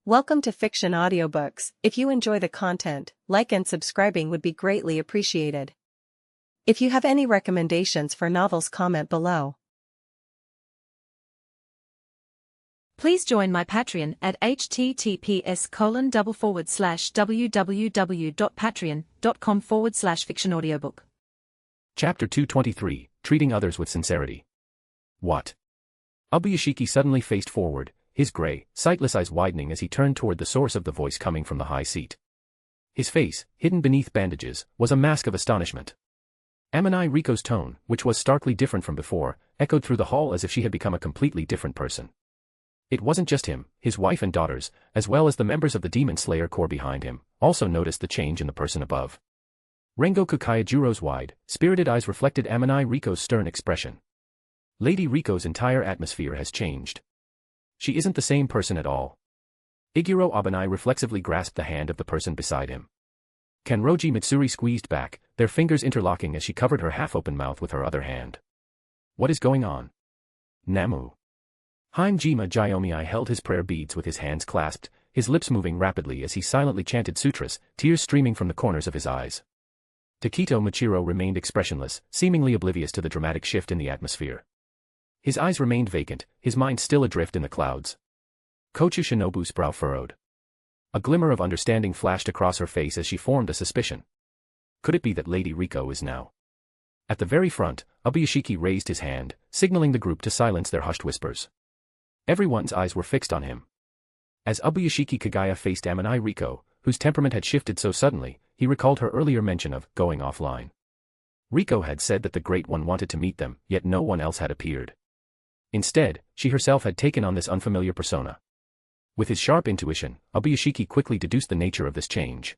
Welcome to Fiction Audiobooks. If you enjoy the content, like and subscribing would be greatly appreciated. If you have any recommendations for novels, comment below. Please join my Patreon at https://www.patreon.com/fictionaudiobook. Chapter 223, Treating Others with Sincerity. What? Ubuyashiki suddenly faced forward, his gray, sightless eyes widening as he turned toward the source of the voice coming from the high seat. His face, hidden beneath bandages, was a mask of astonishment. Amani Riko's tone, which was starkly different from before, echoed through the hall as if she had become a completely different person. It wasn't just him, his wife and daughters, as well as the members of the Demon Slayer Corps behind him, also noticed the change in the person above. Rengoku Kaijuro's wide, spirited eyes reflected Amani Riko's stern expression. Lady Riko's entire atmosphere has changed. She isn't the same person at all. Iguro Abanai reflexively grasped the hand of the person beside him. Kanroji Mitsuri squeezed back, their fingers interlocking as she covered her half-open mouth with her other hand. What is going on? Namu. Haimjima Jyomi held his prayer beads with his hands clasped, his lips moving rapidly as he silently chanted sutras, tears streaming from the corners of his eyes. Takito Machiro remained expressionless, seemingly oblivious to the dramatic shift in the atmosphere. His eyes remained vacant, his mind still adrift in the clouds. Kochu Shinobu's brow furrowed. A glimmer of understanding flashed across her face as she formed a suspicion. Could it be that Lady Riko is now? At the very front, Ubuyashiki raised his hand, signaling the group to silence their hushed whispers. Everyone's eyes were fixed on him. As Ubuyashiki Kagaya faced Amani Riko, whose temperament had shifted so suddenly, he recalled her earlier mention of going offline. Riko had said that the Great One wanted to meet them, yet no one else had appeared. Instead, she herself had taken on this unfamiliar persona. With his sharp intuition, Ubuyashiki quickly deduced the nature of this change.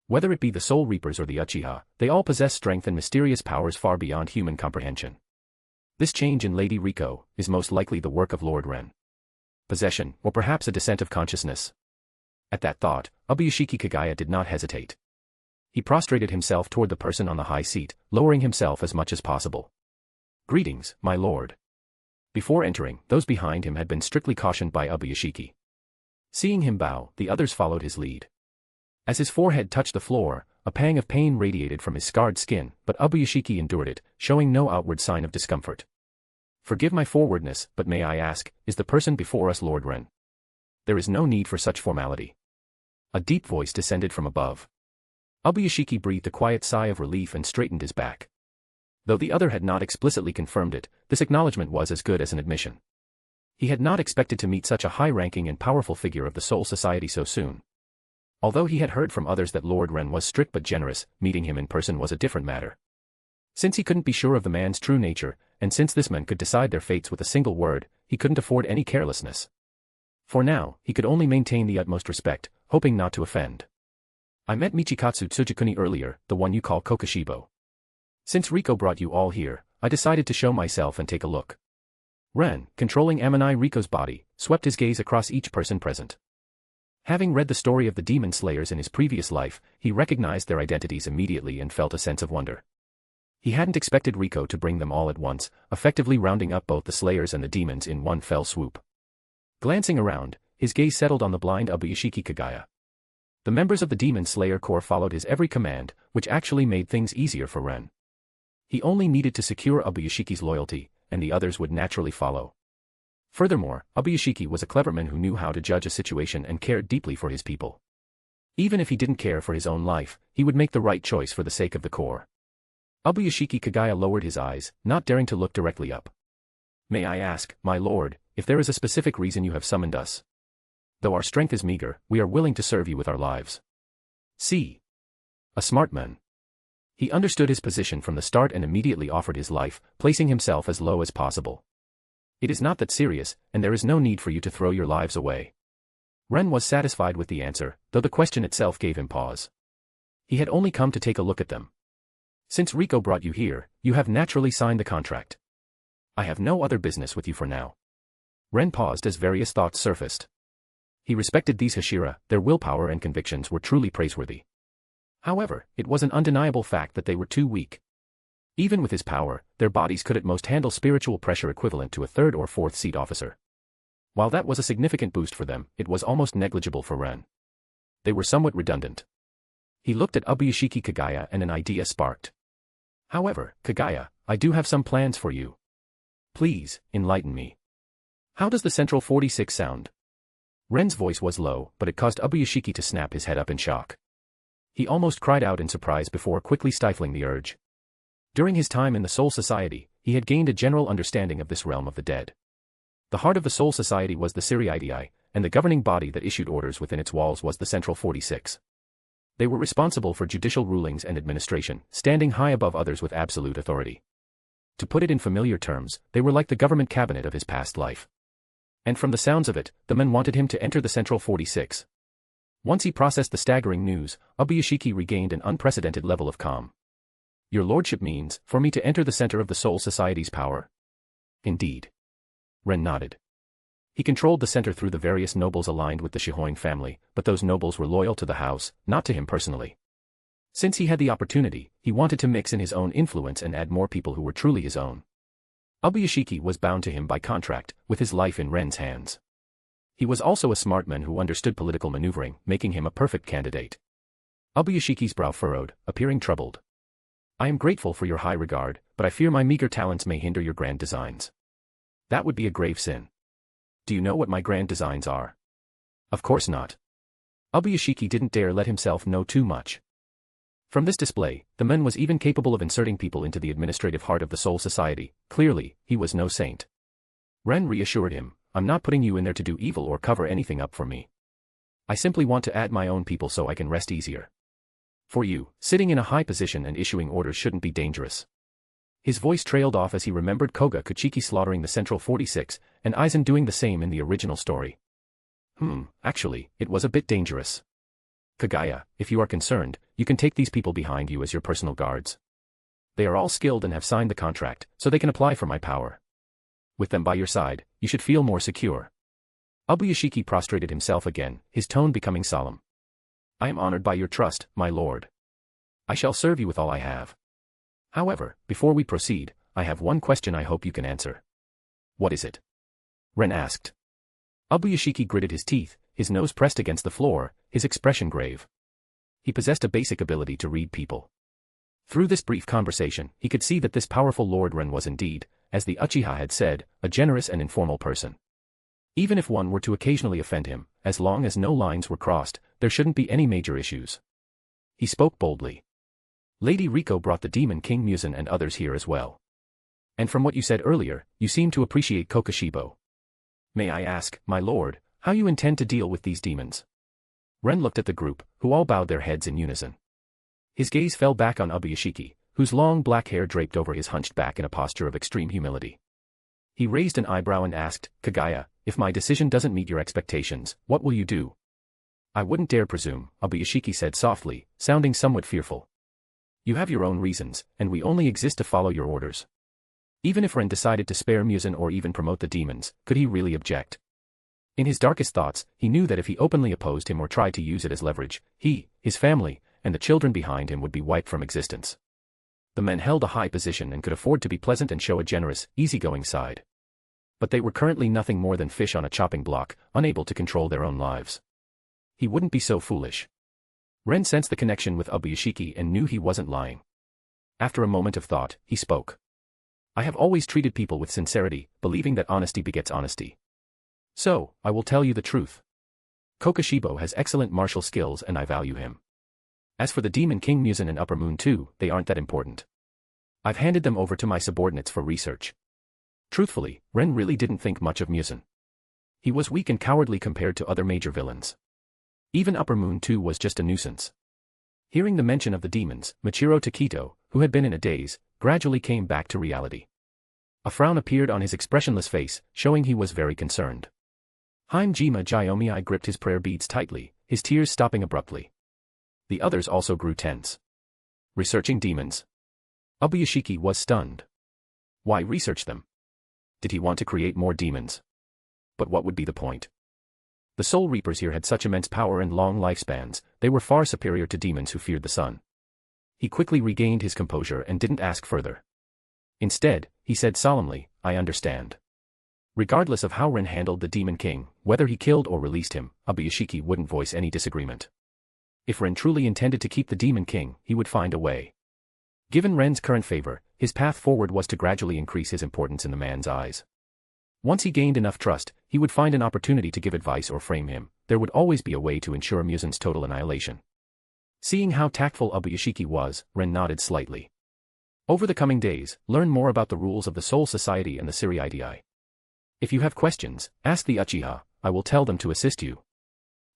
Whether it be the Soul Reapers or the Uchiha, they all possess strength and mysterious powers far beyond human comprehension. This change in Lady Riko is most likely the work of Lord Ren. Possession, or perhaps a descent of consciousness. At that thought, Ubuyashiki Kagaya did not hesitate. He prostrated himself toward the person on the high seat, lowering himself as much as possible. Greetings, my lord. Before entering, those behind him had been strictly cautioned by Ubuyashiki. Seeing him bow, the others followed his lead. As his forehead touched the floor, a pang of pain radiated from his scarred skin, but Ubuyashiki endured it, showing no outward sign of discomfort. Forgive my forwardness, but may I ask, is the person before us Lord Ren? There is no need for such formality. A deep voice descended from above. Ubuyashiki breathed a quiet sigh of relief and straightened his back. Though the other had not explicitly confirmed it, this acknowledgement was as good as an admission. He had not expected to meet such a high-ranking and powerful figure of the Soul Society so soon. Although he had heard from others that Lord Ren was strict but generous, meeting him in person was a different matter. Since he couldn't be sure of the man's true nature, and since this man could decide their fates with a single word, he couldn't afford any carelessness. For now, he could only maintain the utmost respect, hoping not to offend. I met Michikatsu Tsujikuni earlier, the one you call Kokushibo. Since Riko brought you all here, I decided to show myself and take a look. Ren, controlling Amani Riko's body, swept his gaze across each person present. Having read the story of the Demon Slayers in his previous life, he recognized their identities immediately and felt a sense of wonder. He hadn't expected Riko to bring them all at once, effectively rounding up both the Slayers and the demons in one fell swoop. Glancing around, his gaze settled on the blind Ubuyashiki Kagaya. The members of the Demon Slayer Corps followed his every command, which actually made things easier for Ren. He only needed to secure Ubuyashiki's loyalty, and the others would naturally follow. Furthermore, Ubuyashiki was a clever man who knew how to judge a situation and cared deeply for his people. Even if he didn't care for his own life, he would make the right choice for the sake of the Corps. Ubuyashiki Kagaya lowered his eyes, not daring to look directly up. May I ask, my lord, if there is a specific reason you have summoned us? Though our strength is meager, we are willing to serve you with our lives. See. A smart man. He understood his position from the start and immediately offered his life, placing himself as low as possible. It is not that serious, and there is no need for you to throw your lives away. Ren was satisfied with the answer, though the question itself gave him pause. He had only come to take a look at them. Since Riko brought you here, you have naturally signed the contract. I have no other business with you for now. Ren paused as various thoughts surfaced. He respected these Hashira, their willpower and convictions were truly praiseworthy. However, it was an undeniable fact that they were too weak. Even with his power, their bodies could at most handle spiritual pressure equivalent to a third or fourth seat officer. While that was a significant boost for them, it was almost negligible for Ren. They were somewhat redundant. He looked at Ubuyashiki Kagaya and an idea sparked. However, Kagaya, I do have some plans for you. Please, enlighten me. How does the Central 46 sound? Ren's voice was low, but it caused Ubuyashiki to snap his head up in shock. He almost cried out in surprise before quickly stifling the urge. During his time in the Soul Society, he had gained a general understanding of this realm of the dead. The heart of the Soul Society was the Siriidii, and the governing body that issued orders within its walls was the Central 46. They were responsible for judicial rulings and administration, standing high above others with absolute authority. To put it in familiar terms, they were like the government cabinet of his past life. And from the sounds of it, the men wanted him to enter the Central 46. Once he processed the staggering news, Ubuyashiki regained an unprecedented level of calm. Your lordship means, for me to enter the center of the Soul Society's power? Indeed. Ren nodded. He controlled the center through the various nobles aligned with the Shihoin family, but those nobles were loyal to the house, not to him personally. Since he had the opportunity, he wanted to mix in his own influence and add more people who were truly his own. Ubuyashiki was bound to him by contract, with his life in Ren's hands. He was also a smart man who understood political maneuvering, making him a perfect candidate. Ubuyashiki's brow furrowed, appearing troubled. I am grateful for your high regard, but I fear my meager talents may hinder your grand designs. That would be a grave sin. Do you know what my grand designs are? Of course not. Ubuyashiki didn't dare let himself know too much. From this display, the man was even capable of inserting people into the administrative heart of the Soul Society. Clearly, he was no saint. Ren reassured him, I'm not putting you in there to do evil or cover anything up for me. I simply want to add my own people so I can rest easier. For you, sitting in a high position and issuing orders shouldn't be dangerous. His voice trailed off as he remembered Koga Kuchiki slaughtering the Central 46, and Aizen doing the same in the original story. Actually, it was a bit dangerous. Kagaya, if you are concerned, you can take these people behind you as your personal guards. They are all skilled and have signed the contract, so they can apply for my power. With them by your side, you should feel more secure. Ubuyashiki prostrated himself again, his tone becoming solemn. I am honored by your trust, my lord. I shall serve you with all I have. However, before we proceed, I have one question I hope you can answer. What is it? Ren asked. Ubuyashiki gritted his teeth, his nose pressed against the floor, his expression grave. He possessed a basic ability to read people. Through this brief conversation, he could see that this powerful Lord Ren was indeed, as the Uchiha had said, a generous and informal person. Even if one were to occasionally offend him, as long as no lines were crossed, there shouldn't be any major issues. He spoke boldly. Lady Riko brought the Demon King Muzan and others here as well. And from what you said earlier, you seem to appreciate Kokushibo. May I ask, my lord, how you intend to deal with these demons? Ren looked at the group, who all bowed their heads in unison. His gaze fell back on Ubuyashiki, whose long black hair draped over his hunched back in a posture of extreme humility. He raised an eyebrow and asked, Kagaya, if my decision doesn't meet your expectations, what will you do? I wouldn't dare presume, Ubuyashiki said softly, sounding somewhat fearful. You have your own reasons, and we only exist to follow your orders. Even if Ren decided to spare Muzan or even promote the demons, could he really object? In his darkest thoughts, he knew that if he openly opposed him or tried to use it as leverage, he, his family, and the children behind him would be wiped from existence. The men held a high position and could afford to be pleasant and show a generous, easygoing side. But they were currently nothing more than fish on a chopping block, unable to control their own lives. He wouldn't be so foolish. Ren sensed the connection with Ubuyashiki and knew he wasn't lying. After a moment of thought, he spoke. I have always treated people with sincerity, believing that honesty begets honesty. So, I will tell you the truth. Kokushibo has excellent martial skills and I value him. As for the Demon King Muzan and Upper Moon too, they aren't that important. I've handed them over to my subordinates for research. Truthfully, Ren really didn't think much of Muzan. He was weak and cowardly compared to other major villains. Even Upper Moon too was just a nuisance. Hearing the mention of the demons, Michiro Takito, who had been in a daze, gradually came back to reality. A frown appeared on his expressionless face, showing he was very concerned. Haimjima Jyomiai gripped his prayer beads tightly, his tears stopping abruptly. The others also grew tense. Researching demons. Ubuyashiki was stunned. Why research them? Did he want to create more demons? But what would be the point? The Soul Reapers here had such immense power and long lifespans, they were far superior to demons who feared the sun. He quickly regained his composure and didn't ask further. Instead, he said solemnly, I understand. Regardless of how Ren handled the Demon King, whether he killed or released him, Obuyashiki wouldn't voice any disagreement. If Ren truly intended to keep the Demon King, he would find a way. Given Ren's current favor, his path forward was to gradually increase his importance in the man's eyes. Once he gained enough trust, he would find an opportunity to give advice or frame him. There would always be a way to ensure Musen's total annihilation. Seeing how tactful Obuyashiki was, Ren nodded slightly. Over the coming days, learn more about the rules of the Soul Society and the Siriidii. If you have questions, ask the Uchiha, I will tell them to assist you.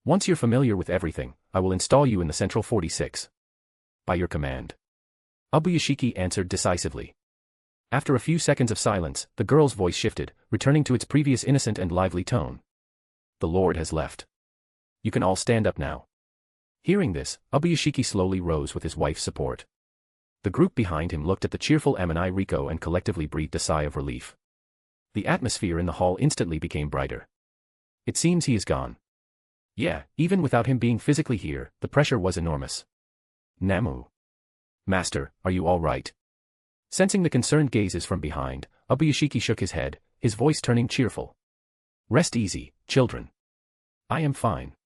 Once you're familiar with everything, I will install you in the Central 46. By your command. Obuyashiki answered decisively. After a few seconds of silence, the girl's voice shifted, returning to its previous innocent and lively tone. The Lord has left. You can all stand up now. Hearing this, Obuyashiki slowly rose with his wife's support. The group behind him looked at the cheerful Amani Riko and collectively breathed a sigh of relief. The atmosphere in the hall instantly became brighter. It seems he is gone. Yeah, even without him being physically here, the pressure was enormous. Namu. Master, are you all right? Sensing the concerned gazes from behind, Obuyashiki shook his head, his voice turning cheerful. Rest easy, children. I am fine.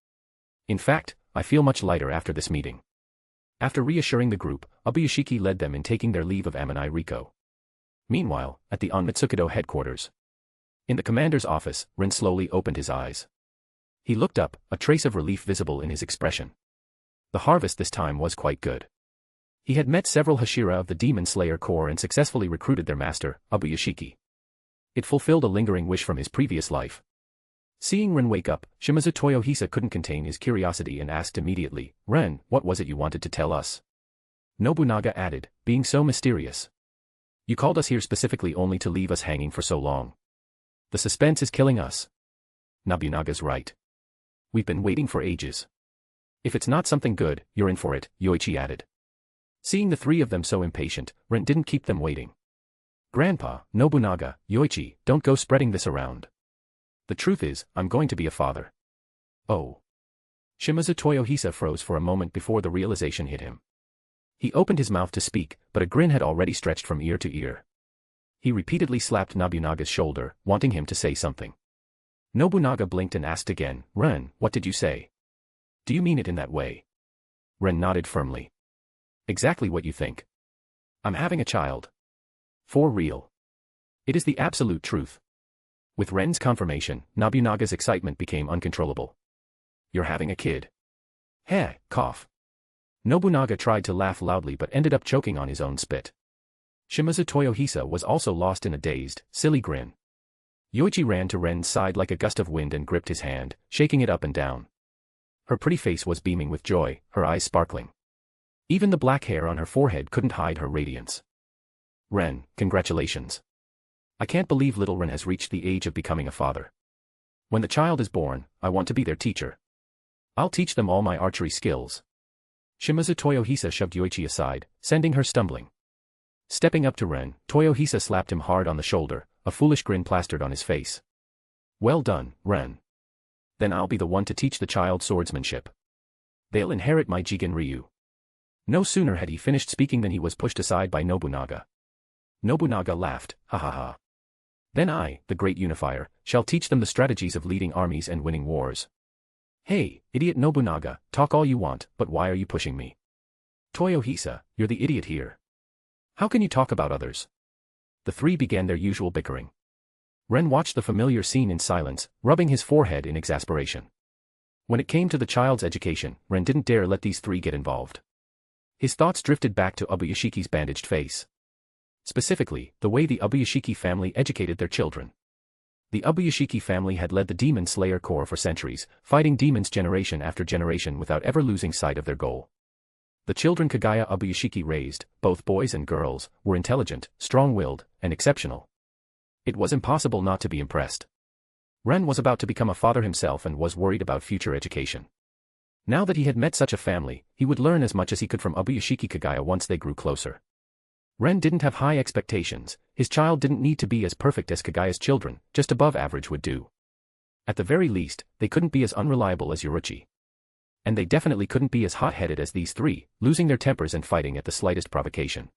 In fact, I feel much lighter after this meeting. After reassuring the group, Obuyashiki led them in taking their leave of Amani Riko. Meanwhile, at the Zanpakutō headquarters. In the commander's office, Ren slowly opened his eyes. He looked up, a trace of relief visible in his expression. The harvest this time was quite good. He had met several Hashira of the Demon Slayer Corps and successfully recruited their master, Obuyashiki. It fulfilled a lingering wish from his previous life. Seeing Ren wake up, Shimazu Toyohisa couldn't contain his curiosity and asked immediately, Ren, what was it you wanted to tell us? Nobunaga added, being so mysterious. You called us here specifically only to leave us hanging for so long. The suspense is killing us. Nobunaga's right. We've been waiting for ages. If it's not something good, you're in for it, Yoichi added. Seeing the three of them so impatient, Ren didn't keep them waiting. Grandpa, Nobunaga, Yoichi, don't go spreading this around. The truth is, I'm going to be a father. Oh. Shimazu Toyohisa froze for a moment before the realization hit him. He opened his mouth to speak, but a grin had already stretched from ear to ear. He repeatedly slapped Nobunaga's shoulder, wanting him to say something. Nobunaga blinked and asked again, Ren, what did you say? Do you mean it in that way? Ren nodded firmly. Exactly what you think. I'm having a child. For real. It is the absolute truth. With Ren's confirmation, Nobunaga's excitement became uncontrollable. You're having a kid. Heh, cough. Nobunaga tried to laugh loudly but ended up choking on his own spit. Shimazu Toyohisa was also lost in a dazed, silly grin. Yoichi ran to Ren's side like a gust of wind and gripped his hand, shaking it up and down. Her pretty face was beaming with joy, her eyes sparkling. Even the black hair on her forehead couldn't hide her radiance. Ren, congratulations. I can't believe little Ren has reached the age of becoming a father. When the child is born, I want to be their teacher. I'll teach them all my archery skills. Shimazu Toyohisa shoved Yoichi aside, sending her stumbling. Stepping up to Ren, Toyohisa slapped him hard on the shoulder, a foolish grin plastered on his face. Well done, Ren. Then I'll be the one to teach the child swordsmanship. They'll inherit my Jigen Ryu. No sooner had he finished speaking than he was pushed aside by Nobunaga. Nobunaga laughed, ha ha ha. Then I, the great unifier, shall teach them the strategies of leading armies and winning wars. Hey, idiot Nobunaga, talk all you want, but why are you pushing me? Toyohisa, you're the idiot here. How can you talk about others? The three began their usual bickering. Ren watched the familiar scene in silence, rubbing his forehead in exasperation. When it came to the child's education, Ren didn't dare let these three get involved. His thoughts drifted back to Obuyashiki's bandaged face. Specifically, the way the Obuyashiki family educated their children. The Obuyashiki family had led the Demon Slayer Corps for centuries, fighting demons generation after generation without ever losing sight of their goal. The children Kagaya Obuyashiki raised, both boys and girls, were intelligent, strong-willed, and exceptional. It was impossible not to be impressed. Ren was about to become a father himself and was worried about future education. Now that he had met such a family, he would learn as much as he could from Obuyashiki Kagaya once they grew closer. Ren didn't have high expectations, his child didn't need to be as perfect as Kagaya's children, just above average would do. At the very least, they couldn't be as unreliable as Yoruchi. And they definitely couldn't be as hot-headed as these three, losing their tempers and fighting at the slightest provocation.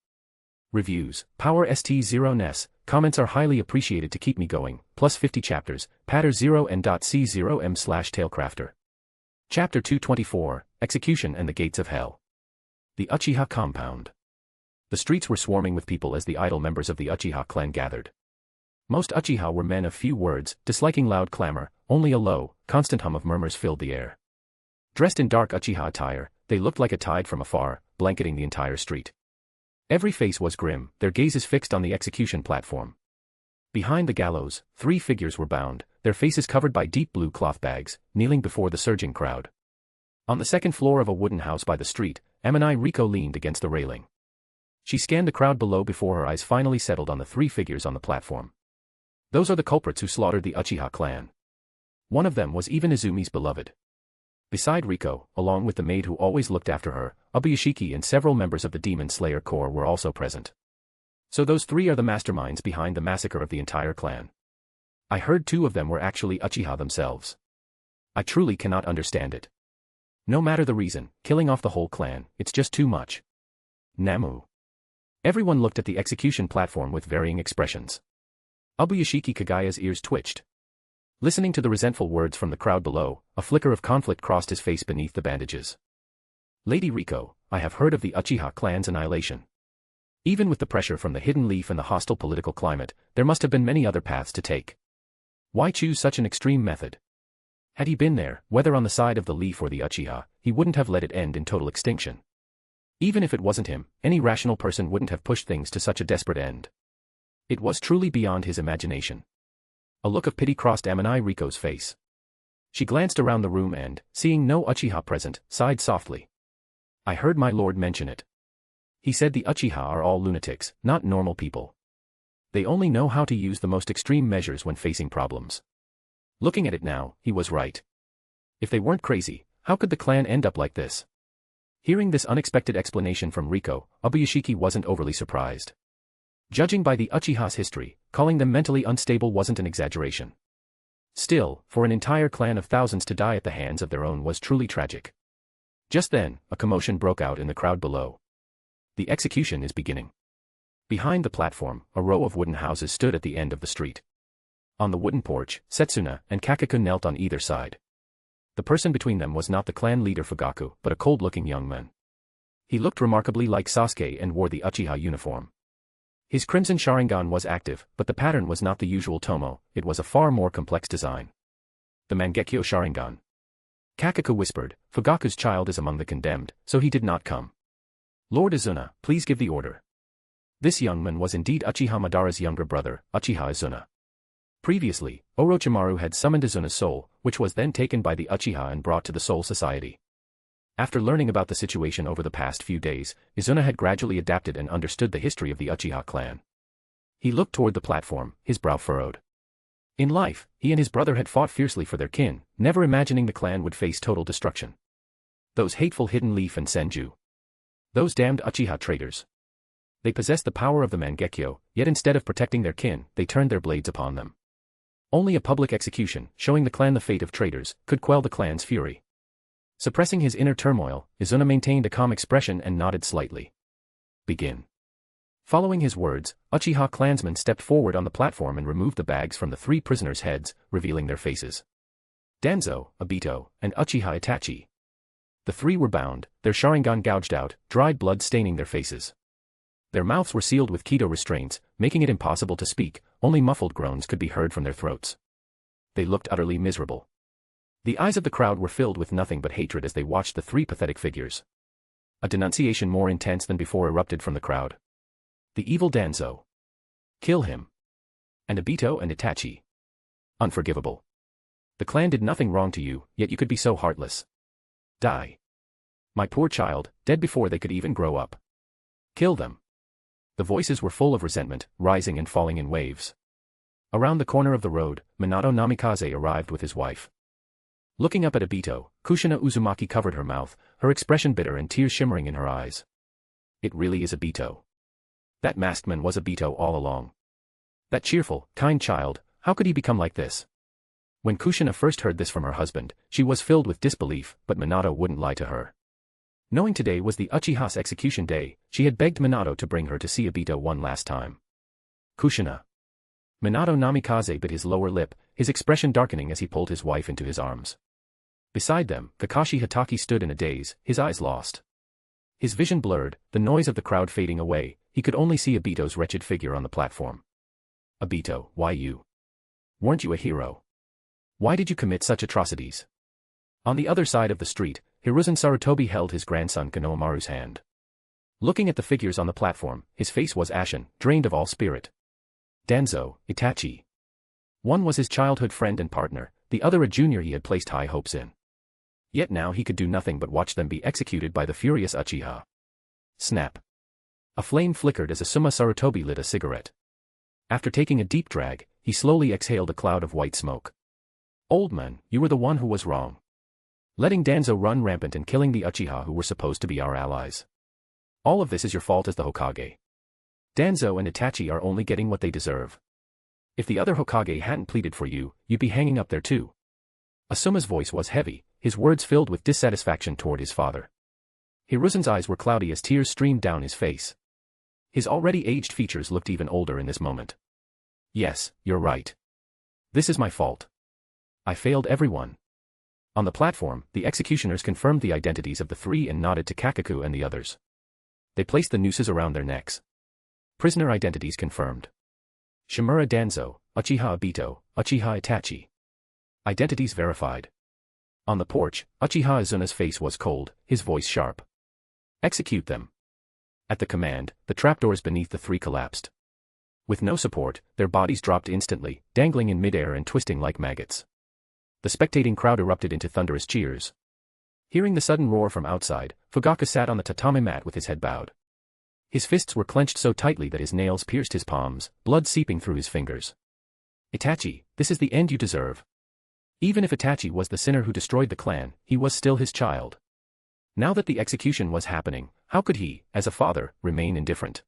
Reviews, Power ST0 comments are highly appreciated to keep me going, plus 50 chapters, patter 0n.c0m/tailcrafter. Chapter 224, Execution and the Gates of Hell. The Uchiha Compound. The streets were swarming with people as the idle members of the Uchiha clan gathered. Most Uchiha were men of few words, disliking loud clamor, only a low, constant hum of murmurs filled the air. Dressed in dark Uchiha attire, they looked like a tide from afar, blanketing the entire street. Every face was grim, their gazes fixed on the execution platform. Behind the gallows, 3 figures were bound, their faces covered by deep blue cloth bags, kneeling before the surging crowd. On the second floor of a wooden house by the street, Riko leaned against the railing. She scanned the crowd below before her eyes finally settled on the 3 figures on the platform. Those are the culprits who slaughtered the Uchiha clan. One of them was even Izumi's beloved. Beside Riko, along with the maid who always looked after her, Obuyashiki and several members of the Demon Slayer Corps were also present. So those 3 are the masterminds behind the massacre of the entire clan. I heard 2 of them were actually Uchiha themselves. I truly cannot understand it. No matter the reason, killing off the whole clan, it's just too much. Namu. Everyone looked at the execution platform with varying expressions. Obuyashiki Kagaya's ears twitched. Listening to the resentful words from the crowd below, a flicker of conflict crossed his face beneath the bandages. Lady Riko, I have heard of the Uchiha clan's annihilation. Even with the pressure from the Hidden Leaf and the hostile political climate, there must have been many other paths to take. Why choose such an extreme method? Had he been there, whether on the side of the Leaf or the Uchiha, he wouldn't have let it end in total extinction. Even if it wasn't him, any rational person wouldn't have pushed things to such a desperate end. It was truly beyond his imagination. A look of pity crossed Riko's face. She glanced around the room and, seeing no Uchiha present, sighed softly. I heard my lord mention it. He said the Uchiha are all lunatics, not normal people. They only know how to use the most extreme measures when facing problems. Looking at it now, he was right. If they weren't crazy, how could the clan end up like this? Hearing this unexpected explanation from Riko, Obuyashiki wasn't overly surprised. Judging by the Uchiha's history, calling them mentally unstable wasn't an exaggeration. Still, for an entire clan of thousands to die at the hands of their own was truly tragic. Just then, a commotion broke out in the crowd below. The execution is beginning. Behind the platform, a row of wooden houses stood at the end of the street. On the wooden porch, Setsuna and Kakaku knelt on either side. The person between them was not the clan leader Fugaku, but a cold-looking young man. He looked remarkably like Sasuke and wore the Uchiha uniform. His crimson Sharingan was active, but the pattern was not the usual Tomo, it was a far more complex design. The Mangekyo Sharingan. Kakaku whispered, Fugaku's child is among the condemned, so he did not come. Lord Izuna, please give the order. This young man was indeed Uchiha Madara's younger brother, Uchiha Izuna. Previously, Orochimaru had summoned Izuna's soul, which was then taken by the Uchiha and brought to the Soul Society. After learning about the situation over the past few days, Izuna had gradually adapted and understood the history of the Uchiha clan. He looked toward the platform, his brow furrowed. In life, he and his brother had fought fiercely for their kin, never imagining the clan would face total destruction. Those hateful Hidden Leaf and Senju. Those damned Uchiha traitors. They possessed the power of the Mangekyo, yet instead of protecting their kin, they turned their blades upon them. Only a public execution, showing the clan the fate of traitors, could quell the clan's fury. Suppressing his inner turmoil, Izuna maintained a calm expression and nodded slightly. Begin. Following his words, Uchiha clansmen stepped forward on the platform and removed the bags from the 3 prisoners' heads, revealing their faces. Danzo, Obito, and Uchiha Itachi. The 3 were bound, their Sharingan gouged out, dried blood staining their faces. Their mouths were sealed with Kido restraints, making it impossible to speak, only muffled groans could be heard from their throats. They looked utterly miserable. The eyes of the crowd were filled with nothing but hatred as they watched the 3 pathetic figures. A denunciation more intense than before erupted from the crowd. The evil Danzo. Kill him. And Obito and Itachi. Unforgivable. The clan did nothing wrong to you, yet you could be so heartless. Die. My poor child, dead before they could even grow up. Kill them. The voices were full of resentment, rising and falling in waves. Around the corner of the road, Minato Namikaze arrived with his wife. Looking up at Obito, Kushina Uzumaki covered her mouth, her expression bitter and tears shimmering in her eyes. It really is Obito. That masked man was Obito all along. That cheerful, kind child, how could he become like this? When Kushina first heard this from her husband, she was filled with disbelief, but Minato wouldn't lie to her. Knowing today was the Uchiha's execution day, she had begged Minato to bring her to see Obito one last time. Kushina. Minato Namikaze bit his lower lip, his expression darkening as he pulled his wife into his arms. Beside them, Kakashi Hatake stood in a daze, his eyes lost. His vision blurred, the noise of the crowd fading away, he could only see Obito's wretched figure on the platform. Obito, why you? Weren't you a hero? Why did you commit such atrocities? On the other side of the street, Hiruzen Sarutobi held his grandson Konohamaru's hand. Looking at the figures on the platform, his face was ashen, drained of all spirit. Danzo, Itachi. One was his childhood friend and partner, the other a junior he had placed high hopes in. Yet now he could do nothing but watch them be executed by the furious Uchiha. Snap. A flame flickered as Asuma Sarutobi lit a cigarette. After taking a deep drag, he slowly exhaled a cloud of white smoke. Old man, you were the one who was wrong. Letting Danzo run rampant and killing the Uchiha who were supposed to be our allies. All of this is your fault as the Hokage. Danzo and Itachi are only getting what they deserve. If the other Hokage hadn't pleaded for you, you'd be hanging up there too. Asuma's voice was heavy, his words filled with dissatisfaction toward his father. Hiruzen's eyes were cloudy as tears streamed down his face. His already aged features looked even older in this moment. Yes, you're right. This is my fault. I failed everyone. On the platform, the executioners confirmed the identities of the three and nodded to Kakaku and the others. They placed the nooses around their necks. Prisoner identities confirmed. Shimura Danzo, Uchiha Obito, Uchiha Itachi. Identities verified. On the porch, Uchiha Izuna's face was cold, his voice sharp. Execute them. At the command, the trapdoors beneath the three collapsed. With no support, their bodies dropped instantly, dangling in midair and twisting like maggots. The spectating crowd erupted into thunderous cheers. Hearing the sudden roar from outside, Fugaku sat on the tatami mat with his head bowed. His fists were clenched so tightly that his nails pierced his palms, blood seeping through his fingers. Itachi, this is the end you deserve. Even if Itachi was the sinner who destroyed the clan, he was still his child. Now that the execution was happening, how could he, as a father, remain indifferent?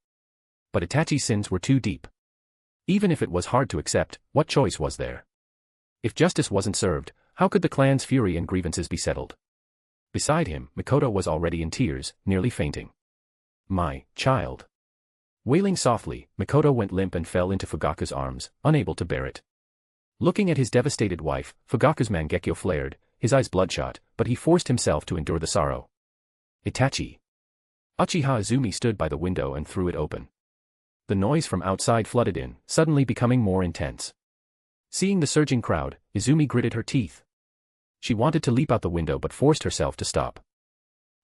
But Itachi's sins were too deep. Even if it was hard to accept, what choice was there? If justice wasn't served, how could the clan's fury and grievances be settled? Beside him, Mikoto was already in tears, nearly fainting. My child. Wailing softly, Mikoto went limp and fell into Fugaku's arms, unable to bear it. Looking at his devastated wife, Fugaku's Mangekyo flared, his eyes bloodshot, but he forced himself to endure the sorrow. Itachi. Uchiha Izumi stood by the window and threw it open. The noise from outside flooded in, suddenly becoming more intense. Seeing the surging crowd, Izumi gritted her teeth. She wanted to leap out the window but forced herself to stop.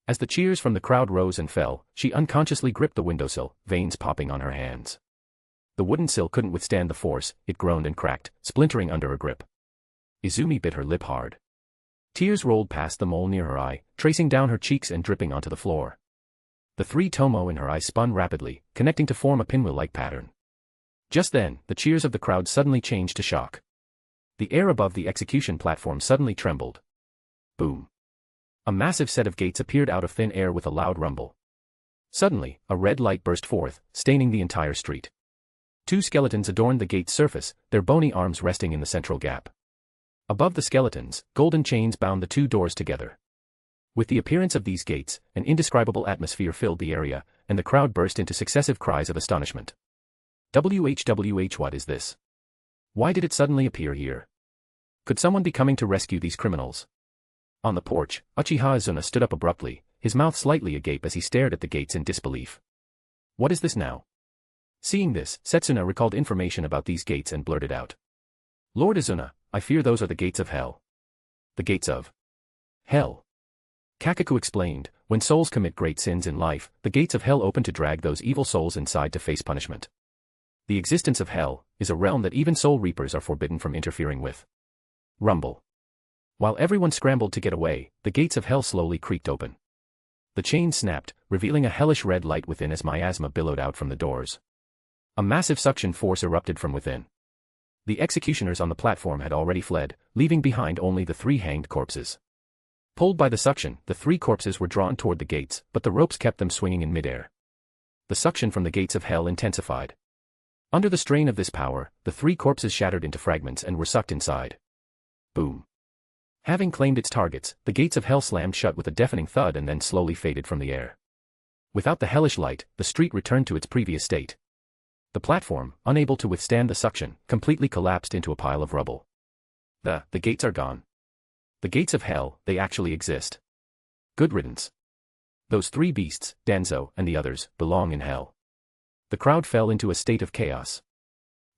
As the cheers from the crowd rose and fell, she unconsciously gripped the windowsill, veins popping on her hands. The wooden sill couldn't withstand the force, it groaned and cracked, splintering under her grip. Izumi bit her lip hard. Tears rolled past the mole near her eye, tracing down her cheeks and dripping onto the floor. The three tomo in her eye spun rapidly, connecting to form a pinwheel-like pattern. Just then, the cheers of the crowd suddenly changed to shock. The air above the execution platform suddenly trembled. Boom. A massive set of gates appeared out of thin air with a loud rumble. Suddenly, a red light burst forth, staining the entire street. Two skeletons adorned the gate's surface, their bony arms resting in the central gap. Above the skeletons, golden chains bound the two doors together. With the appearance of these gates, an indescribable atmosphere filled the area, and the crowd burst into successive cries of astonishment. WHWH, what is this? Why did it suddenly appear here? Could someone be coming to rescue these criminals? On the porch, Uchiha Izuna stood up abruptly, his mouth slightly agape as he stared at the gates in disbelief. What is this now? Seeing this, Setsuna recalled information about these gates and blurted out. Lord Izuna, I fear those are the gates of hell. The gates of hell. Kakaku explained, when souls commit great sins in life, the gates of hell open to drag those evil souls inside to face punishment. The existence of hell is a realm that even soul reapers are forbidden from interfering with. Rumble. While everyone scrambled to get away, the gates of hell slowly creaked open. The chain snapped, revealing a hellish red light within as miasma billowed out from the doors. A massive suction force erupted from within. The executioners on the platform had already fled, leaving behind only the three hanged corpses. Pulled by the suction, the three corpses were drawn toward the gates, but the ropes kept them swinging in midair. The suction from the gates of hell intensified. Under the strain of this power, the three corpses shattered into fragments and were sucked inside. Boom. Having claimed its targets, the gates of hell slammed shut with a deafening thud and then slowly faded from the air. Without the hellish light, the street returned to its previous state. The platform, unable to withstand the suction, completely collapsed into a pile of rubble. The gates are gone. The gates of hell, they actually exist. Good riddance. Those three beasts, Danzo, and the others, belong in hell. The crowd fell into a state of chaos.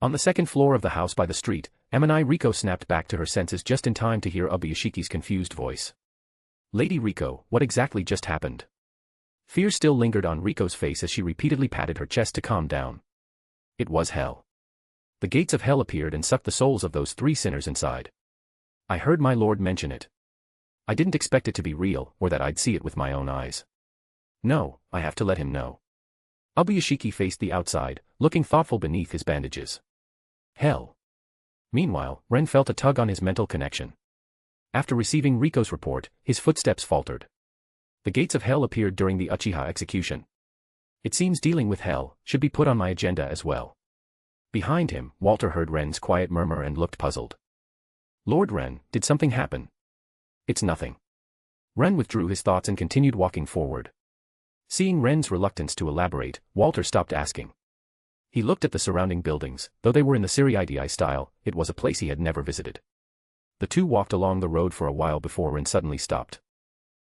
On the second floor of the house by the street, Amani Riko snapped back to her senses just in time to hear Obuyashiki's confused voice. Lady Riko, what exactly just happened? Fear still lingered on Riko's face as she repeatedly patted her chest to calm down. It was hell. The gates of hell appeared and sucked the souls of those three sinners inside. I heard my lord mention it. I didn't expect it to be real, or that I'd see it with my own eyes. No, I have to let him know. Obuyashiki faced the outside, looking thoughtful beneath his bandages. Hell. Meanwhile, Ren felt a tug on his mental connection. After receiving Riko's report, his footsteps faltered. The gates of hell appeared during the Uchiha execution. It seems dealing with hell should be put on my agenda as well. Behind him, Walter heard Ren's quiet murmur and looked puzzled. Lord Ren, did something happen? It's nothing. Ren withdrew his thoughts and continued walking forward. Seeing Ren's reluctance to elaborate, Walter stopped asking. He looked at the surrounding buildings. Though they were in the Serie style, it was a place he had never visited. The two walked along the road for a while before Ren suddenly stopped.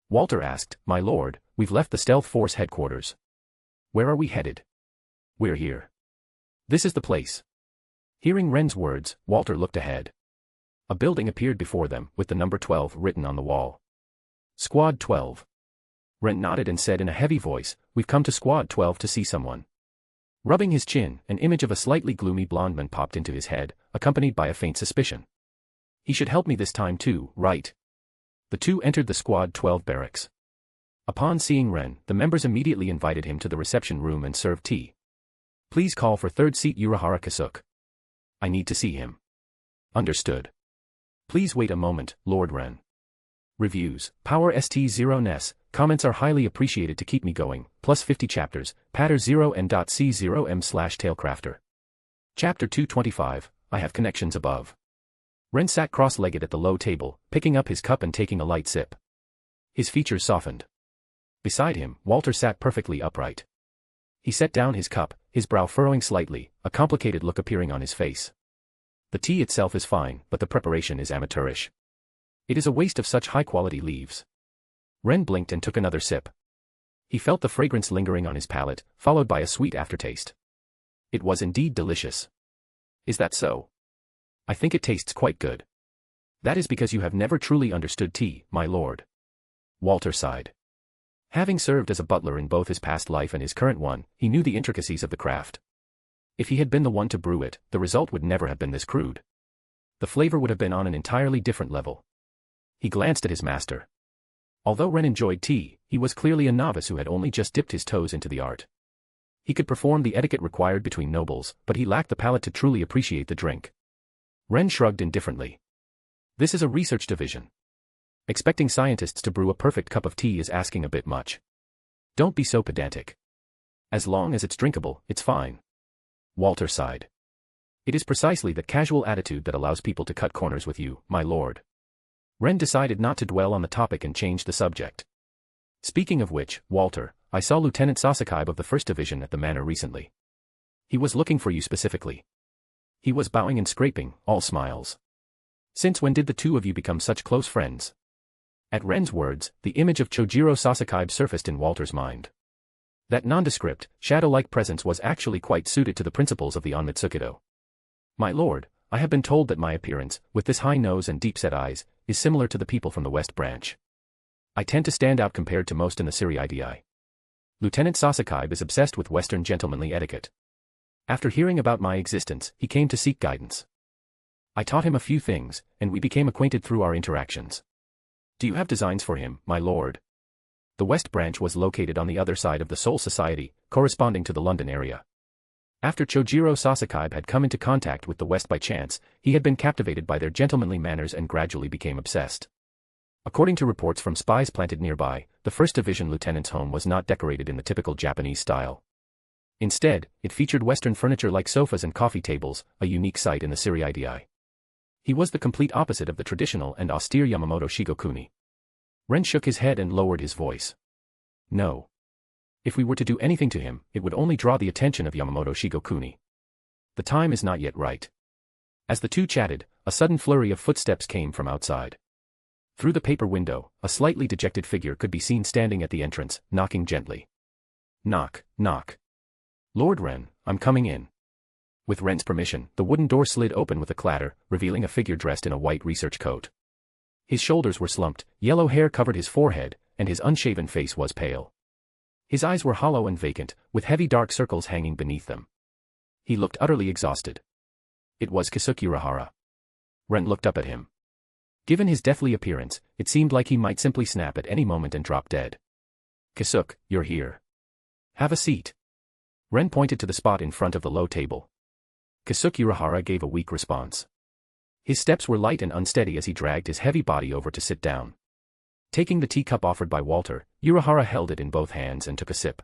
Walter asked, My lord, we've left the Stealth Force headquarters. Where are we headed? We're here. This is the place. Hearing Ren's words, Walter looked ahead. A building appeared before them, with the number 12 written on the wall. Squad 12. Ren nodded and said in a heavy voice, We've come to Squad 12 to see someone. Rubbing his chin, an image of a slightly gloomy blonde man popped into his head, accompanied by a faint suspicion. He should help me this time too, right? The two entered the Squad 12 barracks. Upon seeing Ren, the members immediately invited him to the reception room and served tea. Please call for third seat Urahara Kasuke. I need to see him. Understood. Please wait a moment, Lord Ren. Reviews, Power ST0NES, comments are highly appreciated to keep me going, plus 50 chapters, patter 0n.c0m/tailcrafter. Chapter 225, I have connections above. Ren sat cross-legged at the low table, picking up his cup and taking a light sip. His features softened. Beside him, Walter sat perfectly upright. He set down his cup, his brow furrowing slightly, a complicated look appearing on his face. The tea itself is fine, but the preparation is amateurish. It is a waste of such high-quality leaves. Ren blinked and took another sip. He felt the fragrance lingering on his palate, followed by a sweet aftertaste. It was indeed delicious. Is that so? I think it tastes quite good. That is because you have never truly understood tea, my lord. Walter sighed. Having served as a butler in both his past life and his current one, he knew the intricacies of the craft. If he had been the one to brew it, the result would never have been this crude. The flavor would have been on an entirely different level. He glanced at his master. Although Ren enjoyed tea, he was clearly a novice who had only just dipped his toes into the art. He could perform the etiquette required between nobles, but he lacked the palate to truly appreciate the drink. Ren shrugged indifferently. This is a research division. Expecting scientists to brew a perfect cup of tea is asking a bit much. Don't be so pedantic. As long as it's drinkable, it's fine. Walter sighed. It is precisely that casual attitude that allows people to cut corners with you, my lord. Ren decided not to dwell on the topic and changed the subject. Speaking of which, Walter, I saw Lieutenant Sasakabe of the 1st Division at the manor recently. He was looking for you specifically. He was bowing and scraping, all smiles. Since when did the two of you become such close friends? At Ren's words, the image of Chojiro Sasakabe surfaced in Walter's mind. That nondescript, shadow-like presence was actually quite suited to the principles of the Onmitsukido. My lord, I have been told that my appearance, with this high nose and deep-set eyes, is similar to the people from the West Branch. I tend to stand out compared to most in the Serie. Lieutenant Sasakabe is obsessed with Western gentlemanly etiquette. After hearing about my existence, he came to seek guidance. I taught him a few things, and we became acquainted through our interactions. Do you have designs for him, my lord? The West Branch was located on the other side of the Soul Society, corresponding to the London area. After Chojiro Sasakabe had come into contact with the West by chance, he had been captivated by their gentlemanly manners and gradually became obsessed. According to reports from spies planted nearby, the 1st Division lieutenant's home was not decorated in the typical Japanese style. Instead, it featured Western furniture like sofas and coffee tables, a unique sight in the Serie. He was the complete opposite of the traditional and austere Yamamoto Shigokuni. Ren shook his head and lowered his voice. No. If we were to do anything to him, it would only draw the attention of Yamamoto Shigokuni. The time is not yet right. As the two chatted, a sudden flurry of footsteps came from outside. Through the paper window, a slightly dejected figure could be seen standing at the entrance, knocking gently. Knock, knock. Lord Ren, I'm coming in. With Ren's permission, the wooden door slid open with a clatter, revealing a figure dressed in a white research coat. His shoulders were slumped, yellow hair covered his forehead, and his unshaven face was pale. His eyes were hollow and vacant, with heavy dark circles hanging beneath them. He looked utterly exhausted. It was Keisuke Urahara. Ren looked up at him. Given his deathly appearance, it seemed like he might simply snap at any moment and drop dead. Keisuke, you're here. Have a seat. Ren pointed to the spot in front of the low table. Keisuke Urahara gave a weak response. His steps were light and unsteady as he dragged his heavy body over to sit down. Taking the teacup offered by Walter, Urahara held it in both hands and took a sip.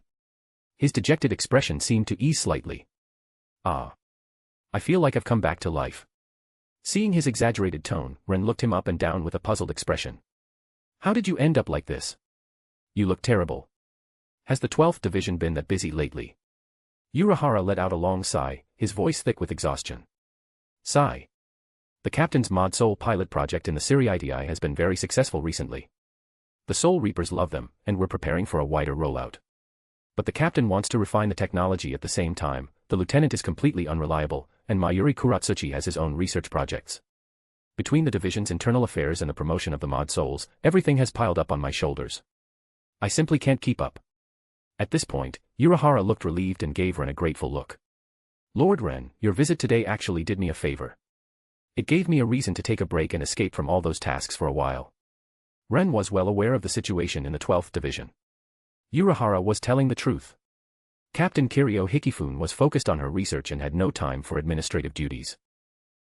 His dejected expression seemed to ease slightly. Ah. I feel like I've come back to life. Seeing his exaggerated tone, Ren looked him up and down with a puzzled expression. How did you end up like this? You look terrible. Has the 12th Division been that busy lately? Urahara let out a long sigh, his voice thick with exhaustion. Sigh. The captain's Mod Soul pilot project in the Siriiti has been very successful recently. The Soul Reapers love them, and we're preparing for a wider rollout. But the captain wants to refine the technology at the same time, the lieutenant is completely unreliable, and Mayuri Kuratsuchi has his own research projects. Between the division's internal affairs and the promotion of the Mod Souls, everything has piled up on my shoulders. I simply can't keep up. At this point, Urahara looked relieved and gave Ren a grateful look. Lord Ren, your visit today actually did me a favor. It gave me a reason to take a break and escape from all those tasks for a while. Ren was well aware of the situation in the 12th Division. Urahara was telling the truth. Captain Kiryu Hikifune was focused on her research and had no time for administrative duties.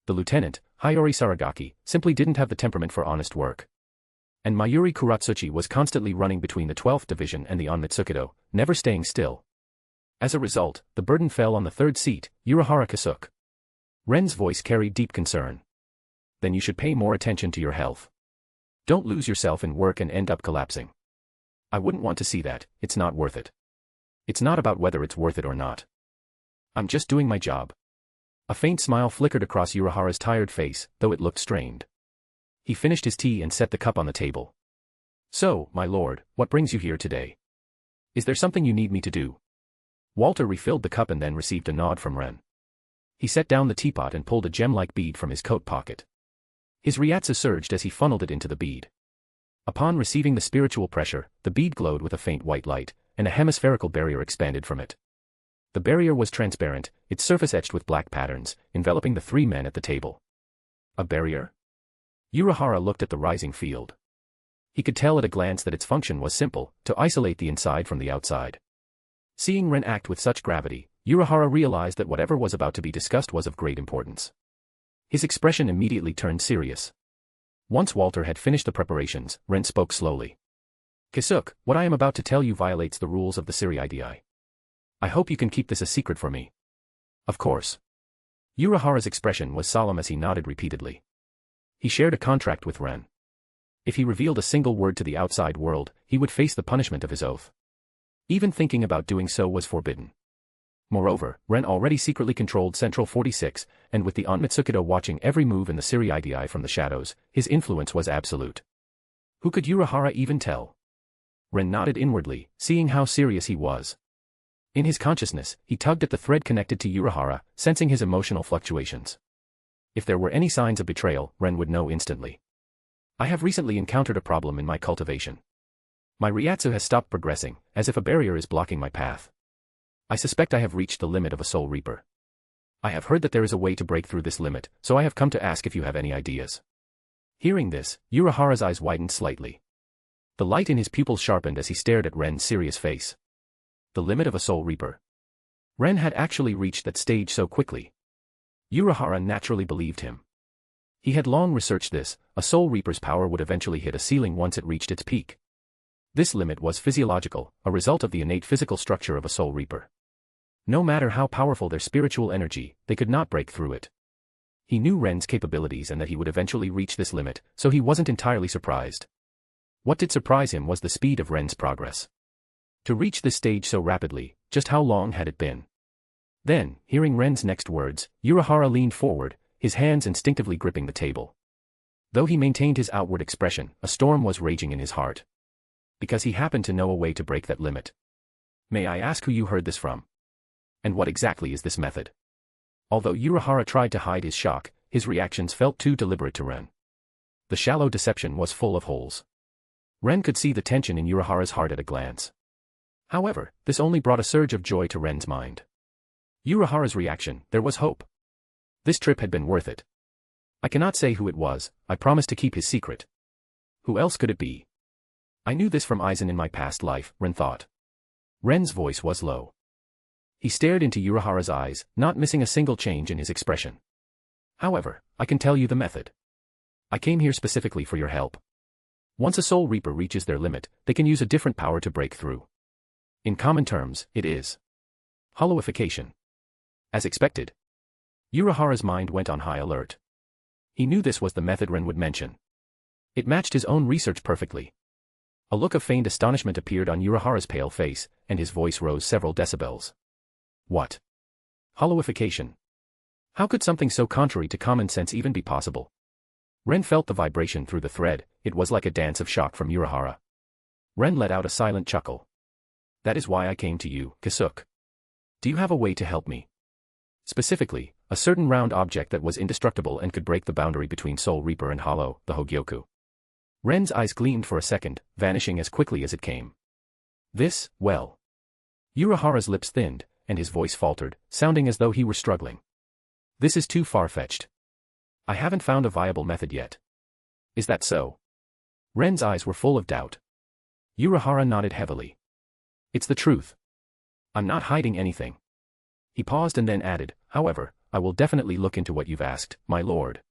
The lieutenant, Hayori Saragaki, simply didn't have the temperament for honest work. And Mayuri Kuratsuchi was constantly running between the 12th Division and the Zanpakutō, never staying still. As a result, the burden fell on the third seat, Urahara Keisuke. Ren's voice carried deep concern. Then you should pay more attention to your health. Don't lose yourself in work and end up collapsing. I wouldn't want to see that, it's not worth it. It's not about whether it's worth it or not. I'm just doing my job. A faint smile flickered across Urahara's tired face, though it looked strained. He finished his tea and set the cup on the table. So, my lord, what brings you here today? Is there something you need me to do? Walter refilled the cup and then received a nod from Ren. He set down the teapot and pulled a gem-like bead from his coat pocket. His ryatsu surged as he funneled it into the bead. Upon receiving the spiritual pressure, the bead glowed with a faint white light, and a hemispherical barrier expanded from it. The barrier was transparent, its surface etched with black patterns, enveloping the three men at the table. A barrier? Urahara looked at the rising field. He could tell at a glance that its function was simple, to isolate the inside from the outside. Seeing Ren act with such gravity, Urahara realized that whatever was about to be discussed was of great importance. His expression immediately turned serious. Once Walter had finished the preparations, Ren spoke slowly. Keisuke, what I am about to tell you violates the rules of the Siriiti. I hope you can keep this a secret for me. Of course. Urahara's expression was solemn as he nodded repeatedly. He shared a contract with Ren. If he revealed a single word to the outside world, he would face the punishment of his oath. Even thinking about doing so was forbidden. Moreover, Ren already secretly controlled Central 46, and with the Zanpakutō watching every move in the Siriiti from the shadows, his influence was absolute. Who could Urahara even tell? Ren nodded inwardly, seeing how serious he was. In his consciousness, he tugged at the thread connected to Urahara, sensing his emotional fluctuations. If there were any signs of betrayal, Ren would know instantly. I have recently encountered a problem in my cultivation. My ryatsu has stopped progressing, as if a barrier is blocking my path. I suspect I have reached the limit of a Soul Reaper. I have heard that there is a way to break through this limit, so I have come to ask if you have any ideas. Hearing this, Urahara's eyes widened slightly. The light in his pupils sharpened as he stared at Ren's serious face. The limit of a Soul Reaper. Ren had actually reached that stage so quickly. Urahara naturally believed him. He had long researched this, a Soul Reaper's power would eventually hit a ceiling once it reached its peak. This limit was physiological, a result of the innate physical structure of a Soul Reaper. No matter how powerful their spiritual energy, they could not break through it. He knew Ren's capabilities and that he would eventually reach this limit, so he wasn't entirely surprised. What did surprise him was the speed of Ren's progress. To reach this stage so rapidly, just how long had it been? Then, hearing Ren's next words, Uchiha leaned forward, his hands instinctively gripping the table. Though he maintained his outward expression, a storm was raging in his heart. Because he happened to know a way to break that limit. May I ask who you heard this from? And what exactly is this method? Although Uchiha tried to hide his shock, his reactions felt too deliberate to Ren. The shallow deception was full of holes. Ren could see the tension in Uchiha's heart at a glance. However, this only brought a surge of joy to Ren's mind. Uchiha's reaction, there was hope. This trip had been worth it. I cannot say who it was, I promised to keep his secret. Who else could it be? I knew this from Aizen in my past life, Ren thought. Ren's voice was low. He stared into Uchiha's eyes, not missing a single change in his expression. However, I can tell you the method. I came here specifically for your help. Once a Soul Reaper reaches their limit, they can use a different power to break through. In common terms, it is hollowification. As expected, Uchiha's mind went on high alert. He knew this was the method Ren would mention. It matched his own research perfectly. A look of feigned astonishment appeared on Uchiha's pale face, and his voice rose several decibels. What? Hollowification. How could something so contrary to common sense even be possible? Ren felt the vibration through the thread, it was like a dance of shock from Uchiha. Ren let out a silent chuckle. That is why I came to you, Kisuke. Do you have a way to help me? Specifically, a certain round object that was indestructible and could break the boundary between Soul Reaper and Hollow, the Hogyoku. Ren's eyes gleamed for a second, vanishing as quickly as it came. This, well. Uchiha's lips thinned, and his voice faltered, sounding as though he were struggling. This is too far-fetched. I haven't found a viable method yet. Is that so? Ren's eyes were full of doubt. Uchiha nodded heavily. It's the truth. I'm not hiding anything. He paused and then added, however, I will definitely look into what you've asked, my lord.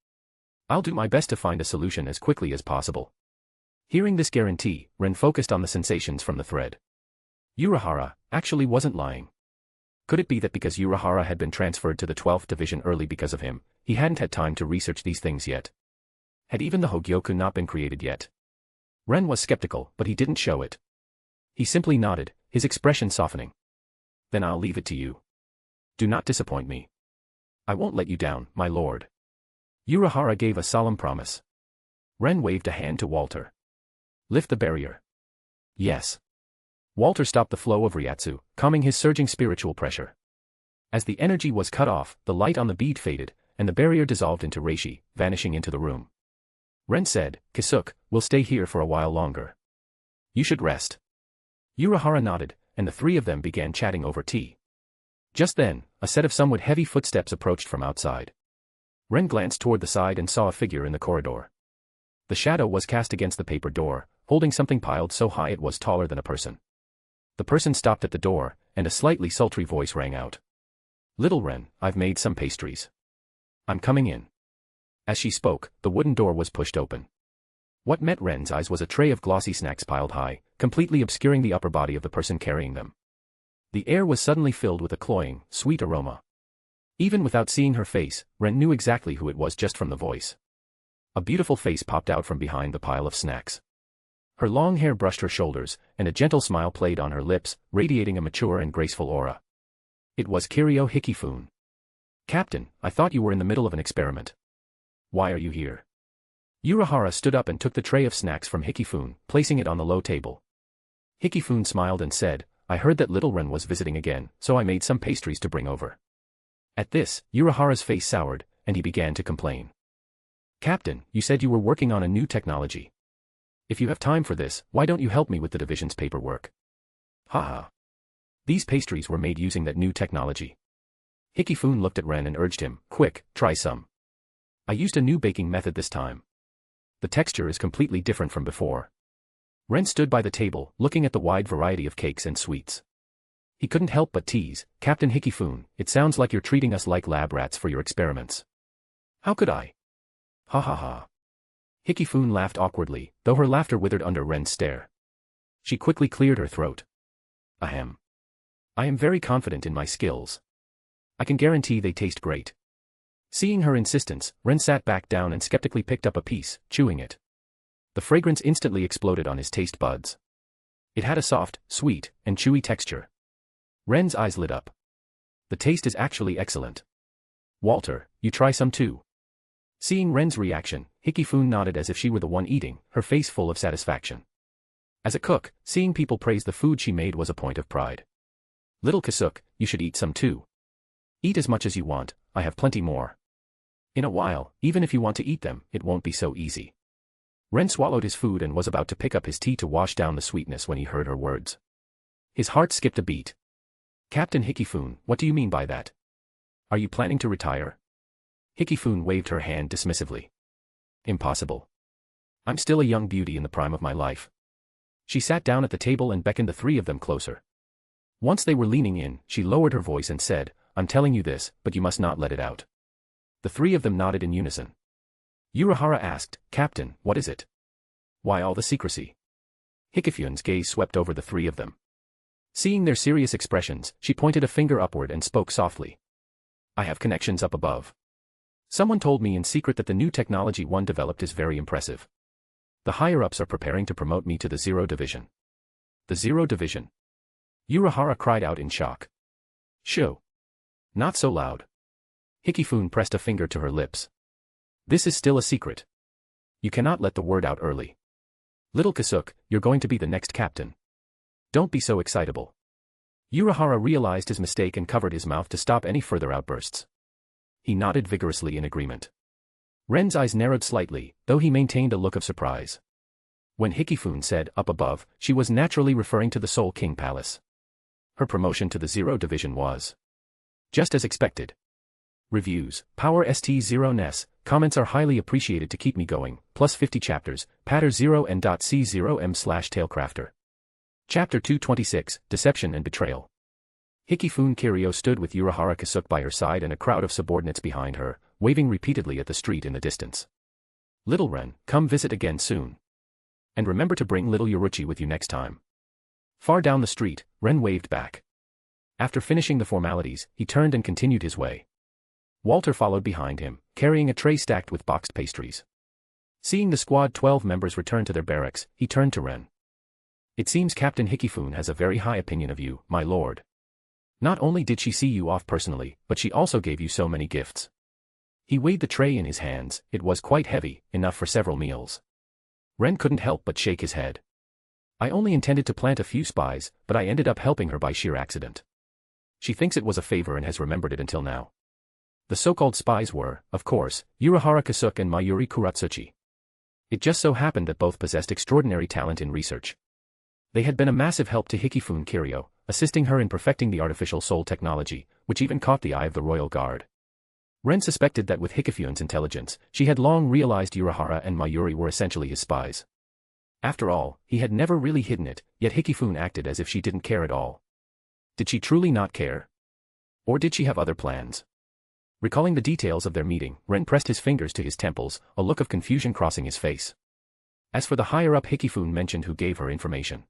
I'll do my best to find a solution as quickly as possible. Hearing this guarantee, Ren focused on the sensations from the thread. Uchiha actually wasn't lying. Could it be that because Uchiha had been transferred to the 12th division early because of him, he hadn't had time to research these things yet? Had even the Hogyoku not been created yet? Ren was skeptical, but he didn't show it. He simply nodded, his expression softening. Then I'll leave it to you. Do not disappoint me. I won't let you down, my lord. Uchiha gave a solemn promise. Ren waved a hand to Walter. Lift the barrier. Yes. Walter stopped the flow of Ryatsu, calming his surging spiritual pressure. As the energy was cut off, the light on the bead faded, and the barrier dissolved into Reishi, vanishing into the room. Ren said, Kisuke, we'll stay here for a while longer. You should rest. Uchiha nodded, and the three of them began chatting over tea. Just then, a set of somewhat heavy footsteps approached from outside. Ren glanced toward the side and saw a figure in the corridor. The shadow was cast against the paper door, holding something piled so high it was taller than a person. The person stopped at the door, and a slightly sultry voice rang out. Little Ren, I've made some pastries. I'm coming in. As she spoke, the wooden door was pushed open. What met Ren's eyes was a tray of glossy snacks piled high, completely obscuring the upper body of the person carrying them. The air was suddenly filled with a cloying, sweet aroma. Even without seeing her face, Ren knew exactly who it was just from the voice. A beautiful face popped out from behind the pile of snacks. Her long hair brushed her shoulders, and a gentle smile played on her lips, radiating a mature and graceful aura. It was Kiryu Hikifune. Captain, I thought you were in the middle of an experiment. Why are you here? Uchiha stood up and took the tray of snacks from Hikifune, placing it on the low table. Hikifune smiled and said, I heard that little Ren was visiting again, so I made some pastries to bring over. At this, Uchiha's face soured, and he began to complain. Captain, you said you were working on a new technology. If you have time for this, why don't you help me with the division's paperwork? Haha. These pastries were made using that new technology. Hikifune looked at Ren and urged him, quick, try some. I used a new baking method this time. The texture is completely different from before. Ren stood by the table, looking at the wide variety of cakes and sweets. He couldn't help but tease, Captain Hikifune, it sounds like you're treating us like lab rats for your experiments. How could I? Ha ha ha. Hikifune laughed awkwardly, though her laughter withered under Ren's stare. She quickly cleared her throat. Ahem. I am very confident in my skills. I can guarantee they taste great. Seeing her insistence, Ren sat back down and skeptically picked up a piece, chewing it. The fragrance instantly exploded on his taste buds. It had a soft, sweet, and chewy texture. Ren's eyes lit up. The taste is actually excellent. Walter, you try some too. Seeing Ren's reaction, Hikifune nodded as if she were the one eating, her face full of satisfaction. As a cook, seeing people praise the food she made was a point of pride. Little Kasuke, you should eat some too. Eat as much as you want, I have plenty more. In a while, even if you want to eat them, it won't be so easy. Ren swallowed his food and was about to pick up his tea to wash down the sweetness when he heard her words. His heart skipped a beat. Captain Hikifune, what do you mean by that? Are you planning to retire? Hikifune waved her hand dismissively. Impossible. I'm still a young beauty in the prime of my life. She sat down at the table and beckoned the three of them closer. Once they were leaning in, she lowered her voice and said, I'm telling you this, but you must not let it out. The three of them nodded in unison. Urahara asked, Captain, what is it? Why all the secrecy? Hikifune's gaze swept over the three of them. Seeing their serious expressions, she pointed a finger upward and spoke softly. I have connections up above. Someone told me in secret that the new technology one developed is very impressive. The higher-ups are preparing to promote me to the Zero Division. The Zero Division? Urahara cried out in shock. Shoo. Not so loud. Hikifune pressed a finger to her lips. This is still a secret. You cannot let the word out early. Little Kasuke, you're going to be the next captain. Don't be so excitable. Urahara realized his mistake and covered his mouth to stop any further outbursts. He nodded vigorously in agreement. Ren's eyes narrowed slightly, though he maintained a look of surprise. When Hikifune said, up above, she was naturally referring to the Soul King Palace. Her promotion to the Zero Division was just as expected. Reviews, Power ST0 NES, comments are highly appreciated to keep me going, plus 50 chapters, patter 0 n.c0m/tailcrafter. Chapter 226, Deception and Betrayal. Hikifune Kiryu stood with Urahara Kasuke by her side and a crowd of subordinates behind her, waving repeatedly at the street in the distance. Little Ren, come visit again soon. And remember to bring little Yoruchi with you next time. Far down the street, Ren waved back. After finishing the formalities, he turned and continued his way. Walter followed behind him, carrying a tray stacked with boxed pastries. Seeing the squad 12 members return to their barracks, he turned to Ren. It seems Captain Hikifune has a very high opinion of you, my lord. Not only did she see you off personally, but she also gave you so many gifts. He weighed the tray in his hands, it was quite heavy, enough for several meals. Ren couldn't help but shake his head. I only intended to plant a few spies, but I ended up helping her by sheer accident. She thinks it was a favor and has remembered it until now. The so-called spies were, of course, Urahara Kasuke and Mayuri Kuratsuchi. It just so happened that both possessed extraordinary talent in research. They had been a massive help to Hikifune Kiryu, assisting her in perfecting the artificial soul technology, which even caught the eye of the royal guard. Ren suspected that with Hikifune's intelligence, she had long realized Urahara and Mayuri were essentially his spies. After all, he had never really hidden it, yet Hikifune acted as if she didn't care at all. Did she truly not care? Or did she have other plans? Recalling the details of their meeting, Ren pressed his fingers to his temples, a look of confusion crossing his face. As for the higher-up Hikifune mentioned who gave her information,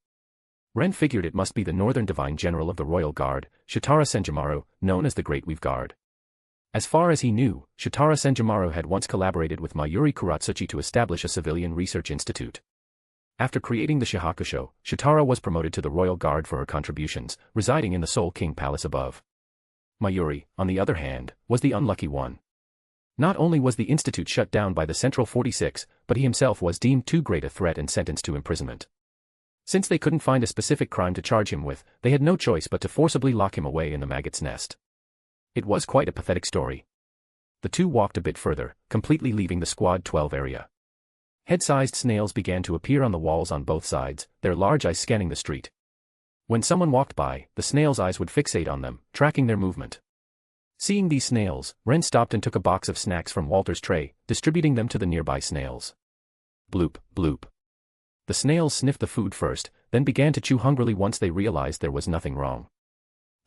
Ren figured it must be the Northern Divine General of the Royal Guard, Shitara Senjumaru, known as the Great Weave Guard. As far as he knew, Shitara Senjumaru had once collaborated with Mayuri Kuratsuchi to establish a civilian research institute. After creating the Shihakusho, Shitara was promoted to the Royal Guard for her contributions, residing in the Soul King Palace above. Mayuri, on the other hand, was the unlucky one. Not only was the institute shut down by the Central 46, but he himself was deemed too great a threat and sentenced to imprisonment. Since they couldn't find a specific crime to charge him with, they had no choice but to forcibly lock him away in the maggot's nest. It was quite a pathetic story. The two walked a bit further, completely leaving the Squad 12 area. Head-sized snails began to appear on the walls on both sides, their large eyes scanning the street. When someone walked by, the snails' eyes would fixate on them, tracking their movement. Seeing these snails, Ren stopped and took a box of snacks from Walter's tray, distributing them to the nearby snails. Bloop, bloop. The snails sniffed the food first, then began to chew hungrily once they realized there was nothing wrong.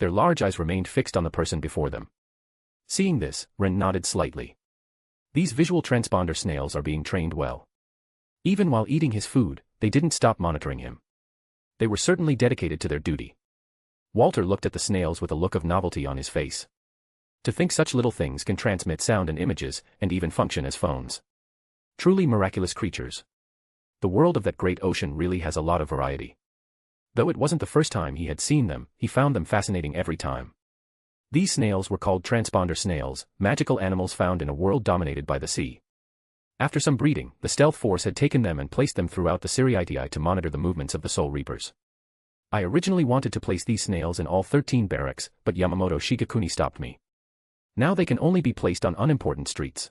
Their large eyes remained fixed on the person before them. Seeing this, Ren nodded slightly. These visual transponder snails are being trained well. Even while eating his food, they didn't stop monitoring him. They were certainly dedicated to their duty. Walter looked at the snails with a look of novelty on his face. To think such little things can transmit sound and images, and even function as phones. Truly miraculous creatures. The world of that great ocean really has a lot of variety. Though it wasn't the first time he had seen them, he found them fascinating every time. These snails were called transponder snails, magical animals found in a world dominated by the sea. After some breeding, the stealth force had taken them and placed them throughout the Siritii to monitor the movements of the Soul Reapers. I originally wanted to place these snails in all 13 barracks, but Yamamoto Shigekuni stopped me. Now they can only be placed on unimportant streets.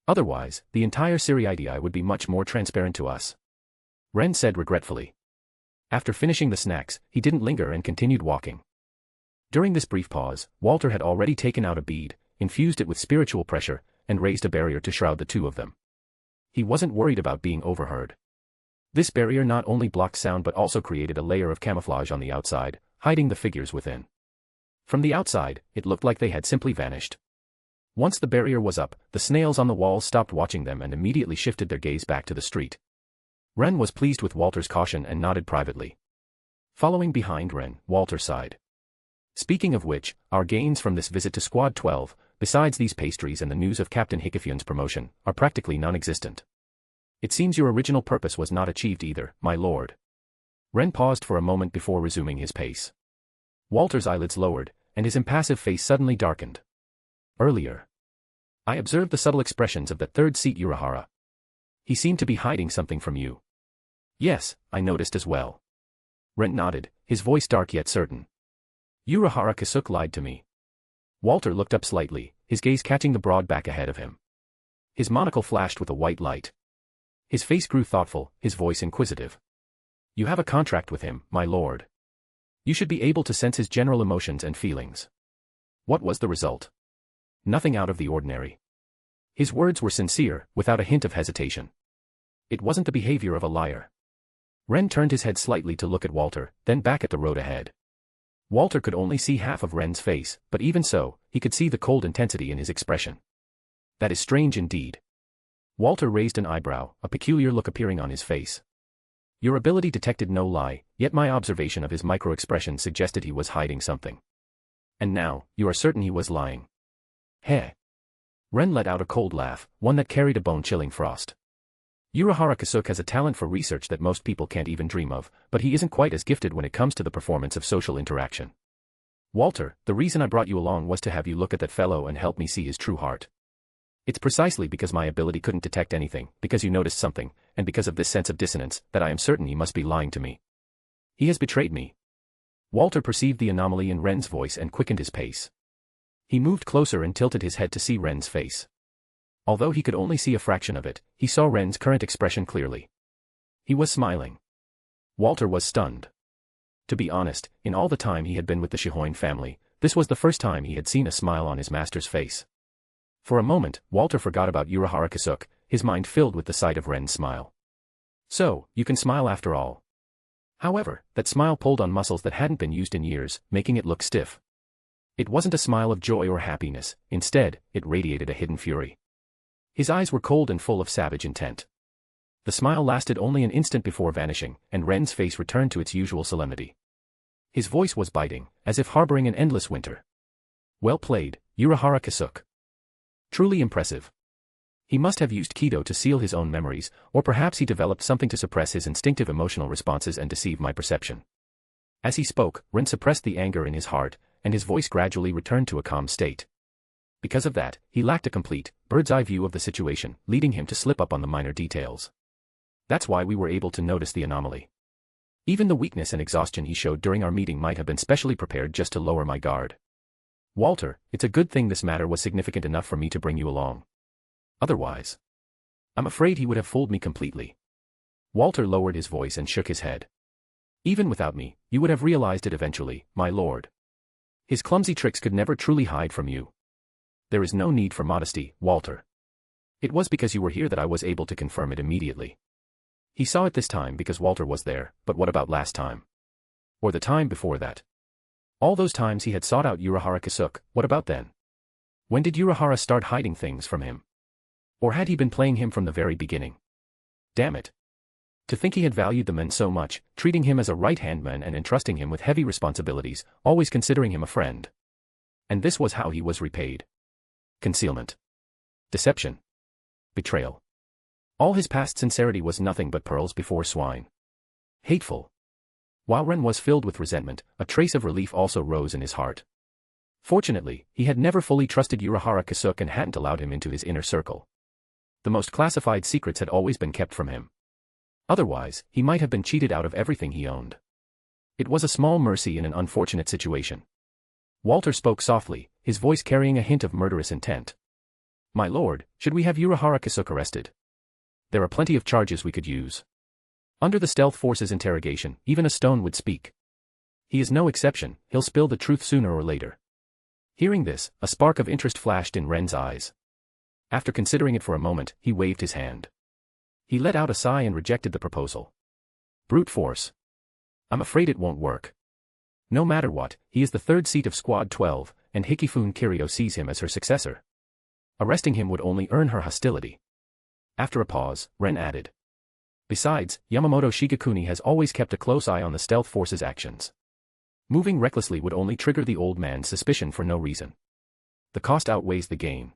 Otherwise, the entire Siritii would be much more transparent to us. Ren said regretfully. After finishing the snacks, he didn't linger and continued walking. During this brief pause, Walter had already taken out a bead, infused it with spiritual pressure, and raised a barrier to shroud the two of them. He wasn't worried about being overheard. This barrier not only blocked sound but also created a layer of camouflage on the outside, hiding the figures within. From the outside, it looked like they had simply vanished. Once the barrier was up, the snails on the walls stopped watching them and immediately shifted their gaze back to the street. Ren was pleased with Walter's caution and nodded privately. Following behind Ren, Walter sighed. Speaking of which, our gains from this visit to Squad 12, besides these pastries and the news of Captain Hikifyun's promotion, are practically non-existent. It seems your original purpose was not achieved either, my lord. Ren paused for a moment before resuming his pace. Walter's eyelids lowered, and his impassive face suddenly darkened. Earlier, I observed the subtle expressions of that third seat Urahara. He seemed to be hiding something from you. Yes, I noticed as well. Ren nodded, his voice dark yet certain. Urahara Kasuke lied to me. Walter looked up slightly, his gaze catching the broad back ahead of him. His monocle flashed with a white light. His face grew thoughtful, his voice inquisitive. You have a contract with him, my lord. You should be able to sense his general emotions and feelings. What was the result? Nothing out of the ordinary. His words were sincere, without a hint of hesitation. It wasn't the behavior of a liar. Ren turned his head slightly to look at Walter, then back at the road ahead. Walter could only see half of Ren's face, but even so, he could see the cold intensity in his expression. That is strange indeed. Walter raised an eyebrow, a peculiar look appearing on his face. Your ability detected no lie, yet my observation of his micro-expression suggested he was hiding something. And now, you are certain he was lying. Heh. Ren let out a cold laugh, one that carried a bone-chilling frost. Urahara Kasuke has a talent for research that most people can't even dream of, but he isn't quite as gifted when it comes to the performance of social interaction. Walter, the reason I brought you along was to have you look at that fellow and help me see his true heart. It's precisely because my ability couldn't detect anything, because you noticed something, and because of this sense of dissonance, that I am certain he must be lying to me. He has betrayed me. Walter perceived the anomaly in Ren's voice and quickened his pace. He moved closer and tilted his head to see Ren's face. Although he could only see a fraction of it, he saw Ren's current expression clearly. He was smiling. Walter was stunned. To be honest, in all the time he had been with the Shihoin family, this was the first time he had seen a smile on his master's face. For a moment, Walter forgot about Urahara Kasuke, his mind filled with the sight of Ren's smile. So, you can smile after all. However, that smile pulled on muscles that hadn't been used in years, making it look stiff. It wasn't a smile of joy or happiness, instead, it radiated a hidden fury. His eyes were cold and full of savage intent. The smile lasted only an instant before vanishing, and Ren's face returned to its usual solemnity. His voice was biting, as if harboring an endless winter. Well played, Urahara Kasuke. Truly impressive. He must have used Kido to seal his own memories, or perhaps he developed something to suppress his instinctive emotional responses and deceive my perception. As he spoke, Ren suppressed the anger in his heart, and his voice gradually returned to a calm state. Because of that, he lacked a complete, bird's-eye view of the situation, leading him to slip up on the minor details. That's why we were able to notice the anomaly. Even the weakness and exhaustion he showed during our meeting might have been specially prepared just to lower my guard. Walter, it's a good thing this matter was significant enough for me to bring you along. Otherwise, I'm afraid he would have fooled me completely. Walter lowered his voice and shook his head. Even without me, you would have realized it eventually, my lord. His clumsy tricks could never truly hide from you. There is no need for modesty, Walter. It was because you were here that I was able to confirm it immediately. He saw it this time because Walter was there, but what about last time? Or the time before that? All those times he had sought out Urahara Kasuke, what about then? When did Urahara start hiding things from him? Or had he been playing him from the very beginning? Damn it. To think he had valued the man so much, treating him as a right-hand man and entrusting him with heavy responsibilities, always considering him a friend. And this was how he was repaid. Concealment. Deception. Betrayal. All his past sincerity was nothing but pearls before swine. Hateful. While Ren was filled with resentment, a trace of relief also rose in his heart. Fortunately, he had never fully trusted Uchiha Kasuke and hadn't allowed him into his inner circle. The most classified secrets had always been kept from him. Otherwise, he might have been cheated out of everything he owned. It was a small mercy in an unfortunate situation. Walter spoke softly, his voice carrying a hint of murderous intent. "My lord, should we have Uchiha Kasuke arrested? There are plenty of charges we could use. Under the stealth force's interrogation, even a stone would speak. He is no exception, he'll spill the truth sooner or later." Hearing this, a spark of interest flashed in Ren's eyes. After considering it for a moment, he waved his hand. He let out a sigh and rejected the proposal. Brute force. I'm afraid it won't work. No matter what, he is the third seat of Squad 12, and Hikifune Kiryu sees him as her successor. Arresting him would only earn her hostility. After a pause, Ren added. Besides, Yamamoto Shigekuni has always kept a close eye on the stealth force's actions. Moving recklessly would only trigger the old man's suspicion for no reason. The cost outweighs the gain.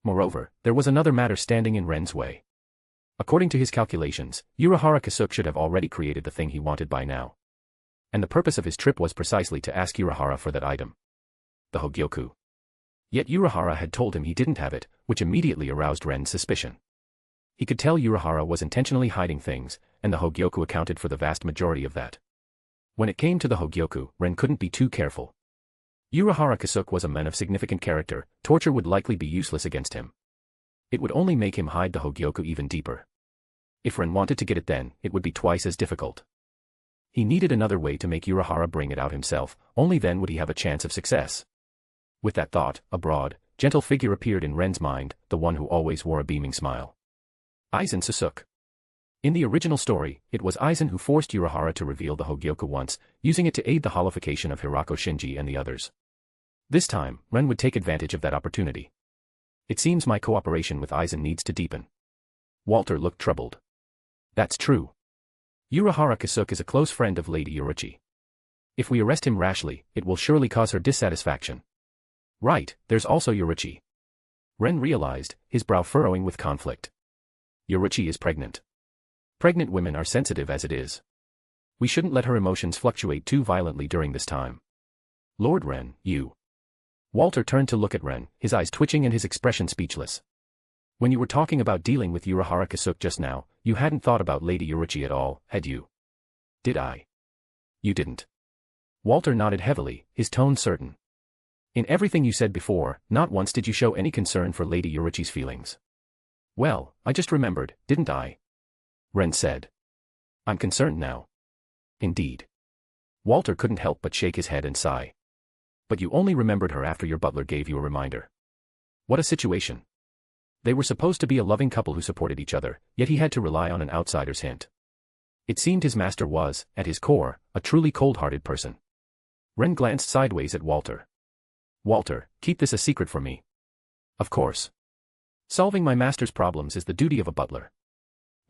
Moreover, there was another matter standing in Ren's way. According to his calculations, Uchiha Kasuke should have already created the thing he wanted by now. And the purpose of his trip was precisely to ask Uchiha for that item. The Hogyoku. Yet Uchiha had told him he didn't have it, which immediately aroused Ren's suspicion. He could tell Uchiha was intentionally hiding things, and the Hogyoku accounted for the vast majority of that. When it came to the Hogyoku, Ren couldn't be too careful. Uchiha Kasuke was a man of significant character, torture would likely be useless against him. It would only make him hide the Hogyoku even deeper. If Ren wanted to get it then, it would be twice as difficult. He needed another way to make Uchiha bring it out himself, only then would he have a chance of success. With that thought, a broad, gentle figure appeared in Ren's mind, the one who always wore a beaming smile. Aizen Sasuke. In the original story, it was Aizen who forced Uchiha to reveal the Hogyoku once, using it to aid the holification of Hirako Shinji and the others. This time, Ren would take advantage of that opportunity. It seems my cooperation with Aizen needs to deepen. Walter looked troubled. That's true. Uchiha Kasuke is a close friend of Lady Uruchi. If we arrest him rashly, it will surely cause her dissatisfaction. Right, there's also Uruchi. Ren realized, his brow furrowing with conflict. Uruchi is pregnant. Pregnant women are sensitive as it is. We shouldn't let her emotions fluctuate too violently during this time. Lord Ren, you. Walter turned to look at Ren, his eyes twitching and his expression speechless. When you were talking about dealing with Uchiha Kasuke just now, you hadn't thought about Lady Uruchi at all, had you? Did I? You didn't. Walter nodded heavily, his tone certain. In everything you said before, not once did you show any concern for Lady Uruchi's feelings. Well, I just remembered, didn't I? Ren said. I'm concerned now. Indeed. Walter couldn't help but shake his head and sigh. But you only remembered her after your butler gave you a reminder. What a situation. They were supposed to be a loving couple who supported each other, yet he had to rely on an outsider's hint. It seemed his master was, at his core, a truly cold-hearted person. Ren glanced sideways at Walter. Walter, keep this a secret from me. Of course. Solving my master's problems is the duty of a butler.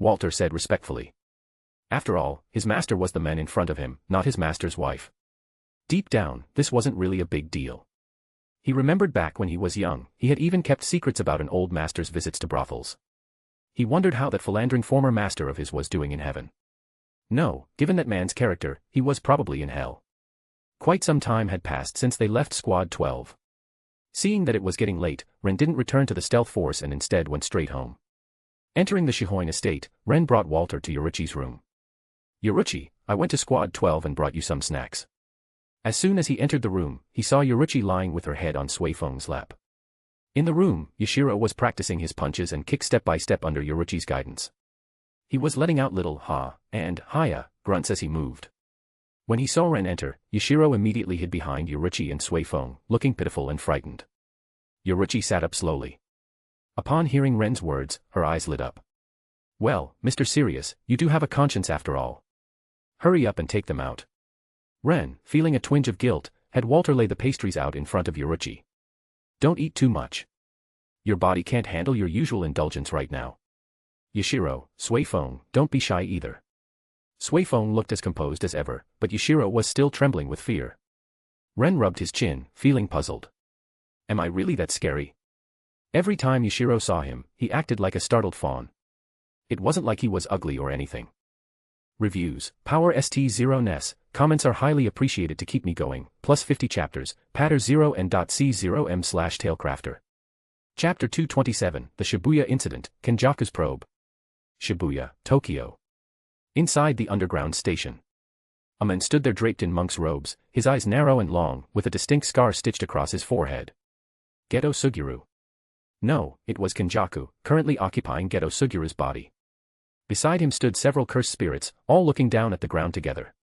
Walter said respectfully. After all, his master was the man in front of him, not his master's wife. Deep down, this wasn't really a big deal. He remembered back when he was young, he had even kept secrets about an old master's visits to brothels. He wondered how that philandering former master of his was doing in heaven. No, given that man's character, he was probably in hell. Quite some time had passed since they left Squad 12. Seeing that it was getting late, Ren didn't return to the stealth force and instead went straight home. Entering the Shihoin estate, Ren brought Walter to Uruchi's room. Uruchi, I went to Squad 12 and brought you some snacks. As soon as he entered the room, he saw Uruchi lying with her head on Sui Feng's lap. In the room, Yashiro was practicing his punches and kicks step by step under Uruchi's guidance. He was letting out little ha and haya grunts as he moved. When he saw Ren enter, Yashiro immediately hid behind Uruchi and Sui Feng, looking pitiful and frightened. Uruchi sat up slowly. Upon hearing Ren's words, her eyes lit up. Well, Mr. Sirius, you do have a conscience after all. Hurry up and take them out. Ren, feeling a twinge of guilt, had Walter lay the pastries out in front of Uruchi. Don't eat too much. Your body can't handle your usual indulgence right now. Yashiro, Sui Feng, don't be shy either. Sui Feng looked as composed as ever, but Yashiro was still trembling with fear. Ren rubbed his chin, feeling puzzled. Am I really that scary? Every time Yashiro saw him, he acted like a startled fawn. It wasn't like he was ugly or anything. Reviews, Power ST0 NES, comments are highly appreciated to keep me going, plus 50 chapters, patter 0 n.c0m/tailcrafter. Chapter 227, The Shibuya Incident, Kenjaku's Probe. Shibuya, Tokyo. Inside the underground station. A man stood there draped in monk's robes, his eyes narrow and long, with a distinct scar stitched across his forehead. Geto Suguru. No, it was Kenjaku, currently occupying Geto Suguru's body. Beside him stood several cursed spirits, all looking down at the ground together.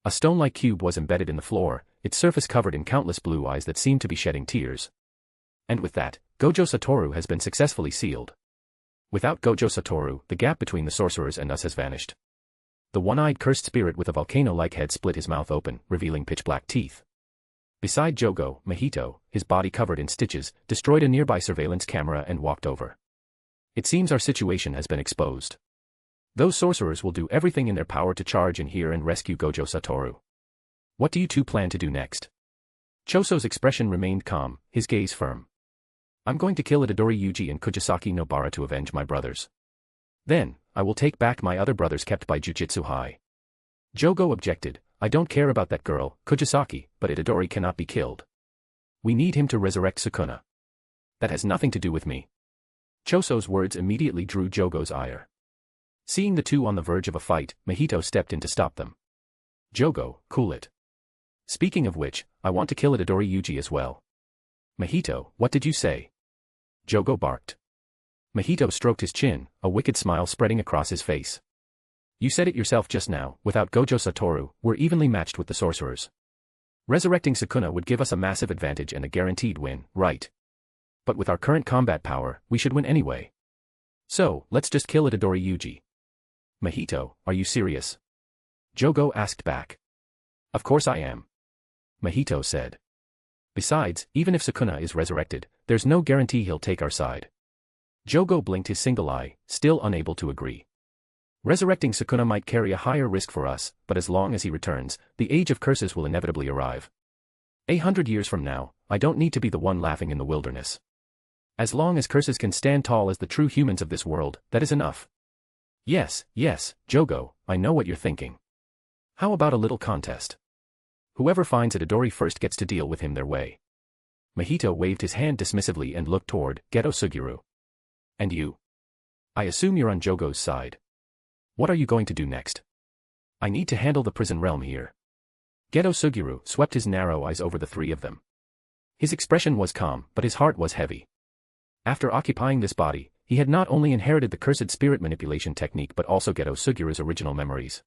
A stone-like cube was embedded in the floor, its surface covered in countless blue eyes that seemed to be shedding tears. And with that, Gojo Satoru has been successfully sealed. Without Gojo Satoru, the gap between the sorcerers and us has vanished. The one-eyed cursed spirit with a volcano-like head split his mouth open, revealing pitch-black teeth. Beside Jogo, Mahito, his body covered in stitches, destroyed a nearby surveillance camera and walked over. It seems our situation has been exposed. Those sorcerers will do everything in their power to charge in here and rescue Gojo Satoru. What do you two plan to do next? Choso's expression remained calm, his gaze firm. I'm going to kill Itadori Yuji and Kujisaki Nobara to avenge my brothers. Then, I will take back my other brothers kept by Jujutsu High. Jogo objected, I don't care about that girl, Kujisaki, but Itadori cannot be killed. We need him to resurrect Sukuna. That has nothing to do with me. Choso's words immediately drew Jogo's ire. Seeing the two on the verge of a fight, Mahito stepped in to stop them. Jogo, cool it. Speaking of which, I want to kill Itadori Yuji as well. Mahito, what did you say? Jogo barked. Mahito stroked his chin, a wicked smile spreading across his face. You said it yourself just now, without Gojo Satoru, we're evenly matched with the sorcerers. Resurrecting Sukuna would give us a massive advantage and a guaranteed win, right? But with our current combat power, we should win anyway. So, let's just kill Itadori Yuji. Mahito, are you serious? Jogo asked back. Of course I am. Mahito said. Besides, even if Sukuna is resurrected, there's no guarantee he'll take our side. Jogo blinked his single eye, still unable to agree. Resurrecting Sukuna might carry a higher risk for us, but as long as he returns, the Age of Curses will inevitably arrive. 100 years from now, I don't need to be the one laughing in the wilderness. As long as curses can stand tall as the true humans of this world, that is enough. Yes, Jogo, I know what you're thinking. How about a little contest? Whoever finds Itadori first gets to deal with him their way. Mahito waved his hand dismissively and looked toward Geto Suguru. And you? I assume you're on Jogo's side. What are you going to do next? I need to handle the prison realm here. Geto Suguru swept his narrow eyes over the three of them. His expression was calm, but his heart was heavy. After occupying this body, he had not only inherited the cursed spirit manipulation technique but also Geto Suguru's original memories.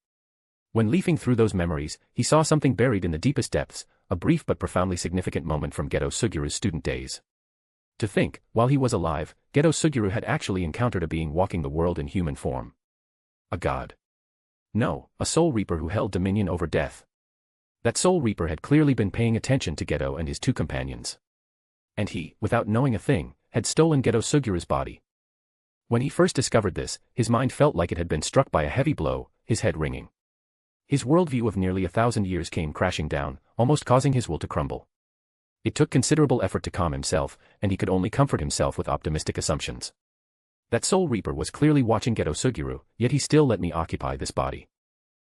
When leafing through those memories, he saw something buried in the deepest depths, a brief but profoundly significant moment from Geto Suguru's student days. To think, while he was alive, Geto Suguru had actually encountered a being walking the world in human form. A god. No, a soul reaper who held dominion over death. That soul reaper had clearly been paying attention to Geto and his two companions. And he, without knowing a thing, had stolen Geto Suguru's body. When he first discovered this, his mind felt like it had been struck by a heavy blow, his head ringing. His worldview of nearly 1,000 years came crashing down, almost causing his will to crumble. It took considerable effort to calm himself, and he could only comfort himself with optimistic assumptions. That soul reaper was clearly watching Geto Suguru, yet he still let me occupy this body.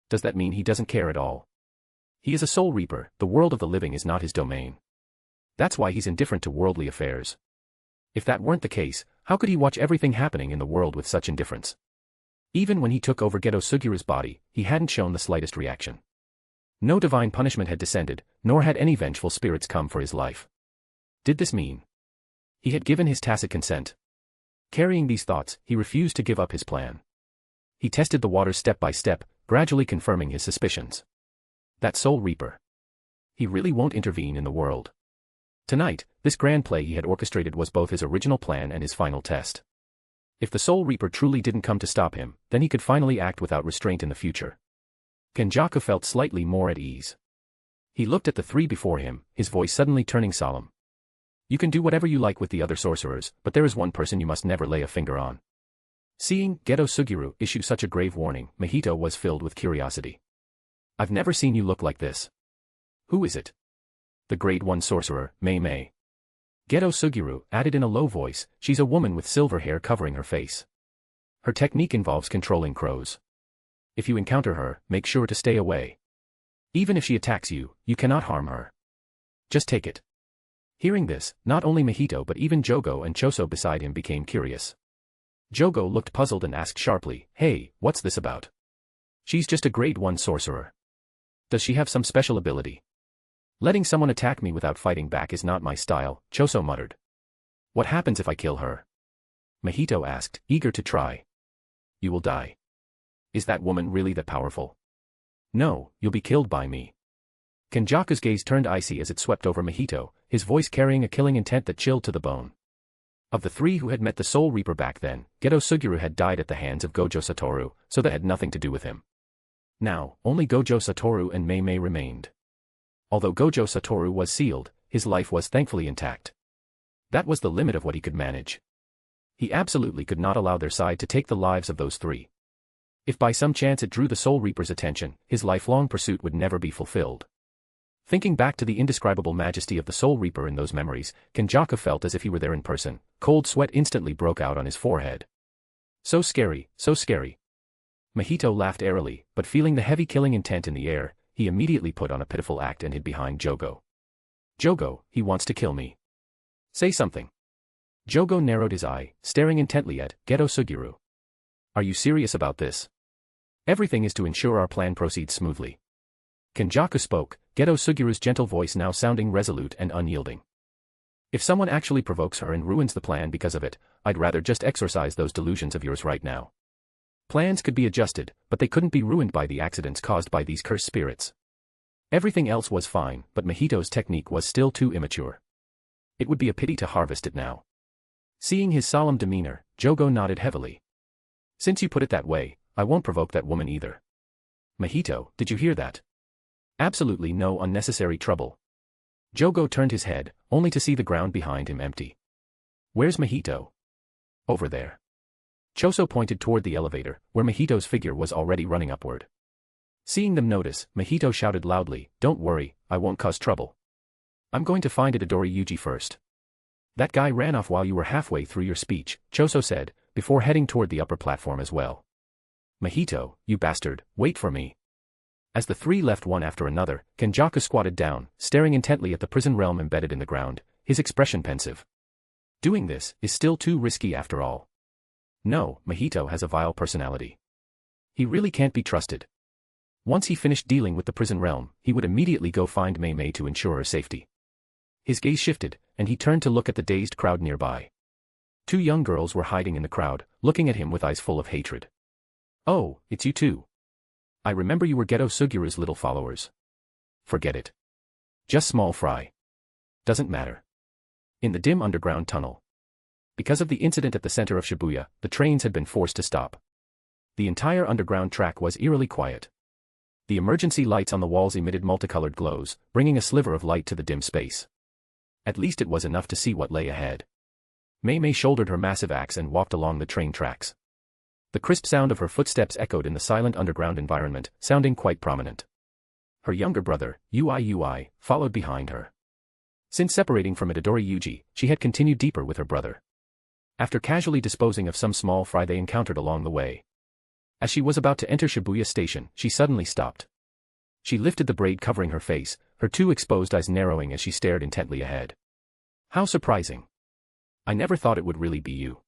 Does that mean he doesn't care at all? He is a soul reaper, the world of the living is not his domain. That's why he's indifferent to worldly affairs. If that weren't the case, how could he watch everything happening in the world with such indifference? Even when he took over Geto Suguru's body, he hadn't shown the slightest reaction. No divine punishment had descended, nor had any vengeful spirits come for his life. Did this mean he had given his tacit consent? Carrying these thoughts, he refused to give up his plan. He tested the waters step by step, gradually confirming his suspicions. That soul reaper. He really won't intervene in the world. Tonight, this grand play he had orchestrated was both his original plan and his final test. If the soul reaper truly didn't come to stop him, then he could finally act without restraint in the future. Kenjaku felt slightly more at ease. He looked at the three before him, his voice suddenly turning solemn. You can do whatever you like with the other sorcerers, but there is one person you must never lay a finger on. Seeing Geto Suguru issue such a grave warning, Mahito was filled with curiosity. I've never seen you look like this. Who is it? The Grade 1 sorcerer, Mei Mei. Geto Suguru added in a low voice, she's a woman with silver hair covering her face. Her technique involves controlling crows. If you encounter her, make sure to stay away. Even if she attacks you, you cannot harm her. Just take it. Hearing this, not only Mahito but even Jogo and Choso beside him became curious. Jogo looked puzzled and asked sharply, "Hey, what's this about?" "She's just a grade 1 sorcerer. Does she have some special ability?" "Letting someone attack me without fighting back is not my style," Choso muttered. "What happens if I kill her?" Mahito asked, eager to try. "You will die." "Is that woman really that powerful?" "No, you'll be killed by me." Kenjaku's gaze turned icy as it swept over Mahito, his voice carrying a killing intent that chilled to the bone. Of the three who had met the Soul Reaper back then, Geto Suguru had died at the hands of Gojo Satoru, so that had nothing to do with him. Now, only Gojo Satoru and Mei remained. Although Gojo Satoru was sealed, his life was thankfully intact. That was the limit of what he could manage. He absolutely could not allow their side to take the lives of those three. If by some chance it drew the Soul Reaper's attention, his lifelong pursuit would never be fulfilled. Thinking back to the indescribable majesty of the Soul Reaper in those memories, Kenjaku felt as if he were there in person. Cold sweat instantly broke out on his forehead. So scary, so scary. Mahito laughed airily, but feeling the heavy killing intent in the air, he immediately put on a pitiful act and hid behind Jogo. "Jogo, he wants to kill me. Say something." Jogo narrowed his eye, staring intently at Geto Suguru. "Are you serious about this? Everything is to ensure our plan proceeds smoothly." Kenjaku spoke, Geto Suguru's gentle voice now sounding resolute and unyielding. "If someone actually provokes her and ruins the plan because of it, I'd rather just exorcise those delusions of yours right now. Plans could be adjusted, but they couldn't be ruined by the accidents caused by these cursed spirits." Everything else was fine, but Mahito's technique was still too immature. It would be a pity to harvest it now. Seeing his solemn demeanor, Jogo nodded heavily. "Since you put it that way, I won't provoke that woman either." "Mahito, did you hear that? Absolutely no unnecessary trouble." Jogo turned his head, only to see the ground behind him empty. "Where's Mahito?" "Over there." Choso pointed toward the elevator, where Mahito's figure was already running upward. Seeing them notice, Mahito shouted loudly, "Don't worry, I won't cause trouble. I'm going to find Itadori Yuji first." "That guy ran off while you were halfway through your speech," Choso said, before heading toward the upper platform as well. "Mahito, you bastard, wait for me." As the three left one after another, Kenjaku squatted down, staring intently at the prison realm embedded in the ground, his expression pensive. Doing this is still too risky after all. No, Mahito has a vile personality. He really can't be trusted. Once he finished dealing with the prison realm, he would immediately go find Mei to ensure her safety. His gaze shifted, and he turned to look at the dazed crowd nearby. Two young girls were hiding in the crowd, looking at him with eyes full of hatred. "Oh, it's you two. I remember you were Geto Suguru's little followers." "Forget it. Just small fry. Doesn't matter." In the dim underground tunnel. Because of the incident at the center of Shibuya, the trains had been forced to stop. The entire underground track was eerily quiet. The emergency lights on the walls emitted multicolored glows, bringing a sliver of light to the dim space. At least it was enough to see what lay ahead. Mei shouldered her massive axe and walked along the train tracks. The crisp sound of her footsteps echoed in the silent underground environment, sounding quite prominent. Her younger brother, Ui, followed behind her. Since separating from Itadori Yuji, she had continued deeper with her brother. After casually disposing of some small fry they encountered along the way. As she was about to enter Shibuya Station, she suddenly stopped. She lifted the braid covering her face, her two exposed eyes narrowing as she stared intently ahead. "How surprising. I never thought it would really be you.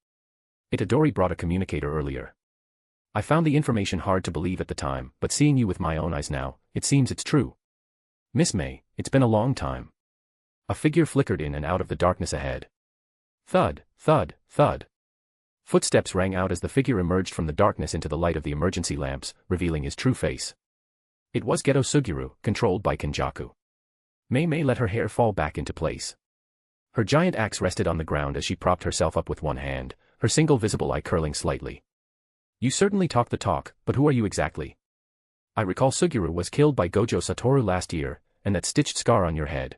Itadori brought a communicator earlier. I found the information hard to believe at the time, but seeing you with my own eyes now, it seems it's true. Miss Mei, it's been a long time." A figure flickered in and out of the darkness ahead. Thud, thud, thud. Footsteps rang out as the figure emerged from the darkness into the light of the emergency lamps, revealing his true face. It was Geto Suguru, controlled by Kenjaku. Mei let her hair fall back into place. Her giant axe rested on the ground as she propped herself up with one hand, her single visible eye curling slightly. "You certainly talk the talk, but who are you exactly? I recall Suguru was killed by Gojo Satoru last year, and that stitched scar on your head.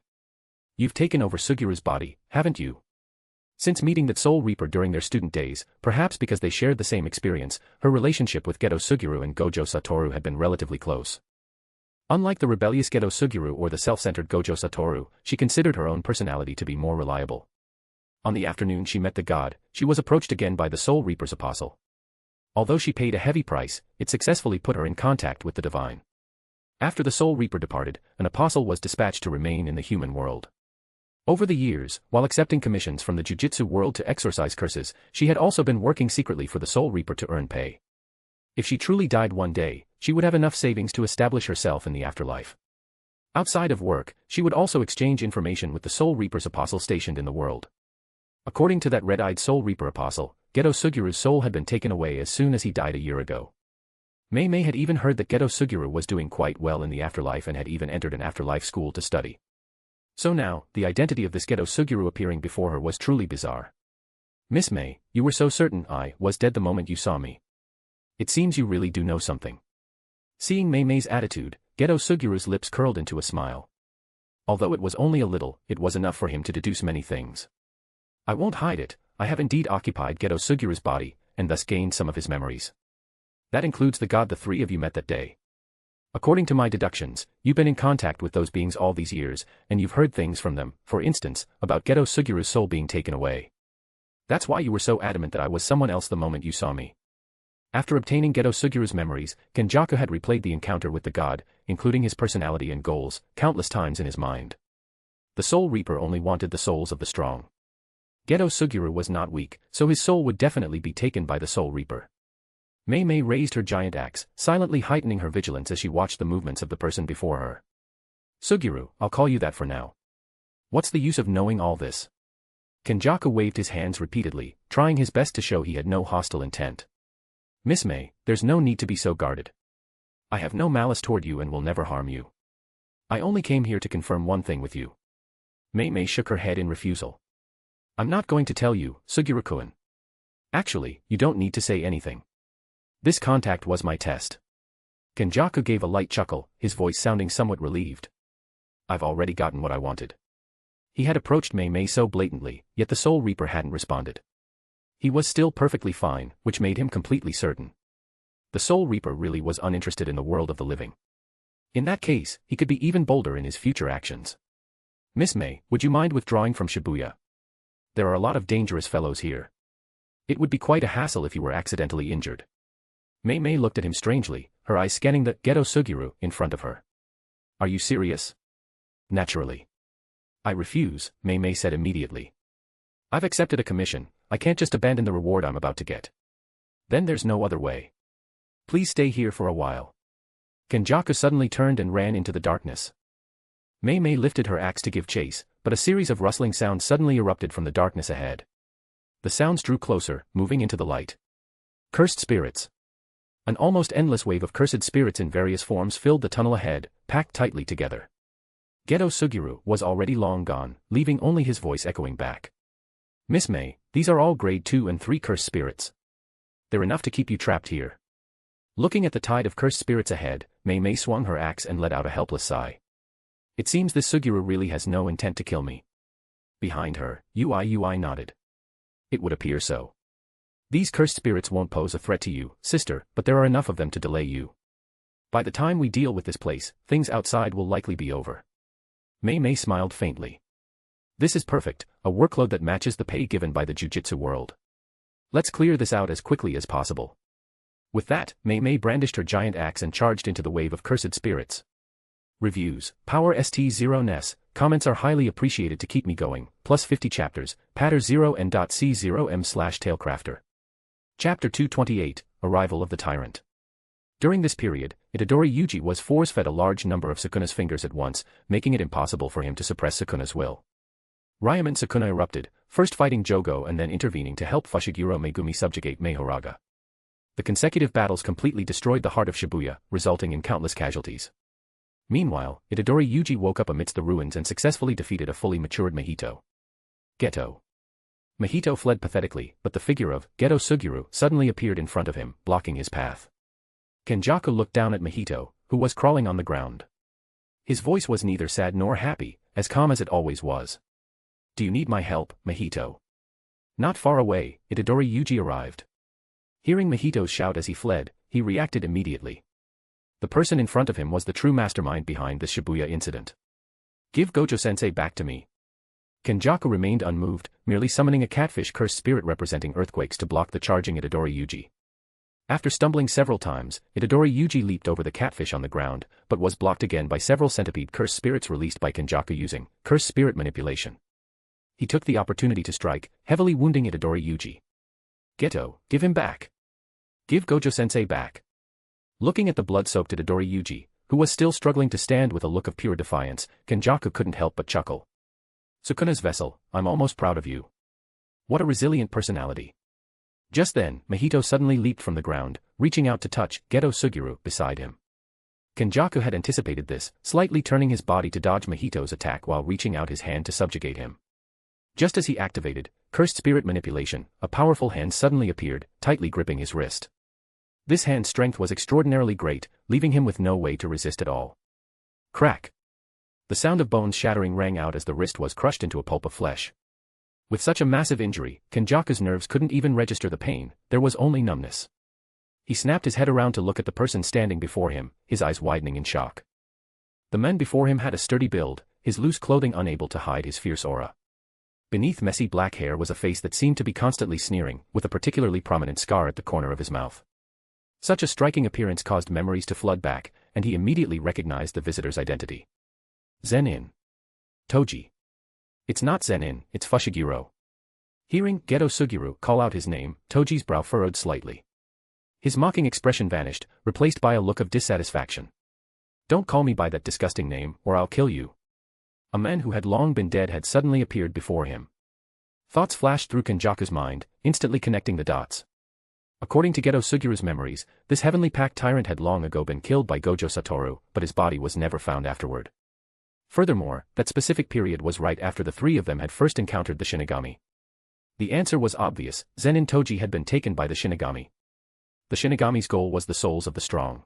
You've taken over Suguru's body, haven't you?" Since meeting that Soul Reaper during their student days, perhaps because they shared the same experience, her relationship with Geto Suguru and Gojo Satoru had been relatively close. Unlike the rebellious Geto Suguru or the self-centered Gojo Satoru, she considered her own personality to be more reliable. On the afternoon she met the god, she was approached again by the Soul Reaper's apostle. Although she paid a heavy price, it successfully put her in contact with the divine. After the Soul Reaper departed, an apostle was dispatched to remain in the human world. Over the years, while accepting commissions from the Jujutsu world to exorcise curses, she had also been working secretly for the Soul Reaper to earn pay. If she truly died one day, she would have enough savings to establish herself in the afterlife. Outside of work, she would also exchange information with the Soul Reaper's apostle stationed in the world. According to that red-eyed Soul Reaper apostle, Geto Sugiru's soul had been taken away as soon as he died a year ago. Mei had even heard that Geto Suguru was doing quite well in the afterlife and had even entered an afterlife school to study. So now, the identity of this Geto Suguru appearing before her was truly bizarre. Miss Mei, you were so certain I was dead the moment you saw me. It seems you really do know something. Seeing Mei's attitude, Geto Sugiru's lips curled into a smile. Although it was only a little, it was enough for him to deduce many things. I won't hide it, I have indeed occupied Geto Sugiru's body, and thus gained some of his memories. That includes the god the three of you met that day. According to my deductions, you've been in contact with those beings all these years, and you've heard things from them, for instance, about Geto Sugiru's soul being taken away. That's why you were so adamant that I was someone else the moment you saw me. After obtaining Geto Sugiru's memories, Kenjaku had replayed the encounter with the god, including his personality and goals, countless times in his mind. The Soul Reaper only wanted the souls of the strong. Geto Suguru was not weak, so his soul would definitely be taken by the Soul Reaper. Mei raised her giant axe, silently heightening her vigilance as she watched the movements of the person before her. Suguru, I'll call you that for now. What's the use of knowing all this? Kenjaku waved his hands repeatedly, trying his best to show he had no hostile intent. Miss Mei, there's no need to be so guarded. I have no malice toward you and will never harm you. I only came here to confirm one thing with you. Mei shook her head in refusal. I'm not going to tell you, Suguru-kun. Actually, you don't need to say anything. This contact was my test. Kenjaku gave a light chuckle, his voice sounding somewhat relieved. I've already gotten what I wanted. He had approached Mei so blatantly, yet the Soul Reaper hadn't responded. He was still perfectly fine, which made him completely certain. The Soul Reaper really was uninterested in the world of the living. In that case, he could be even bolder in his future actions. Miss Mei, would you mind withdrawing from Shibuya? There are a lot of dangerous fellows here. It would be quite a hassle if you were accidentally injured. Mei looked at him strangely, her eyes scanning the Geto Suguru in front of her. Are you serious? Naturally. I refuse, Mei said immediately. I've accepted a commission, I can't just abandon the reward I'm about to get. Then there's no other way. Please stay here for a while. Kenjaku suddenly turned and ran into the darkness. Mei lifted her axe to give chase, but a series of rustling sounds suddenly erupted from the darkness ahead. The sounds drew closer, moving into the light. Cursed spirits. An almost endless wave of cursed spirits in various forms filled the tunnel ahead, packed tightly together. Geto Suguru was already long gone, leaving only his voice echoing back. Miss Mei, these are all grade 2 and 3 cursed spirits. They're enough to keep you trapped here. Looking at the tide of cursed spirits ahead, Mei swung her axe and let out a helpless sigh. It seems this Suguru really has no intent to kill me. Behind her, Ui nodded. It would appear so. These cursed spirits won't pose a threat to you, sister, but there are enough of them to delay you. By the time we deal with this place, things outside will likely be over. Mei smiled faintly. This is perfect, a workload that matches the pay given by the Jujutsu world. Let's clear this out as quickly as possible. With that, Mei brandished her giant axe and charged into the wave of cursed spirits. Reviews, Power ST0NES, comments are highly appreciated to keep me going, plus 50 chapters, patter 0n.c0m/tailcrafter. Chapter 228, Arrival of the Tyrant. During this period, Itadori Yuji was force-fed a large number of Sukuna's fingers at once, making it impossible for him to suppress Sukuna's will. Ryomen Sukuna erupted, first fighting Jogo and then intervening to help Fushiguro Megumi subjugate Meihoraga. The consecutive battles completely destroyed the heart of Shibuya, resulting in countless casualties. Meanwhile, Itadori Yuji woke up amidst the ruins and successfully defeated a fully matured Mahito. Geto. Mahito fled pathetically, but the figure of Geto Suguru suddenly appeared in front of him, blocking his path. Kenjaku looked down at Mahito, who was crawling on the ground. His voice was neither sad nor happy, as calm as it always was. Do you need my help, Mahito? Not far away, Itadori Yuji arrived. Hearing Mahito's shout as he fled, he reacted immediately. The person in front of him was the true mastermind behind this Shibuya incident. Give Gojo-sensei back to me. Kenjaku remained unmoved, merely summoning a catfish cursed spirit representing earthquakes to block the charging Itadori Yuji. After stumbling several times, Itadori Yuji leaped over the catfish on the ground, but was blocked again by several centipede cursed spirits released by Kenjaku using cursed spirit manipulation. He took the opportunity to strike, heavily wounding Itadori Yuji. Geto, give him back. Give Gojo-sensei back. Looking at the blood-soaked Itadori Yuji, who was still struggling to stand with a look of pure defiance, Kenjaku couldn't help but chuckle. Sukuna's vessel, I'm almost proud of you. What a resilient personality. Just then, Mahito suddenly leaped from the ground, reaching out to touch Geto Suguru beside him. Kenjaku had anticipated this, slightly turning his body to dodge Mahito's attack while reaching out his hand to subjugate him. Just as he activated cursed spirit manipulation, a powerful hand suddenly appeared, tightly gripping his wrist. This hand's strength was extraordinarily great, leaving him with no way to resist at all. Crack! The sound of bones shattering rang out as the wrist was crushed into a pulp of flesh. With such a massive injury, Kenjaku's nerves couldn't even register the pain, there was only numbness. He snapped his head around to look at the person standing before him, his eyes widening in shock. The man before him had a sturdy build, his loose clothing unable to hide his fierce aura. Beneath messy black hair was a face that seemed to be constantly sneering, with a particularly prominent scar at the corner of his mouth. Such a striking appearance caused memories to flood back, and he immediately recognized the visitor's identity. Zenin. Toji. It's not Zenin, it's Fushiguro. Hearing Geto Suguru call out his name, Toji's brow furrowed slightly. His mocking expression vanished, replaced by a look of dissatisfaction. Don't call me by that disgusting name, or I'll kill you. A man who had long been dead had suddenly appeared before him. Thoughts flashed through Kenjaku's mind, instantly connecting the dots. According to Geto Suguru's memories, this heavenly pact tyrant had long ago been killed by Gojo Satoru, but his body was never found afterward. Furthermore, that specific period was right after the three of them had first encountered the Shinigami. The answer was obvious, Zenin Toji had been taken by the Shinigami. The Shinigami's goal was the souls of the strong.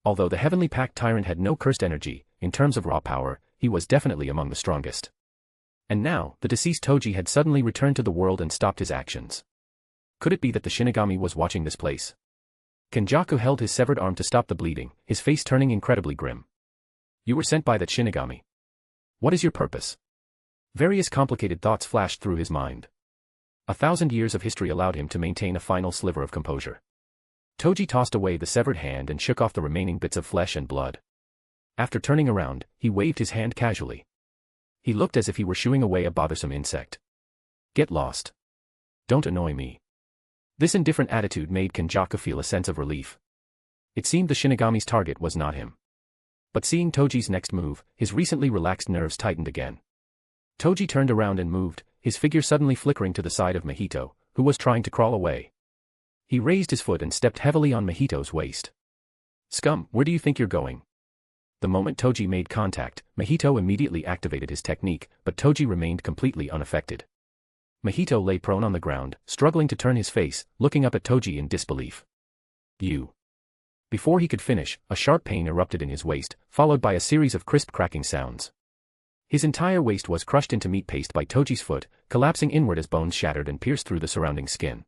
Although the heavenly pact tyrant had no cursed energy, in terms of raw power, he was definitely among the strongest. And now, the deceased Toji had suddenly returned to the world and stopped his actions. Could it be that the Shinigami was watching this place? Kenjaku held his severed arm to stop the bleeding, his face turning incredibly grim. You were sent by that Shinigami. What is your purpose? Various complicated thoughts flashed through his mind. 1,000 years of history allowed him to maintain a final sliver of composure. Toji tossed away the severed hand and shook off the remaining bits of flesh and blood. After turning around, he waved his hand casually. He looked as if he were shooing away a bothersome insect. Get lost. Don't annoy me. This indifferent attitude made Kenjaku feel a sense of relief. It seemed the Shinigami's target was not him. But seeing Toji's next move, his recently relaxed nerves tightened again. Toji turned around and moved, his figure suddenly flickering to the side of Mahito, who was trying to crawl away. He raised his foot and stepped heavily on Mahito's waist. Scum, where do you think you're going? The moment Toji made contact, Mahito immediately activated his technique, but Toji remained completely unaffected. Mahito lay prone on the ground, struggling to turn his face, looking up at Toji in disbelief. You. Before he could finish, a sharp pain erupted in his waist, followed by a series of crisp cracking sounds. His entire waist was crushed into meat paste by Toji's foot, collapsing inward as bones shattered and pierced through the surrounding skin.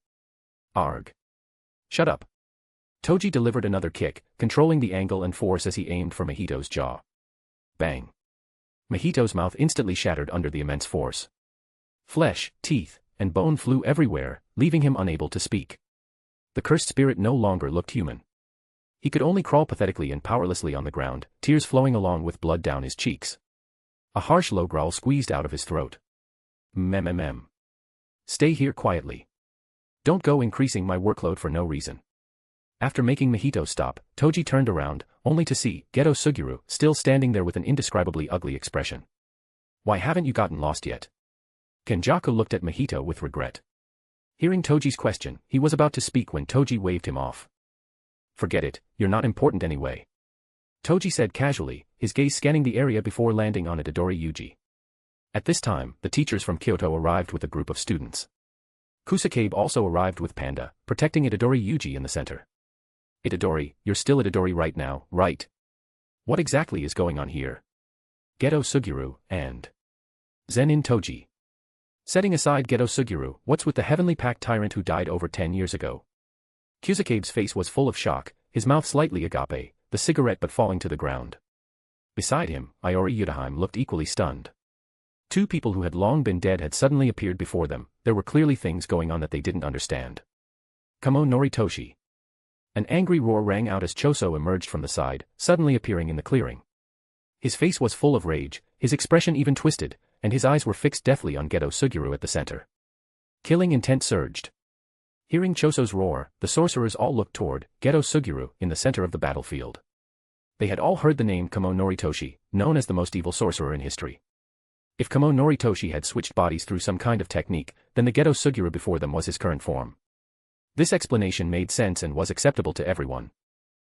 Arg. Shut up. Toji delivered another kick, controlling the angle and force as he aimed for Mahito's jaw. Bang. Mahito's mouth instantly shattered under the immense force. Flesh, teeth, and bone flew everywhere, leaving him unable to speak. The cursed spirit no longer looked human. He could only crawl pathetically and powerlessly on the ground, tears flowing along with blood down his cheeks. A harsh low growl squeezed out of his throat. Mmm. Stay here quietly. Don't go increasing my workload for no reason. After making Mahito stop, Toji turned around, only to see Geto Suguru still standing there with an indescribably ugly expression. Why haven't you gotten lost yet? Kenjaku looked at Mahito with regret. Hearing Toji's question, he was about to speak when Toji waved him off. Forget it, you're not important anyway. Toji said casually, his gaze scanning the area before landing on Itadori Yuji. At this time, the teachers from Kyoto arrived with a group of students. Kusakabe also arrived with Panda, protecting Itadori Yuji in the center. Itadori, you're still Itadori right now, right? What exactly is going on here? Geto Suguru, and Zenin Toji. Setting aside Geto Suguru, what's with the heavenly pact tyrant who died over 10 years ago? Kusakabe's face was full of shock, his mouth slightly agape, the cigarette but falling to the ground. Beside him, Iori Yudahime looked equally stunned. Two people who had long been dead had suddenly appeared before them. There were clearly things going on that they didn't understand. Kamo Noritoshi. An angry roar rang out as Choso emerged from the side, suddenly appearing in the clearing. His face was full of rage, his expression even twisted, and his eyes were fixed deathly on Geto Suguru at the center. Killing intent surged. Hearing Choso's roar, the sorcerers all looked toward Geto Suguru in the center of the battlefield. They had all heard the name Kamo Noritoshi, known as the most evil sorcerer in history. If Kamo Noritoshi had switched bodies through some kind of technique, then the Geto Suguru before them was his current form. This explanation made sense and was acceptable to everyone.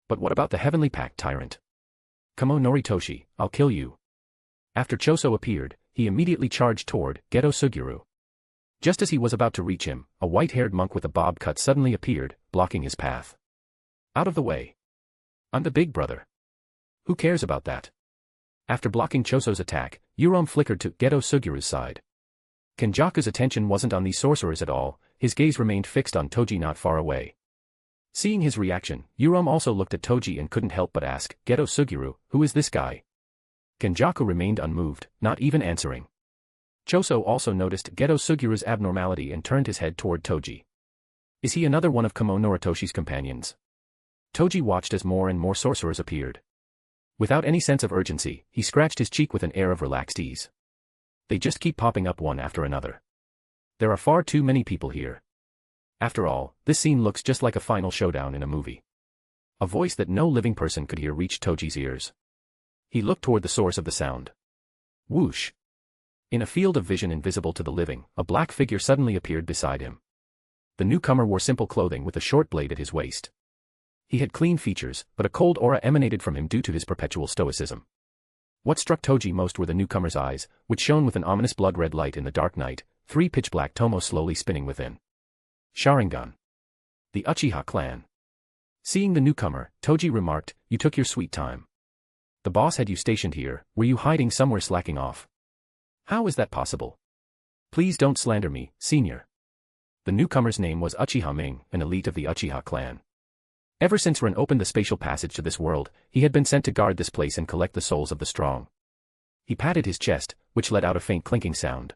But what about the Heavenly Pact tyrant? Kamo Noritoshi, I'll kill you. After Choso appeared, he immediately charged toward Geto Suguru. Just as he was about to reach him, a white-haired monk with a bob cut suddenly appeared, blocking his path. Out of the way. I'm the big brother. Who cares about that? After blocking Choso's attack, Urom flickered to Geto Suguru's side. Kenjaku's attention wasn't on these sorcerers at all, his gaze remained fixed on Toji not far away. Seeing his reaction, Urom also looked at Toji and couldn't help but ask, Geto Suguru, who is this guy? Kenjaku remained unmoved, not even answering. Choso also noticed Geto Suguru's abnormality and turned his head toward Toji. Is he another one of Kamo Noritoshi's companions? Toji watched as more and more sorcerers appeared. Without any sense of urgency, he scratched his cheek with an air of relaxed ease. They just keep popping up one after another. There are far too many people here. After all, this scene looks just like a final showdown in a movie. A voice that no living person could hear reached Toji's ears. He looked toward the source of the sound. Whoosh! In a field of vision invisible to the living, a black figure suddenly appeared beside him. The newcomer wore simple clothing with a short blade at his waist. He had clean features, but a cold aura emanated from him due to his perpetual stoicism. What struck Toji most were the newcomer's eyes, which shone with an ominous blood-red light in the dark night, three pitch-black tomos slowly spinning within. Sharingan. The Uchiha clan. Seeing the newcomer, Toji remarked, "You took your sweet time. The boss had you stationed here, were you hiding somewhere slacking off? How is that possible? Please don't slander me, senior." The newcomer's name was Uchiha Ming, an elite of the Uchiha clan. Ever since Ren opened the spatial passage to this world, he had been sent to guard this place and collect the souls of the strong. He patted his chest, which let out a faint clinking sound.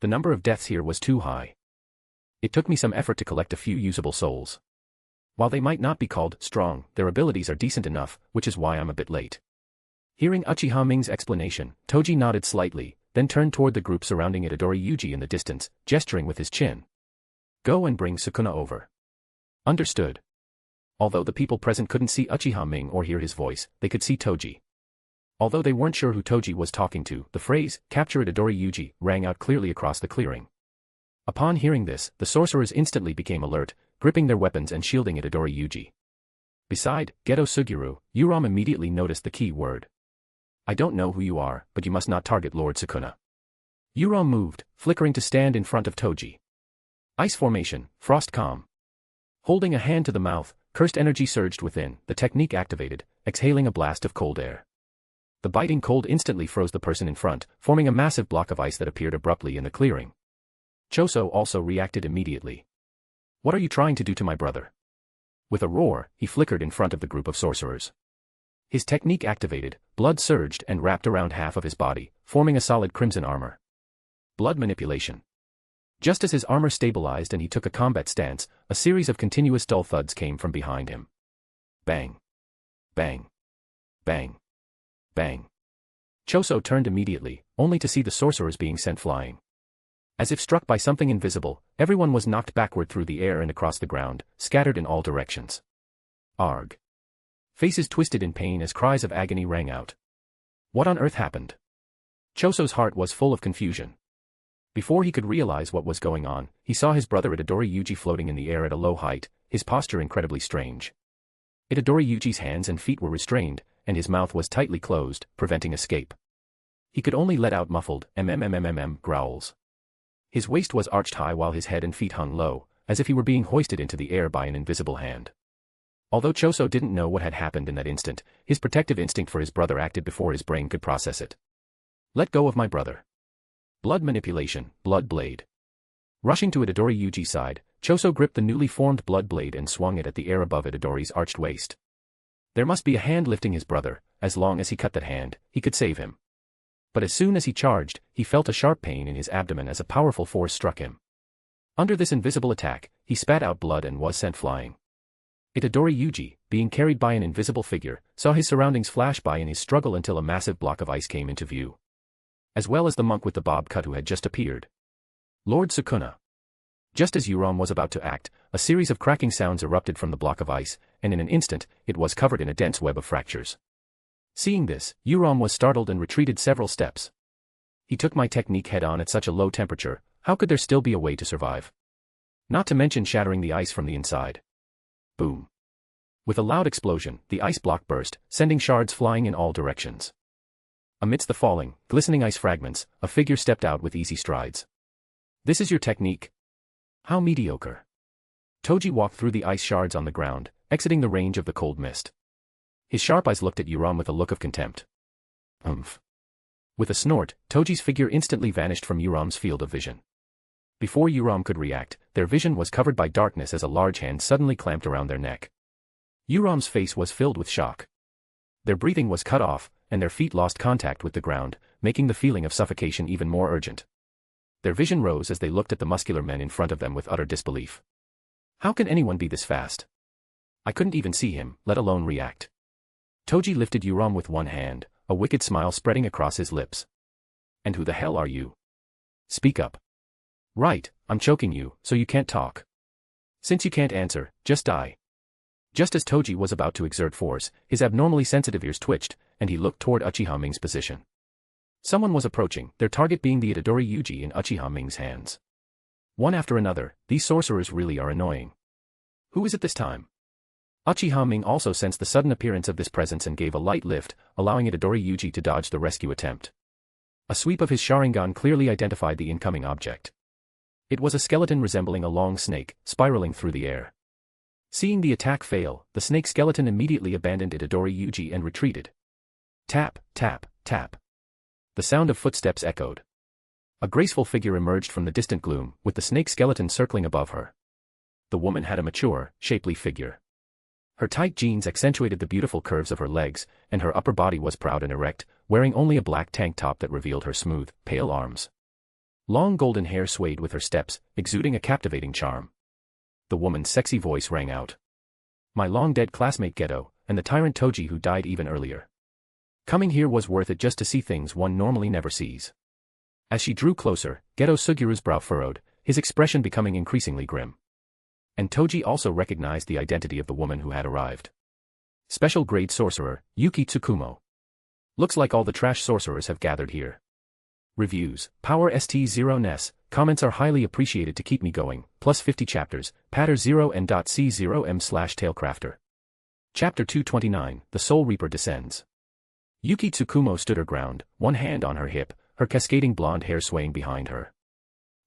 The number of deaths here was too high. It took me some effort to collect a few usable souls. While they might not be called strong, their abilities are decent enough, which is why I'm a bit late. Hearing Uchiha Ming's explanation, Toji nodded slightly, then turned toward the group surrounding Itadori Yuji in the distance, gesturing with his chin. Go and bring Sukuna over. Understood. Although the people present couldn't see Uchiha Ming or hear his voice, they could see Toji. Although they weren't sure who Toji was talking to, the phrase, capture Itadori Yuji, rang out clearly across the clearing. Upon hearing this, the sorcerers instantly became alert, gripping their weapons and shielding Itadori Yuji. Beside Geto Suguru, Urom immediately noticed the key word. I don't know who you are, but you must not target Lord Sukuna. Urom moved, flickering to stand in front of Toji. Ice formation, frost calm. Holding a hand to the mouth, cursed energy surged within, the technique activated, exhaling a blast of cold air. The biting cold instantly froze the person in front, forming a massive block of ice that appeared abruptly in the clearing. Choso also reacted immediately. What are you trying to do to my brother? With a roar, he flickered in front of the group of sorcerers. His technique activated, blood surged and wrapped around half of his body, forming a solid crimson armor. Blood manipulation. Just as his armor stabilized and he took a combat stance, a series of continuous dull thuds came from behind him. Bang. Bang. Bang. Bang. Choso turned immediately, only to see the sorcerers being sent flying. As if struck by something invisible, everyone was knocked backward through the air and across the ground, scattered in all directions. Arg. Faces twisted in pain as cries of agony rang out. What on earth happened? Choso's heart was full of confusion. Before he could realize what was going on, he saw his brother Itadori Yuji floating in the air at a low height, his posture incredibly strange. Itadori Yuji's hands and feet were restrained, and his mouth was tightly closed, preventing escape. He could only let out muffled growls. His waist was arched high while his head and feet hung low, as if he were being hoisted into the air by an invisible hand. Although Choso didn't know what had happened in that instant, his protective instinct for his brother acted before his brain could process it. Let go of my brother. Blood manipulation, blood blade. Rushing to Itadori Yuji's side, Choso gripped the newly formed blood blade and swung it at the air above Itadori's arched waist. There must be a hand lifting his brother, as long as he cut that hand, he could save him. But as soon as he charged, he felt a sharp pain in his abdomen as a powerful force struck him. Under this invisible attack, he spat out blood and was sent flying. Itadori Yuji, being carried by an invisible figure, saw his surroundings flash by in his struggle until a massive block of ice came into view. As well as the monk with the bob cut who had just appeared. Lord Sukuna. Just as Uram was about to act, a series of cracking sounds erupted from the block of ice, and in an instant, it was covered in a dense web of fractures. Seeing this, Uram was startled and retreated several steps. He took my technique head-on at such a low temperature, how could there still be a way to survive? Not to mention shattering the ice from the inside. Boom. With a loud explosion, the ice block burst, sending shards flying in all directions. Amidst the falling, glistening ice fragments, a figure stepped out with easy strides. This is your technique? How mediocre. Toji walked through the ice shards on the ground, exiting the range of the cold mist. His sharp eyes looked at Uram with a look of contempt. Humph. With a snort, Toji's figure instantly vanished from Uram's field of vision. Before Uram could react, their vision was covered by darkness as a large hand suddenly clamped around their neck. Uram's face was filled with shock. Their breathing was cut off, and their feet lost contact with the ground, making the feeling of suffocation even more urgent. Their vision rose as they looked at the muscular men in front of them with utter disbelief. How can anyone be this fast? I couldn't even see him, let alone react. Toji lifted Uram with one hand, a wicked smile spreading across his lips. And who the hell are you? Speak up. Right, I'm choking you, so you can't talk. Since you can't answer, just die. Just as Toji was about to exert force, his abnormally sensitive ears twitched, and he looked toward Uchiha Ming's position. Someone was approaching, their target being the Itadori Yuji in Uchiha Ming's hands. One after another, these sorcerers really are annoying. Who is it this time? Uchiha Ming also sensed the sudden appearance of this presence and gave a light lift, allowing Itadori Yuji to dodge the rescue attempt. A sweep of his Sharingan clearly identified the incoming object. It was a skeleton resembling a long snake, spiraling through the air. Seeing the attack fail, the snake skeleton immediately abandoned Itadori Yuji and retreated. Tap, tap, tap. The sound of footsteps echoed. A graceful figure emerged from the distant gloom, with the snake skeleton circling above her. The woman had a mature, shapely figure. Her tight jeans accentuated the beautiful curves of her legs, and her upper body was proud and erect, wearing only a black tank top that revealed her smooth, pale arms. Long golden hair swayed with her steps, exuding a captivating charm. The woman's sexy voice rang out. My long-dead classmate Geto, and the tyrant Toji who died even earlier. Coming here was worth it just to see things one normally never sees. As she drew closer, Geto Sugiru's brow furrowed, his expression becoming increasingly grim. And Toji also recognized the identity of the woman who had arrived. Special grade sorcerer, Yuki Tsukumo. Looks like all the trash sorcerers have gathered here. Reviews, Power ST0 NES, comments are highly appreciated to keep me going, plus 50 chapters, patter 0 n.c0m/tailcrafter. Chapter 229, The Soul Reaper Descends. Yuki Tsukumo stood her ground, one hand on her hip, her cascading blonde hair swaying behind her.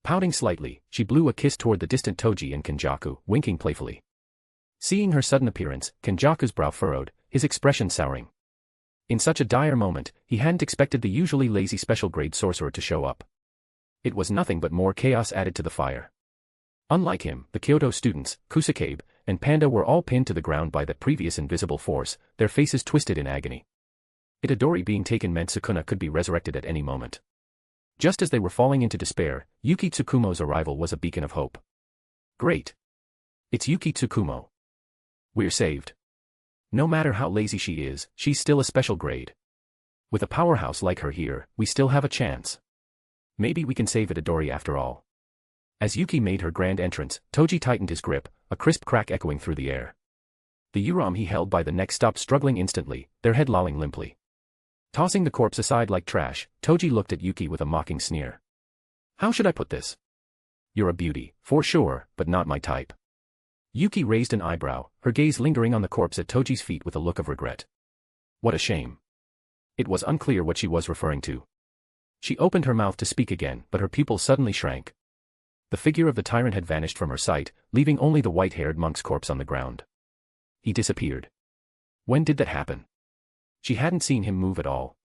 Pouting slightly, she blew a kiss toward the distant Toji and Kenjaku, winking playfully. Seeing her sudden appearance, Kenjaku's brow furrowed, his expression souring. In such a dire moment, he hadn't expected the usually lazy special-grade sorcerer to show up. It was nothing but more chaos added to the fire. Unlike him, the Kyoto students, Kusakabe, and Panda were all pinned to the ground by that previous invisible force, their faces twisted in agony. Itadori being taken meant Sukuna could be resurrected at any moment. Just as they were falling into despair, Yuki Tsukumo's arrival was a beacon of hope. Great. It's Yuki Tsukumo. We're saved. No matter how lazy she is, she's still a special grade. With a powerhouse like her here, we still have a chance. Maybe we can save Itadori after all. As Yuki made her grand entrance, Toji tightened his grip, a crisp crack echoing through the air. The Uram he held by the neck stopped struggling instantly, their head lolling limply. Tossing the corpse aside like trash, Toji looked at Yuki with a mocking sneer. How should I put this? You're a beauty, for sure, but not my type. Yuki raised an eyebrow, her gaze lingering on the corpse at Toji's feet with a look of regret. What a shame. It was unclear what she was referring to. She opened her mouth to speak again, but her pupils suddenly shrank. The figure of the tyrant had vanished from her sight, leaving only the white-haired monk's corpse on the ground. He disappeared. When did that happen? She hadn't seen him move at all.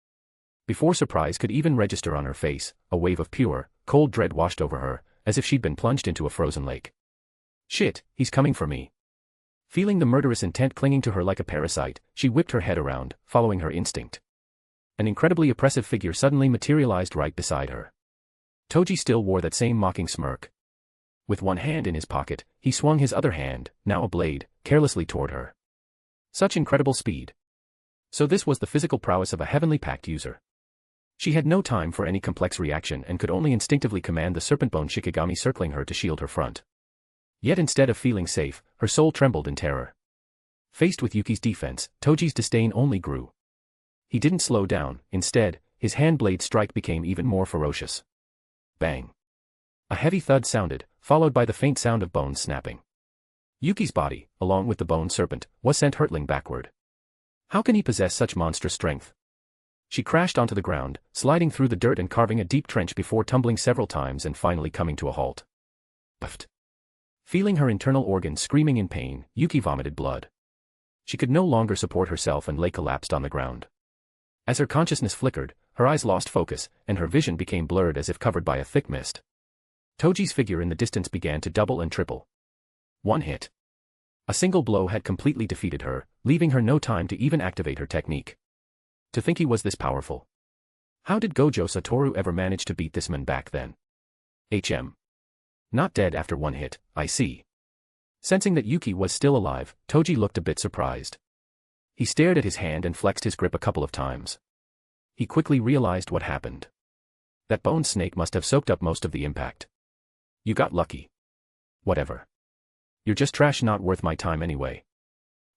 Before surprise could even register on her face, a wave of pure, cold dread washed over her, as if she'd been plunged into a frozen lake. Shit, he's coming for me. Feeling the murderous intent clinging to her like a parasite, she whipped her head around, following her instinct. An incredibly oppressive figure suddenly materialized right beside her. Toji still wore that same mocking smirk. With one hand in his pocket, he swung his other hand, now a blade, carelessly toward her. Such incredible speed. So this was the physical prowess of a heavenly pact user. She had no time for any complex reaction and could only instinctively command the serpent-bone Shikigami circling her to shield her front. Yet instead of feeling safe, her soul trembled in terror. Faced with Yuki's defense, Toji's disdain only grew. He didn't slow down, instead, his hand blade strike became even more ferocious. Bang. A heavy thud sounded, followed by the faint sound of bones snapping. Yuki's body, along with the bone serpent, was sent hurtling backward. How can he possess such monstrous strength? She crashed onto the ground, sliding through the dirt and carving a deep trench before tumbling several times and finally coming to a halt. Puffed. Feeling her internal organs screaming in pain, Yuki vomited blood. She could no longer support herself and lay collapsed on the ground. As her consciousness flickered, her eyes lost focus, and her vision became blurred as if covered by a thick mist. Toji's figure in the distance began to double and triple. One hit. A single blow had completely defeated her, leaving her no time to even activate her technique. To think he was this powerful. How did Gojo Satoru ever manage to beat this man back then? Not dead after one hit, I see. Sensing that Yuki was still alive, Toji looked a bit surprised. He stared at his hand and flexed his grip a couple of times. He quickly realized what happened. That bone snake must have soaked up most of the impact. You got lucky. Whatever. You're just trash, not worth my time anyway.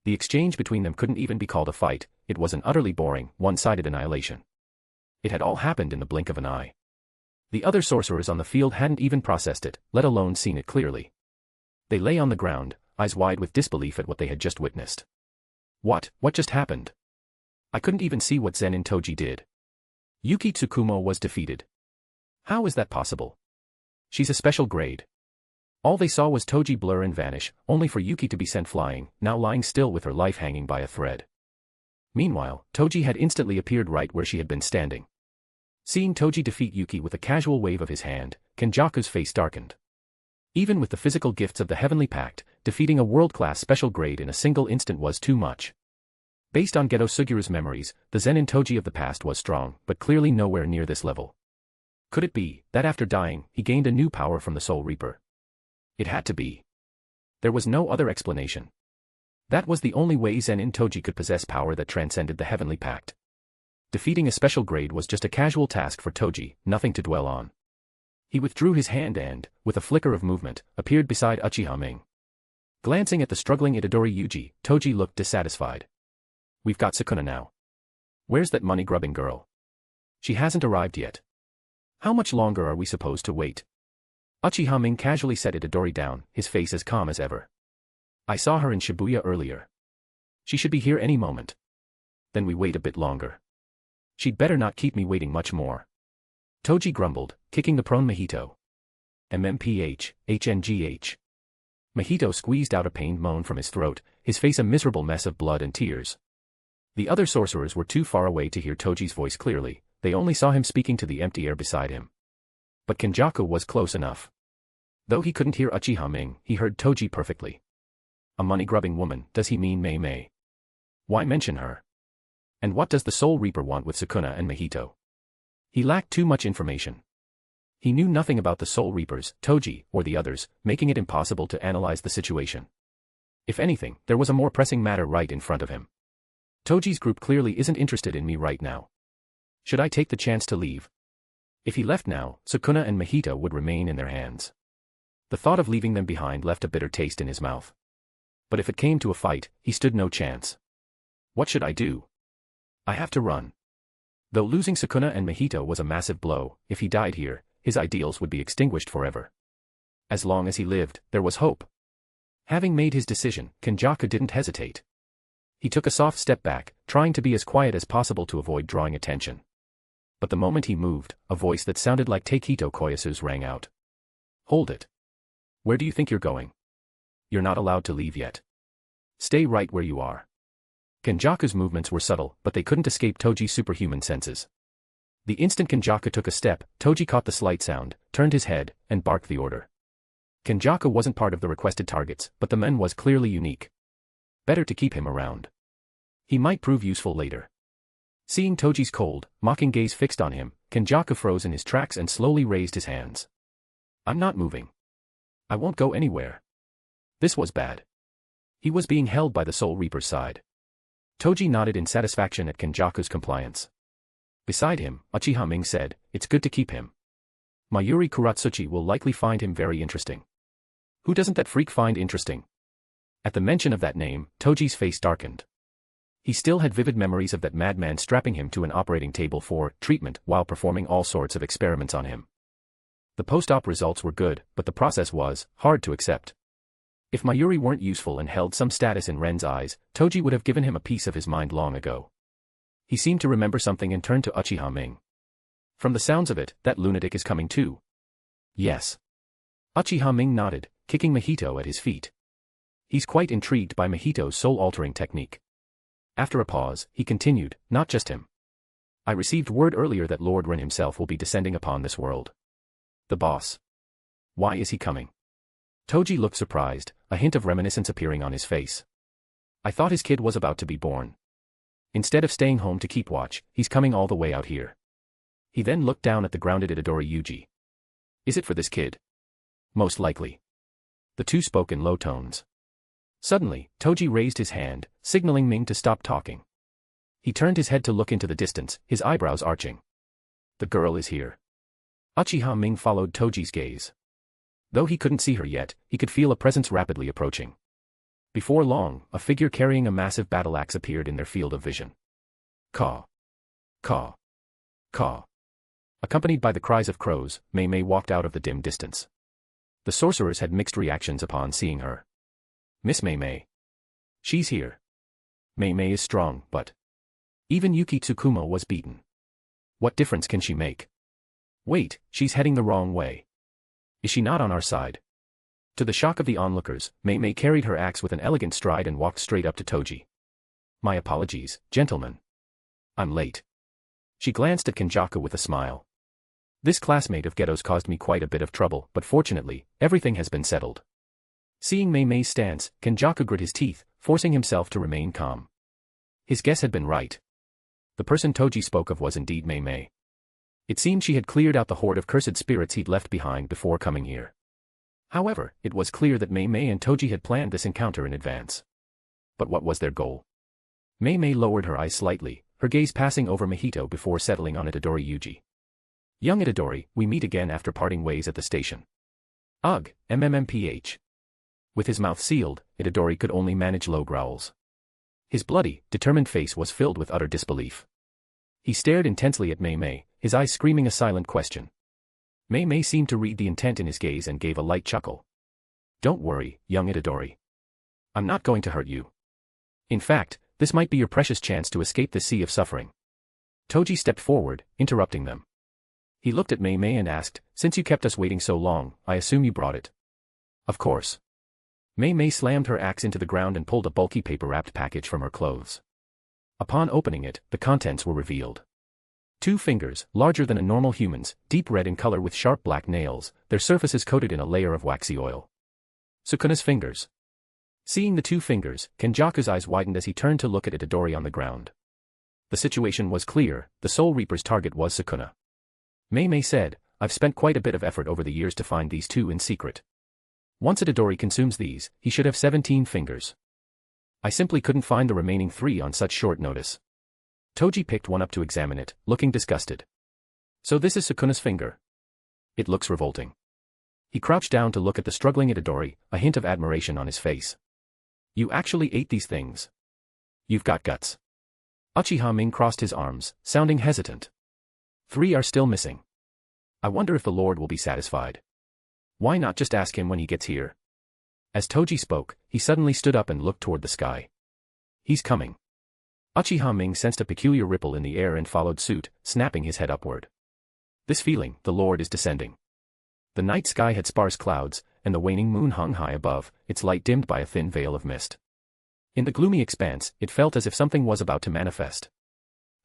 The exchange between them couldn't even be called a fight, it was an utterly boring, one-sided annihilation. It had all happened in the blink of an eye. The other sorcerers on the field hadn't even processed it, let alone seen it clearly. They lay on the ground, eyes wide with disbelief at what they had just witnessed. What just happened? I couldn't even see what Zenin Toji did. Yuki Tsukumo was defeated. How is that possible? She's a special grade. All they saw was Toji blur and vanish, only for Yuki to be sent flying, now lying still with her life hanging by a thread. Meanwhile, Toji had instantly appeared right where she had been standing. Seeing Toji defeat Yuki with a casual wave of his hand, Kenjaku's face darkened. Even with the physical gifts of the Heavenly Pact, defeating a world-class special grade in a single instant was too much. Based on Geto Sugiura's memories, the Zenin Toji of the past was strong, but clearly nowhere near this level. Could it be that after dying, he gained a new power from the Soul Reaper? It had to be. There was no other explanation. That was the only way Zenin Toji could possess power that transcended the Heavenly Pact. Defeating a special grade was just a casual task for Toji, nothing to dwell on. He withdrew his hand and, with a flicker of movement, appeared beside Uchiha Ming. Glancing at the struggling Itadori Yuji, Toji looked dissatisfied. We've got Sukuna now. Where's that money-grubbing girl? She hasn't arrived yet. How much longer are we supposed to wait? Uchiha Ming casually set Itadori down, his face as calm as ever. I saw her in Shibuya earlier. She should be here any moment. Then we wait a bit longer. She'd better not keep me waiting much more. Toji grumbled, kicking the prone Mahito. HNGH. Mahito squeezed out a pained moan from his throat, his face a miserable mess of blood and tears. The other sorcerers were too far away to hear Toji's voice clearly, they only saw him speaking to the empty air beside him. But Kenjaku was close enough. Though he couldn't hear Uchiha Ming, he heard Toji perfectly. A money-grubbing woman, does he mean Mei Mei? Why mention her? And what does the Soul Reaper want with Sukuna and Mahito? He lacked too much information. He knew nothing about the Soul Reapers, Toji, or the others, making it impossible to analyze the situation. If anything, there was a more pressing matter right in front of him. Toji's group clearly isn't interested in me right now. Should I take the chance to leave? If he left now, Sukuna and Mahito would remain in their hands. The thought of leaving them behind left a bitter taste in his mouth. But if it came to a fight, he stood no chance. What should I do? I have to run. Though losing Sukuna and Mahito was a massive blow, if he died here, his ideals would be extinguished forever. As long as he lived, there was hope. Having made his decision, Kenjaku didn't hesitate. He took a soft step back, trying to be as quiet as possible to avoid drawing attention. But the moment he moved, a voice that sounded like Takehito Koyasu's rang out. Hold it. Where do you think you're going? You're not allowed to leave yet. Stay right where you are. Kenjaku's movements were subtle, but they couldn't escape Toji's superhuman senses. The instant Kenjaku took a step, Toji caught the slight sound, turned his head, and barked the order. Kenjaku wasn't part of the requested targets, but the man was clearly unique. Better to keep him around. He might prove useful later. Seeing Toji's cold, mocking gaze fixed on him, Kenjaku froze in his tracks and slowly raised his hands. I'm not moving. I won't go anywhere. This was bad. He was being held by the Soul Reaper's side. Toji nodded in satisfaction at Kenjaku's compliance. Beside him, Uchiha Ming said, it's good to keep him. Mayuri Kuratsuchi will likely find him very interesting. Who doesn't that freak find interesting? At the mention of that name, Toji's face darkened. He still had vivid memories of that madman strapping him to an operating table for treatment while performing all sorts of experiments on him. The post-op results were good, but the process was hard to accept. If Mayuri weren't useful and held some status in Ren's eyes, Toji would have given him a piece of his mind long ago. He seemed to remember something and turned to Uchiha Ming. From the sounds of it, that lunatic is coming too. Yes. Uchiha Ming nodded, kicking Mahito at his feet. He's quite intrigued by Mahito's soul-altering technique. After a pause, he continued, not just him. I received word earlier that Lord Ren himself will be descending upon this world. The boss. Why is he coming? Toji looked surprised, a hint of reminiscence appearing on his face. I thought his kid was about to be born. Instead of staying home to keep watch, he's coming all the way out here. He then looked down at the grounded Itadori Yuji. Is it for this kid? Most likely. The two spoke in low tones. Suddenly, Toji raised his hand, signaling Ming to stop talking. He turned his head to look into the distance, his eyebrows arching. The girl is here. Uchiha Ming followed Toji's gaze. Though he couldn't see her yet, he could feel a presence rapidly approaching. Before long, a figure carrying a massive battle axe appeared in their field of vision. Caw. Caw. Caw. Accompanied by the cries of crows, Mei Mei walked out of the dim distance. The sorcerers had mixed reactions upon seeing her. Miss Mei Mei. She's here. Mei Mei is strong, but even Yuki Tsukuma was beaten. What difference can she make? Wait, she's heading the wrong way. Is she not on our side? To the shock of the onlookers, Mei Mei carried her axe with an elegant stride and walked straight up to Toji. My apologies, gentlemen. I'm late. She glanced at Kenjaku with a smile. This classmate of Geto's caused me quite a bit of trouble, but fortunately, everything has been settled. Seeing Mei Mei's stance, Kenjaku grit his teeth, forcing himself to remain calm. His guess had been right. The person Toji spoke of was indeed Mei Mei. It seemed she had cleared out the horde of cursed spirits he'd left behind before coming here. However, it was clear that Mei Mei and Toji had planned this encounter in advance. But what was their goal? Mei Mei lowered her eyes slightly, her gaze passing over Mahito before settling on Itadori Yuji. Young Itadori, we meet again after parting ways at the station. Ugh, MMMPH. With his mouth sealed, Itadori could only manage low growls. His bloody, determined face was filled with utter disbelief. He stared intensely at Mei Mei, his eyes screaming a silent question. Mei Mei seemed to read the intent in his gaze and gave a light chuckle. Don't worry, young Itadori. I'm not going to hurt you. In fact, this might be your precious chance to escape the sea of suffering. Toji stepped forward, interrupting them. He looked at Mei Mei and asked, since you kept us waiting so long, I assume you brought it. Of course. Mei Mei slammed her axe into the ground and pulled a bulky paper-wrapped package from her clothes. Upon opening it, the contents were revealed. 2 fingers, larger than a normal human's, deep red in color with sharp black nails, their surfaces coated in a layer of waxy oil. Sukuna's fingers. Seeing the 2 fingers, Kenjaku's eyes widened as he turned to look at Itadori on the ground. The situation was clear, the Soul Reaper's target was Sukuna. Mei Mei said, I've spent quite a bit of effort over the years to find these 2 in secret. Once Itadori consumes these, he should have 17 fingers. I simply couldn't find the remaining 3 on such short notice. Toji picked one up to examine it, looking disgusted. So this is Sukuna's finger. It looks revolting. He crouched down to look at the struggling Itadori, a hint of admiration on his face. You actually ate these things. You've got guts. Uchiha Ming crossed his arms, sounding hesitant. 3 are still missing. I wonder if the Lord will be satisfied. Why not just ask him when he gets here? As Toji spoke, he suddenly stood up and looked toward the sky. He's coming. Uchiha Ming sensed a peculiar ripple in the air and followed suit, snapping his head upward. This feeling, the Lord is descending. The night sky had sparse clouds, and the waning moon hung high above, its light dimmed by a thin veil of mist. In the gloomy expanse, it felt as if something was about to manifest.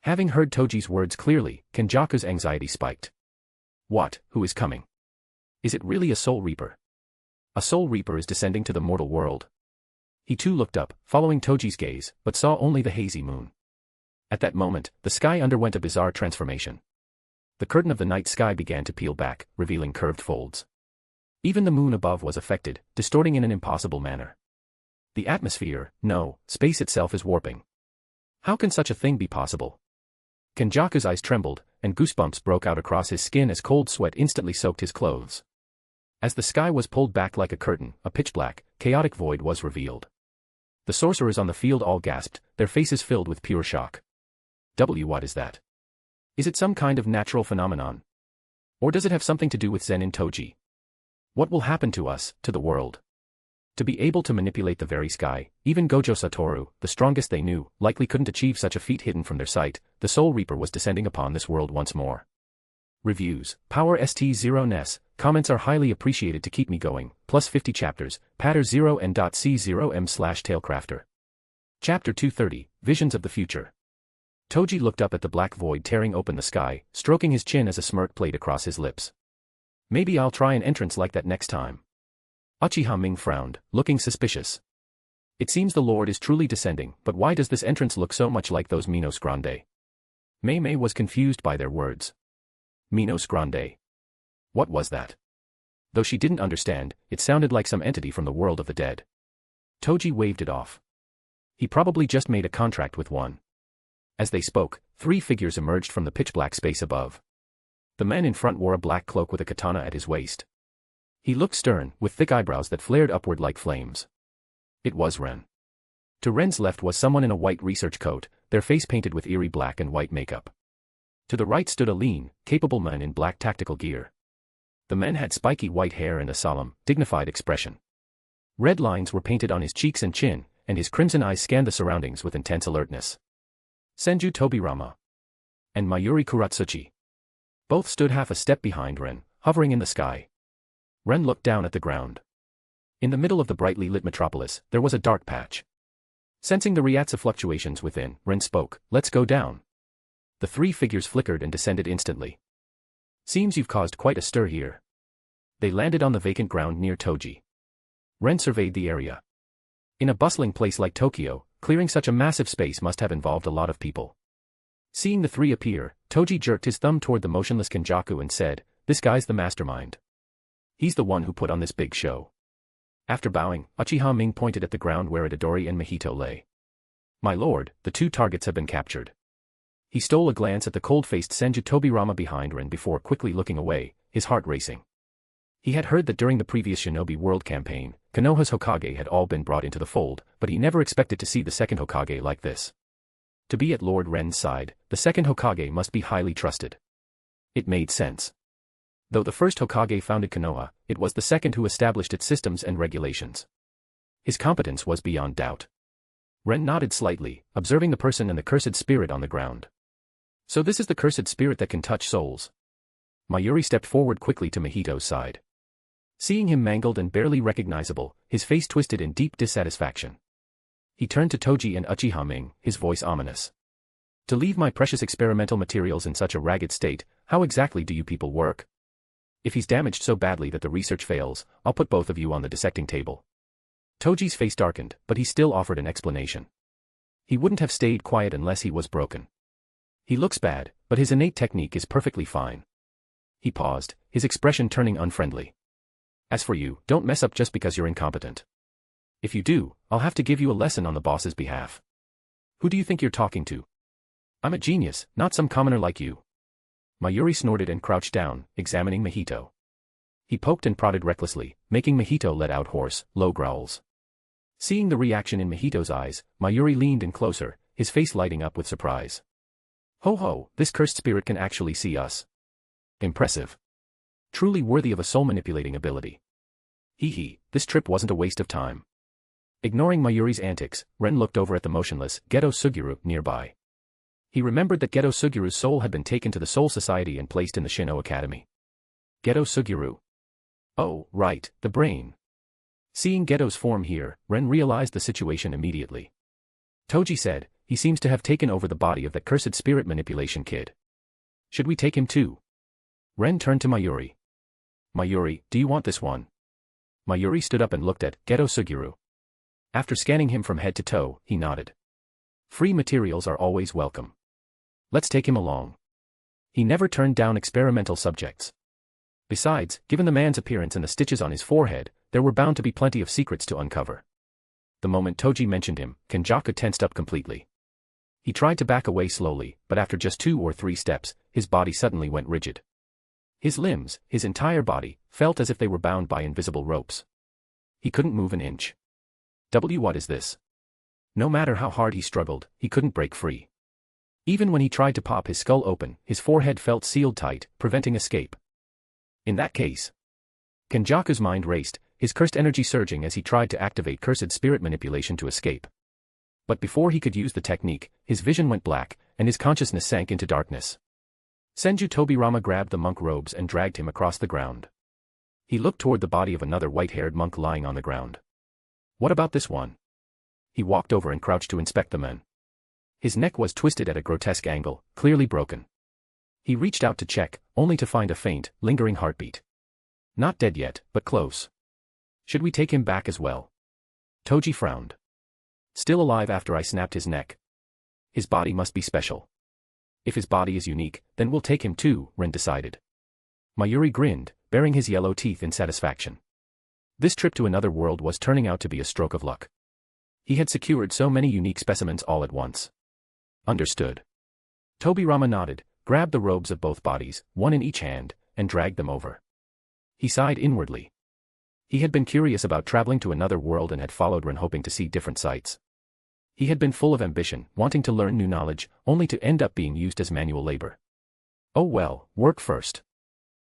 Having heard Toji's words clearly, Kenjaku's anxiety spiked. What, who is coming? Is it really a Soul Reaper? A Soul Reaper is descending to the mortal world. He too looked up, following Toji's gaze, but saw only the hazy moon. At that moment, the sky underwent a bizarre transformation. The curtain of the night sky began to peel back, revealing curved folds. Even the moon above was affected, distorting in an impossible manner. The atmosphere, no, space itself is warping. How can such a thing be possible? Kenjaku's eyes trembled, and goosebumps broke out across his skin as cold sweat instantly soaked his clothes. As the sky was pulled back like a curtain, a pitch-black, chaotic void was revealed. The sorcerers on the field all gasped, their faces filled with pure shock. What is that? Is it some kind of natural phenomenon? Or does it have something to do with Zen in Toji? What will happen to us, to the world? To be able to manipulate the very sky, even Gojo Satoru, the strongest they knew, likely couldn't achieve such a feat hidden from their sight. The Soul Reaper was descending upon this world once more. Reviews, Power ST0NES, comments are highly appreciated to keep me going, plus 50 chapters, patter 0n.c0m/tailcrafter. Chapter 230, Visions of the Future. Toji looked up at the black void tearing open the sky, stroking his chin as a smirk played across his lips. Maybe I'll try an entrance like that next time. Uchiha Ming frowned, looking suspicious. It seems the Lord is truly descending, but why does this entrance look so much like those Minos Grande? Mei was confused by their words. Minos Grande. What was that? Though she didn't understand, it sounded like some entity from the world of the dead. Toji waved it off. He probably just made a contract with one. As they spoke, 3 figures emerged from the pitch-black space above. The man in front wore a black cloak with a katana at his waist. He looked stern, with thick eyebrows that flared upward like flames. It was Ren. To Ren's left was someone in a white research coat, their face painted with eerie black and white makeup. To the right stood a lean, capable man in black tactical gear. The man had spiky white hair and a solemn, dignified expression. Red lines were painted on his cheeks and chin, and his crimson eyes scanned the surroundings with intense alertness. Senju Tobirama and Mayuri Kuratsuchi. Both stood half a step behind Ren, hovering in the sky. Ren looked down at the ground. In the middle of the brightly lit metropolis, there was a dark patch. Sensing the Ryatsu fluctuations within, Ren spoke, "Let's go down." The 3 figures flickered and descended instantly. "Seems you've caused quite a stir here." They landed on the vacant ground near Toji. Ren surveyed the area. In a bustling place like Tokyo, clearing such a massive space must have involved a lot of people. Seeing the 3 appear, Toji jerked his thumb toward the motionless Kenjaku and said, "This guy's the mastermind. He's the one who put on this big show." After bowing, Uchiha Ming pointed at the ground where Itadori and Mahito lay. "My lord, the 2 targets have been captured." He stole a glance at the cold-faced Senju Tobirama behind Ren before quickly looking away, his heart racing. He had heard that during the previous Shinobi World campaign, Konoha's Hokage had all been brought into the fold, but he never expected to see the second Hokage like this. To be at Lord Ren's side, the second Hokage must be highly trusted. It made sense. Though the first Hokage founded Konoha, it was the second who established its systems and regulations. His competence was beyond doubt. Ren nodded slightly, observing the person and the cursed spirit on the ground. "So this is the cursed spirit that can touch souls." Mayuri stepped forward quickly to Mahito's side. Seeing him mangled and barely recognizable, his face twisted in deep dissatisfaction. He turned to Toji and Uchiha Ming, his voice ominous. "To leave my precious experimental materials in such a ragged state, how exactly do you people work? If he's damaged so badly that the research fails, I'll put both of you on the dissecting table." Toji's face darkened, but he still offered an explanation. He wouldn't have stayed quiet unless he was broken. "He looks bad, but his innate technique is perfectly fine." He paused, his expression turning unfriendly. "As for you, don't mess up just because you're incompetent. If you do, I'll have to give you a lesson on the boss's behalf. Who do you think you're talking to? I'm a genius, not some commoner like you." Mayuri snorted and crouched down, examining Mahito. He poked and prodded recklessly, making Mahito let out hoarse, low growls. Seeing the reaction in Mahito's eyes, Mayuri leaned in closer, his face lighting up with surprise. "Ho ho, this cursed spirit can actually see us. Impressive. Truly worthy of a soul-manipulating ability. Hee, this trip wasn't a waste of time." Ignoring Mayuri's antics, Ren looked over at the motionless Geto Suguru nearby. He remembered that Geto Suguru's soul had been taken to the Soul Society and placed in the Shino Academy. Geto Suguru. Oh, right, the brain. Seeing Geto's form here, Ren realized the situation immediately. Toji said, "He seems to have taken over the body of that cursed spirit manipulation kid. Should we take him too?" Ren turned to Mayuri. "Mayuri, do you want this one?" Mayuri stood up and looked at Geto Suguru. After scanning him from head to toe, he nodded. "Free materials are always welcome." Let's take him along. He never turned down experimental subjects. Besides, given the man's appearance and the stitches on his forehead, there were bound to be plenty of secrets to uncover. The moment Toji mentioned him, Kenjaku tensed up completely. He tried to back away slowly, but after just 2 or 3 steps, his body suddenly went rigid. His limbs, his entire body, felt as if they were bound by invisible ropes. He couldn't move an inch. What is this? No matter how hard he struggled, he couldn't break free. Even when he tried to pop his skull open, his forehead felt sealed tight, preventing escape. In that case, Kenjaku's mind raced, his cursed energy surging as he tried to activate cursed spirit manipulation to escape. But before he could use the technique, his vision went black, and his consciousness sank into darkness. Senju Tobirama grabbed the monk robes and dragged him across the ground. He looked toward the body of another white-haired monk lying on the ground. What about this one? He walked over and crouched to inspect the man. His neck was twisted at a grotesque angle, clearly broken. He reached out to check, only to find a faint, lingering heartbeat. Not dead yet, but close. Should we take him back as well? Toji frowned. Still alive after I snapped his neck. His body must be special. If his body is unique, then we'll take him too, Ren decided. Mayuri grinned, baring his yellow teeth in satisfaction. This trip to another world was turning out to be a stroke of luck. He had secured so many unique specimens all at once. Understood. Tobirama nodded, grabbed the robes of both bodies, one in each hand, and dragged them over. He sighed inwardly. He had been curious about traveling to another world and had followed Ren hoping to see different sights. He had been full of ambition, wanting to learn new knowledge, only to end up being used as manual labor. Oh well, work first.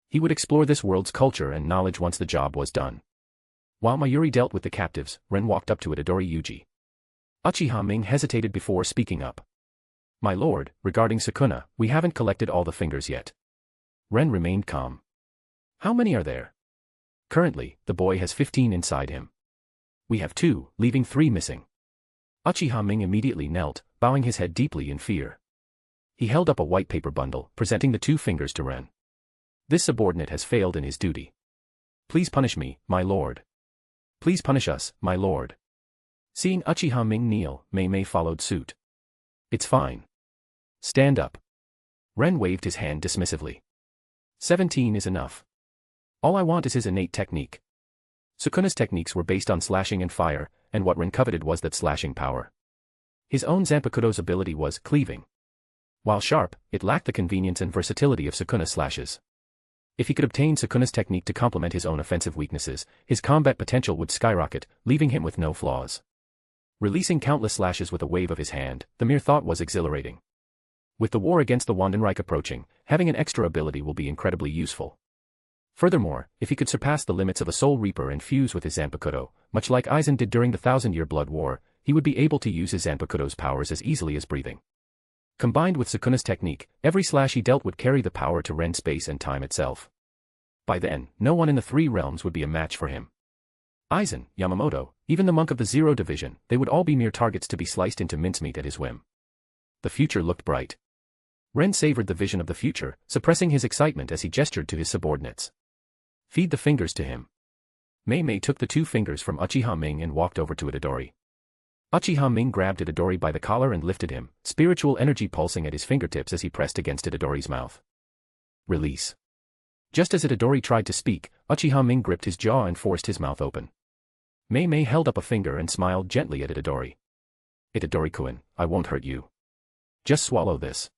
He would explore this world's culture and knowledge once the job was done. While Mayuri dealt with the captives, Ren walked up to Itadori Yuji. Uchiha Ming hesitated before speaking up. My lord, regarding Sukuna, we haven't collected all the fingers yet. Ren remained calm. How many are there? Currently, the boy has 15 inside him. We have 2, leaving 3 missing. Uchiha Ming immediately knelt, bowing his head deeply in fear. He held up a white paper bundle, presenting the 2 fingers to Ren. This subordinate has failed in his duty. Please punish me, my lord. Please punish us, my lord. Seeing Uchiha Ming kneel, Mei followed suit. It's fine. Stand up. Ren waved his hand dismissively. 17 is enough. All I want is his innate technique. Sukuna's techniques were based on slashing and fire, and what Ren coveted was that slashing power. His own Zanpakutō's ability was cleaving. While sharp, it lacked the convenience and versatility of Sukuna's slashes. If he could obtain Sukuna's technique to complement his own offensive weaknesses, his combat potential would skyrocket, leaving him with no flaws. Releasing countless slashes with a wave of his hand, the mere thought was exhilarating. With the war against the Wandenreich approaching, having an extra ability will be incredibly useful. Furthermore, if he could surpass the limits of a Soul Reaper and fuse with his Zanpakutō, much like Aizen did during the 1000-Year Blood War, he would be able to use his Zanpakutō's powers as easily as breathing. Combined with Sukuna's technique, every slash he dealt would carry the power to rend space and time itself. By then, no one in the 3 realms would be a match for him. Aizen, Yamamoto, even the monk of the Zero Division, they would all be mere targets to be sliced into mincemeat at his whim. The future looked bright. Ren savored the vision of the future, suppressing his excitement as he gestured to his subordinates. Feed the fingers to him. Mei took the 2 fingers from Uchiha Ming and walked over to Itadori. Uchiha Ming grabbed Itadori by the collar and lifted him, spiritual energy pulsing at his fingertips as he pressed against Itadori's mouth. Release. Just as Itadori tried to speak, Uchiha Ming gripped his jaw and forced his mouth open. Mei held up a finger and smiled gently at Itadori. Itadori-kun, I won't hurt you. Just swallow this.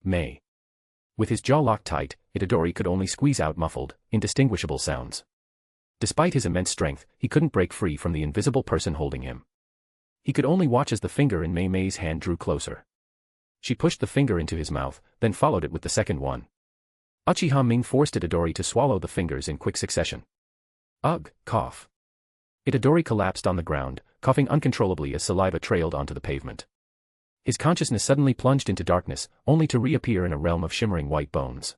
Mei. With his jaw locked tight, Itadori could only squeeze out muffled, indistinguishable sounds. Despite his immense strength, he couldn't break free from the invisible person holding him. He could only watch as the finger in Mei's hand drew closer. She pushed the finger into his mouth, then followed it with the second one. Uchiha Ming forced Itadori to swallow the fingers in quick succession. Ugh, cough. Itadori collapsed on the ground, coughing uncontrollably as saliva trailed onto the pavement. His consciousness suddenly plunged into darkness, only to reappear in a realm of shimmering white bones.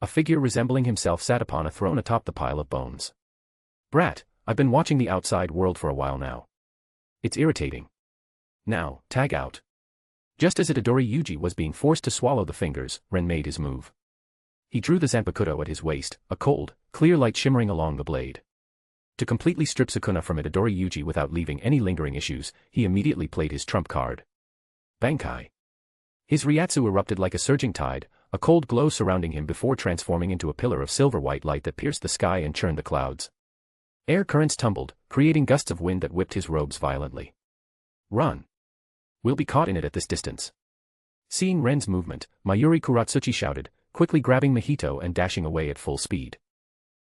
A figure resembling himself sat upon a throne atop the pile of bones. Brat, I've been watching the outside world for a while now. It's irritating. Now, tag out. Just as Itadori Yuji was being forced to swallow the fingers, Ren made his move. He drew the Zanpakutō at his waist, a cold, clear light shimmering along the blade. To completely strip Sukuna from Itadori Yuji without leaving any lingering issues, he immediately played his trump card. Bankai. His Ryatsu erupted like a surging tide, a cold glow surrounding him before transforming into a pillar of silver-white light that pierced the sky and churned the clouds. Air currents tumbled, creating gusts of wind that whipped his robes violently. Run! We'll be caught in it at this distance. Seeing Ren's movement, Mayuri Kuratsuchi shouted, quickly grabbing Mahito and dashing away at full speed.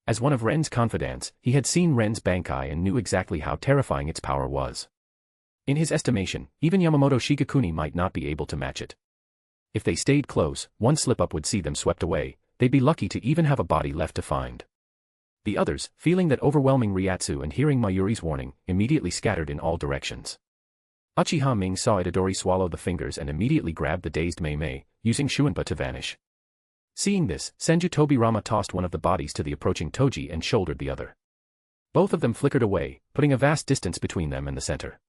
As one of Ren's confidants, he had seen Ren's Bankai and knew exactly how terrifying its power was. In his estimation, even Yamamoto Shigekuni might not be able to match it. If they stayed close, one slip-up would see them swept away. They'd be lucky to even have a body left to find. The others, feeling that overwhelming Ryatsu and hearing Mayuri's warning, immediately scattered in all directions. Uchiha Ming saw Itadori swallow the fingers and immediately grabbed the dazed Mei, using Shuinpa to vanish. Seeing this, Senju Tobirama tossed one of the bodies to the approaching Toji and shouldered the other. Both of them flickered away, putting a vast distance between them and the center.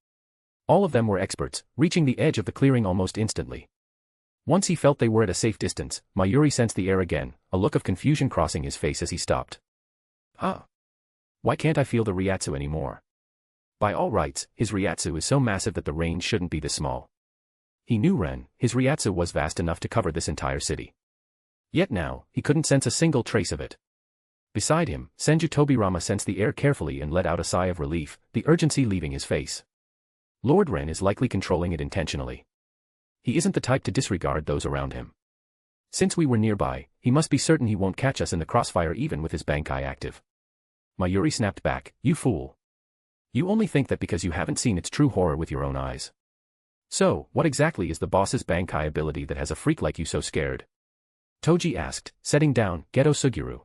All of them were experts, reaching the edge of the clearing almost instantly. Once he felt they were at a safe distance, Mayuri sensed the air again, a look of confusion crossing his face as he stopped. Why can't I feel the Ryatsu anymore? By all rights, his Ryatsu is so massive that the range shouldn't be this small. He knew Ren, his Ryatsu was vast enough to cover this entire city. Yet now, he couldn't sense a single trace of it. Beside him, Senju Tobirama sensed the air carefully and let out a sigh of relief, the urgency leaving his face. Lord Ren is likely controlling it intentionally. He isn't the type to disregard those around him. Since we were nearby, he must be certain he won't catch us in the crossfire even with his Bankai active. Mayuri snapped back, "You fool. You only think that because you haven't seen its true horror with your own eyes. So, what exactly is the boss's Bankai ability that has a freak like you so scared?" Toji asked, setting down Geto Suguru.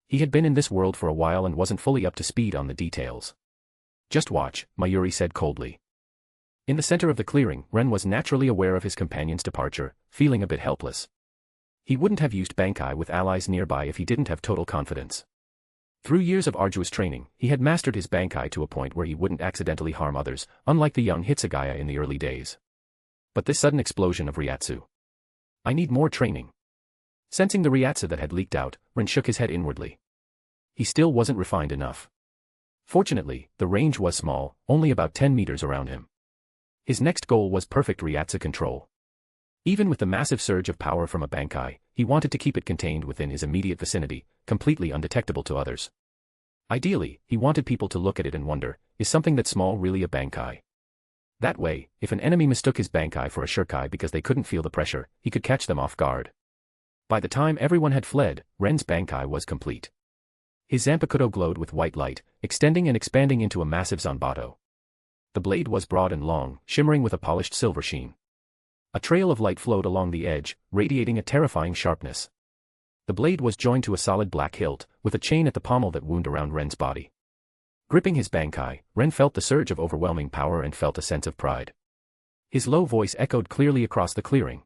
He had been in this world for a while and wasn't fully up to speed on the details. "Just watch," Mayuri said coldly. In the center of the clearing, Ren was naturally aware of his companion's departure, feeling a bit helpless. He wouldn't have used Bankai with allies nearby if he didn't have total confidence. Through years of arduous training, he had mastered his Bankai to a point where he wouldn't accidentally harm others, unlike the young Hitsugaya in the early days. But this sudden explosion of Ryatsu. I need more training. Sensing the Ryatsu that had leaked out, Ren shook his head inwardly. He still wasn't refined enough. Fortunately, the range was small, only about 10 meters around him. His next goal was perfect Ryatsu control. Even with the massive surge of power from a Bankai, he wanted to keep it contained within his immediate vicinity, completely undetectable to others. Ideally, he wanted people to look at it and wonder, is something that small really a Bankai? That way, if an enemy mistook his Bankai for a Shurikai because they couldn't feel the pressure, he could catch them off guard. By the time everyone had fled, Ren's Bankai was complete. His Zanpakutō glowed with white light, extending and expanding into a massive Zanbato. The blade was broad and long, shimmering with a polished silver sheen. A trail of light flowed along the edge, radiating a terrifying sharpness. The blade was joined to a solid black hilt, with a chain at the pommel that wound around Ren's body. Gripping his Bankai, Ren felt the surge of overwhelming power and felt a sense of pride. His low voice echoed clearly across the clearing.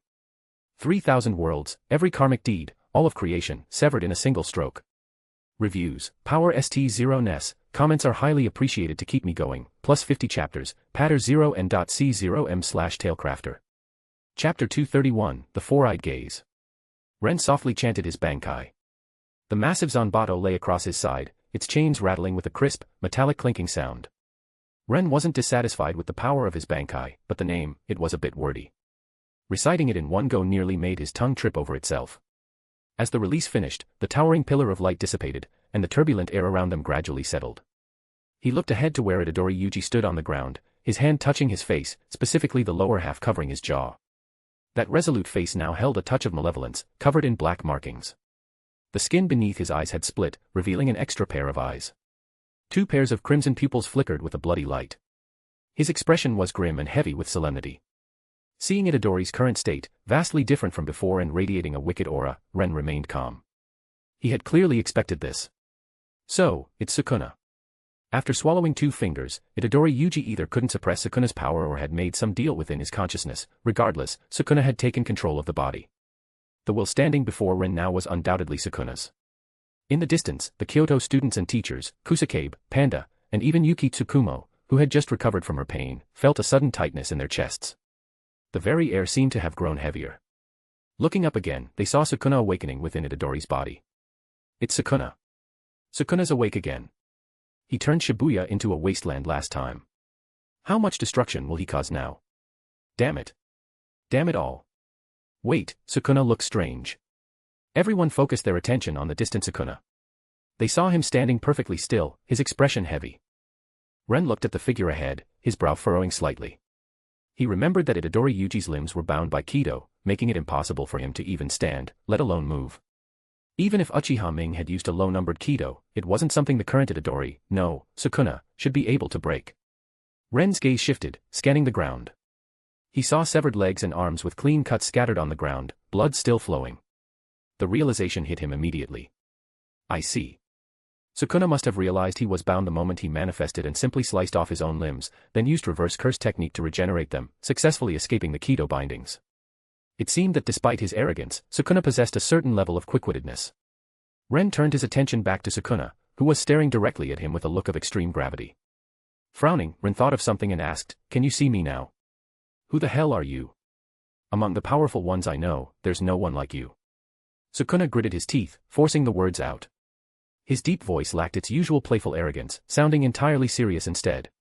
3,000 worlds, every karmic deed, all of creation, severed in a single stroke. Reviews, Power ST0 NES, comments are highly appreciated to keep me going, plus 50 chapters, patter 0 n.c0m/tailcrafter. Chapter 231, The Four-Eyed Gaze. Ren softly chanted his Bankai. The massive Zanbato lay across his side, its chains rattling with a crisp, metallic clinking sound. Ren wasn't dissatisfied with the power of his Bankai, but the name, it was a bit wordy. Reciting it in one go nearly made his tongue trip over itself. As the release finished, the towering pillar of light dissipated, and the turbulent air around them gradually settled. He looked ahead to where Itadori Yuji stood on the ground, his hand touching his face, specifically the lower half covering his jaw. That resolute face now held a touch of malevolence, covered in black markings. The skin beneath his eyes had split, revealing an extra pair of eyes. 2 pairs of crimson pupils flickered with a bloody light. His expression was grim and heavy with solemnity. Seeing Itadori's current state, vastly different from before and radiating a wicked aura, Ren remained calm. He had clearly expected this. So, it's Sukuna. After swallowing 2 fingers, Itadori Yuji either couldn't suppress Sukuna's power or had made some deal within his consciousness. Regardless, Sukuna had taken control of the body. The will standing before Ren now was undoubtedly Sukuna's. In the distance, the Kyoto students and teachers, Kusakabe, Panda, and even Yuki Tsukumo, who had just recovered from her pain, felt a sudden tightness in their chests. The very air seemed to have grown heavier. Looking up again, they saw Sukuna awakening within Itadori's body. It's Sukuna. Sukuna's awake again. He turned Shibuya into a wasteland last time. How much destruction will he cause now? Damn it. Damn it all. Wait, Sukuna looked strange. Everyone focused their attention on the distant Sukuna. They saw him standing perfectly still, his expression heavy. Ren looked at the figure ahead, his brow furrowing slightly. He remembered that Itadori Yuji's limbs were bound by Kido, making it impossible for him to even stand, let alone move. Even if Uchiha Ming had used a low-numbered Kido, it wasn't something the current Itadori, no, Sukuna, should be able to break. Ren's gaze shifted, scanning the ground. He saw severed legs and arms with clean cuts scattered on the ground, blood still flowing. The realization hit him immediately. I see. Sukuna must have realized he was bound the moment he manifested and simply sliced off his own limbs, then used reverse curse technique to regenerate them, successfully escaping the Kido bindings. It seemed that despite his arrogance, Sukuna possessed a certain level of quick-wittedness. Ren turned his attention back to Sukuna, who was staring directly at him with a look of extreme gravity. Frowning, Ren thought of something and asked, "Can you see me now? Who the hell are you? Among the powerful ones I know, there's no one like you." Sukuna gritted his teeth, forcing the words out. His deep voice lacked its usual playful arrogance, sounding entirely serious instead.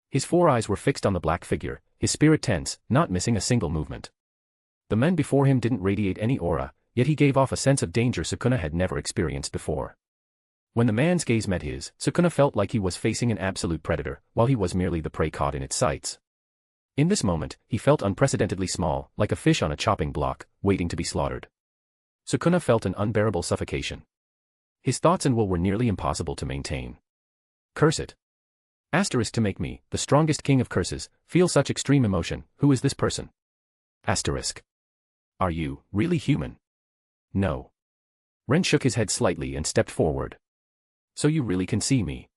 His 4 eyes were fixed on the black figure, his spirit tense, not missing a single movement. The men before him didn't radiate any aura, yet he gave off a sense of danger Sukuna had never experienced before. When the man's gaze met his, Sukuna felt like he was facing an absolute predator, while he was merely the prey caught in its sights. In this moment, he felt unprecedentedly small, like a fish on a chopping block, waiting to be slaughtered. Sukuna felt an unbearable suffocation. His thoughts and will were nearly impossible to maintain. Curse it. Asterisk to make me, the strongest king of curses, feel such extreme emotion, who is this person? Asterisk. Are you, really human? No. Ren shook his head slightly and stepped forward. So you really can see me.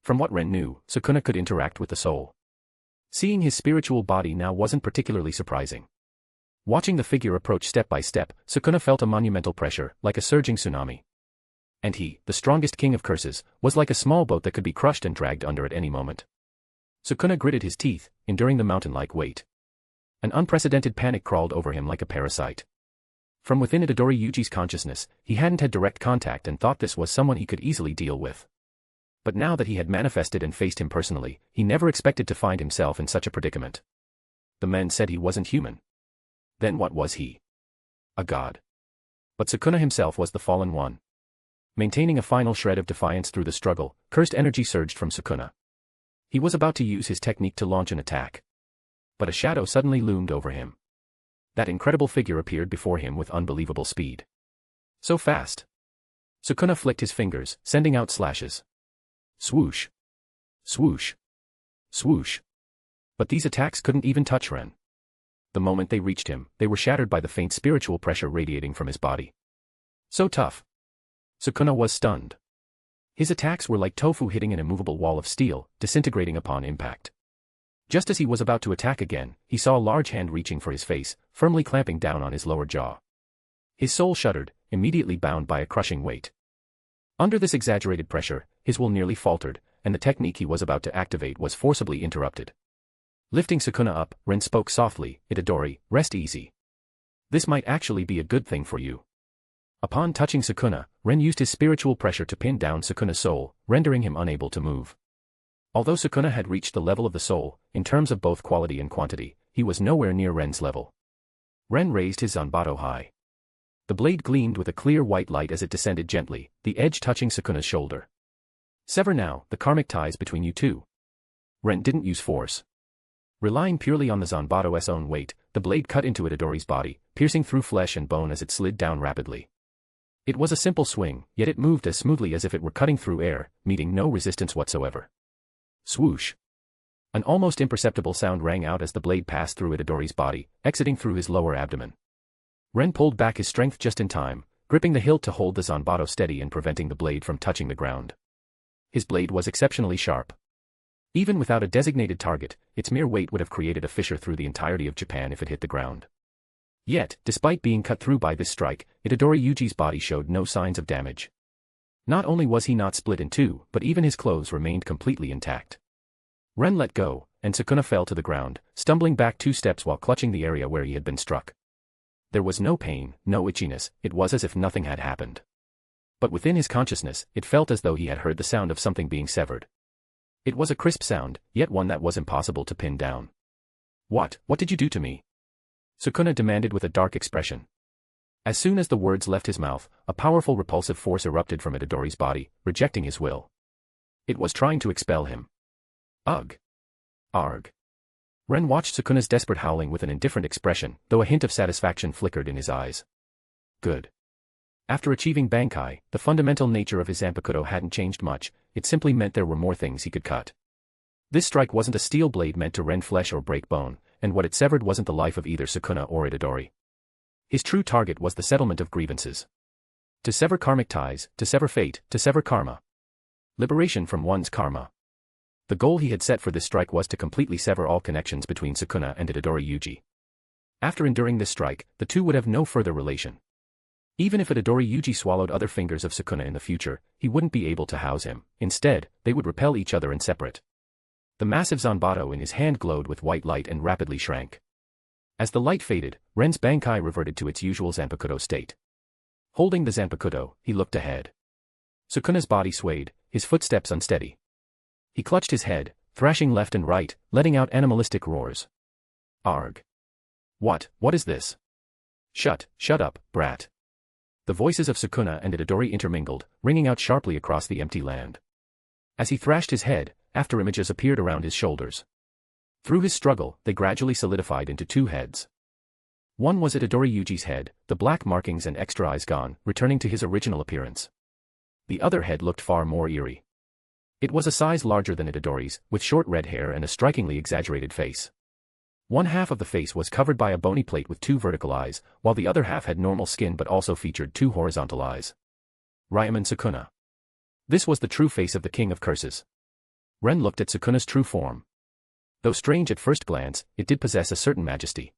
From what Ren knew, Sukuna could interact with the soul. Seeing his spiritual body now wasn't particularly surprising. Watching the figure approach step by step, Sukuna felt a monumental pressure, like a surging tsunami. And he, the strongest king of curses, was like a small boat that could be crushed and dragged under at any moment. Sukuna gritted his teeth, enduring the mountain-like weight. An unprecedented panic crawled over him like a parasite. From within Itadori Yuji's consciousness, he hadn't had direct contact and thought this was someone he could easily deal with. But now that he had manifested and faced him personally, he never expected to find himself in such a predicament. The men said he wasn't human. Then what was he? A god. But Sukuna himself was the fallen one. Maintaining a final shred of defiance through the struggle, cursed energy surged from Sukuna. He was about to use his technique to launch an attack. But a shadow suddenly loomed over him. That incredible figure appeared before him with unbelievable speed. So fast. Sukuna flicked his fingers, sending out slashes. Swoosh. Swoosh. Swoosh. But these attacks couldn't even touch Ren. The moment they reached him, they were shattered by the faint spiritual pressure radiating from his body. So tough. Sukuna was stunned. His attacks were like tofu hitting an immovable wall of steel, disintegrating upon impact. Just as he was about to attack again, he saw a large hand reaching for his face, firmly clamping down on his lower jaw. His soul shuddered, immediately bound by a crushing weight. Under this exaggerated pressure, his will nearly faltered, and the technique he was about to activate was forcibly interrupted. Lifting Sukuna up, Ren spoke softly, "Itadori, rest easy. This might actually be a good thing for you." Upon touching Sukuna, Ren used his spiritual pressure to pin down Sukuna's soul, rendering him unable to move. Although Sukuna had reached the level of the soul, in terms of both quality and quantity, he was nowhere near Ren's level. Ren raised his Zanpakutō high. The blade gleamed with a clear white light as it descended gently, the edge touching Sukuna's shoulder. Sever now the karmic ties between you two. Ren didn't use force. Relying purely on the Zanpakutō's own weight, the blade cut into Itadori's body, piercing through flesh and bone as it slid down rapidly. It was a simple swing, yet it moved as smoothly as if it were cutting through air, meeting no resistance whatsoever. Swoosh. An almost imperceptible sound rang out as the blade passed through Itadori's body, exiting through his lower abdomen. Ren pulled back his strength just in time, gripping the hilt to hold the Zanpakutō steady and preventing the blade from touching the ground. His blade was exceptionally sharp. Even without a designated target, its mere weight would have created a fissure through the entirety of Japan if it hit the ground. Yet, despite being cut through by this strike, Itadori Yuji's body showed no signs of damage. Not only was he not split in two, but even his clothes remained completely intact. Ren let go, and Sukuna fell to the ground, stumbling back 2 steps while clutching the area where he had been struck. There was no pain, no itchiness, it was as if nothing had happened. But within his consciousness, it felt as though he had heard the sound of something being severed. It was a crisp sound, yet one that was impossible to pin down. What did you do to me? Sukuna demanded with a dark expression. As soon as the words left his mouth, a powerful repulsive force erupted from Itadori's body, rejecting his will. It was trying to expel him. Ugh. Arg. Ren watched Sukuna's desperate howling with an indifferent expression, though a hint of satisfaction flickered in his eyes. Good. After achieving Bankai, the fundamental nature of his Zanpakutō hadn't changed much, it simply meant there were more things he could cut. This strike wasn't a steel blade meant to rend flesh or break bone, and what it severed wasn't the life of either Sukuna or Itadori. His true target was the settlement of grievances. To sever karmic ties, to sever fate, to sever karma. Liberation from one's karma. The goal he had set for this strike was to completely sever all connections between Sukuna and Itadori Yuji. After enduring this strike, the two would have no further relation. Even if Itadori Yuji swallowed other fingers of Sukuna in the future, he wouldn't be able to house him. Instead, they would repel each other and separate. The massive Zanbato in his hand glowed with white light and rapidly shrank. As the light faded, Ren's Bankai reverted to its usual Zanpakutō state. Holding the Zanpakutō, he looked ahead. Sukuna's body swayed, his footsteps unsteady. He clutched his head, thrashing left and right, letting out animalistic roars. Arg. What is this? Shut up, brat. The voices of Sukuna and Itadori intermingled, ringing out sharply across the empty land. As he thrashed his head, after-images appeared around his shoulders. Through his struggle, they gradually solidified into two heads. One was Itadori Yuji's head, the black markings and extra eyes gone, returning to his original appearance. The other head looked far more eerie. It was a size larger than Itadori's, with short red hair and a strikingly exaggerated face. One half of the face was covered by a bony plate with two vertical eyes, while the other half had normal skin but also featured two horizontal eyes. Ryomen Sukuna. This was the true face of the King of Curses. Ren looked at Sukuna's true form. Though strange at first glance, it did possess a certain majesty.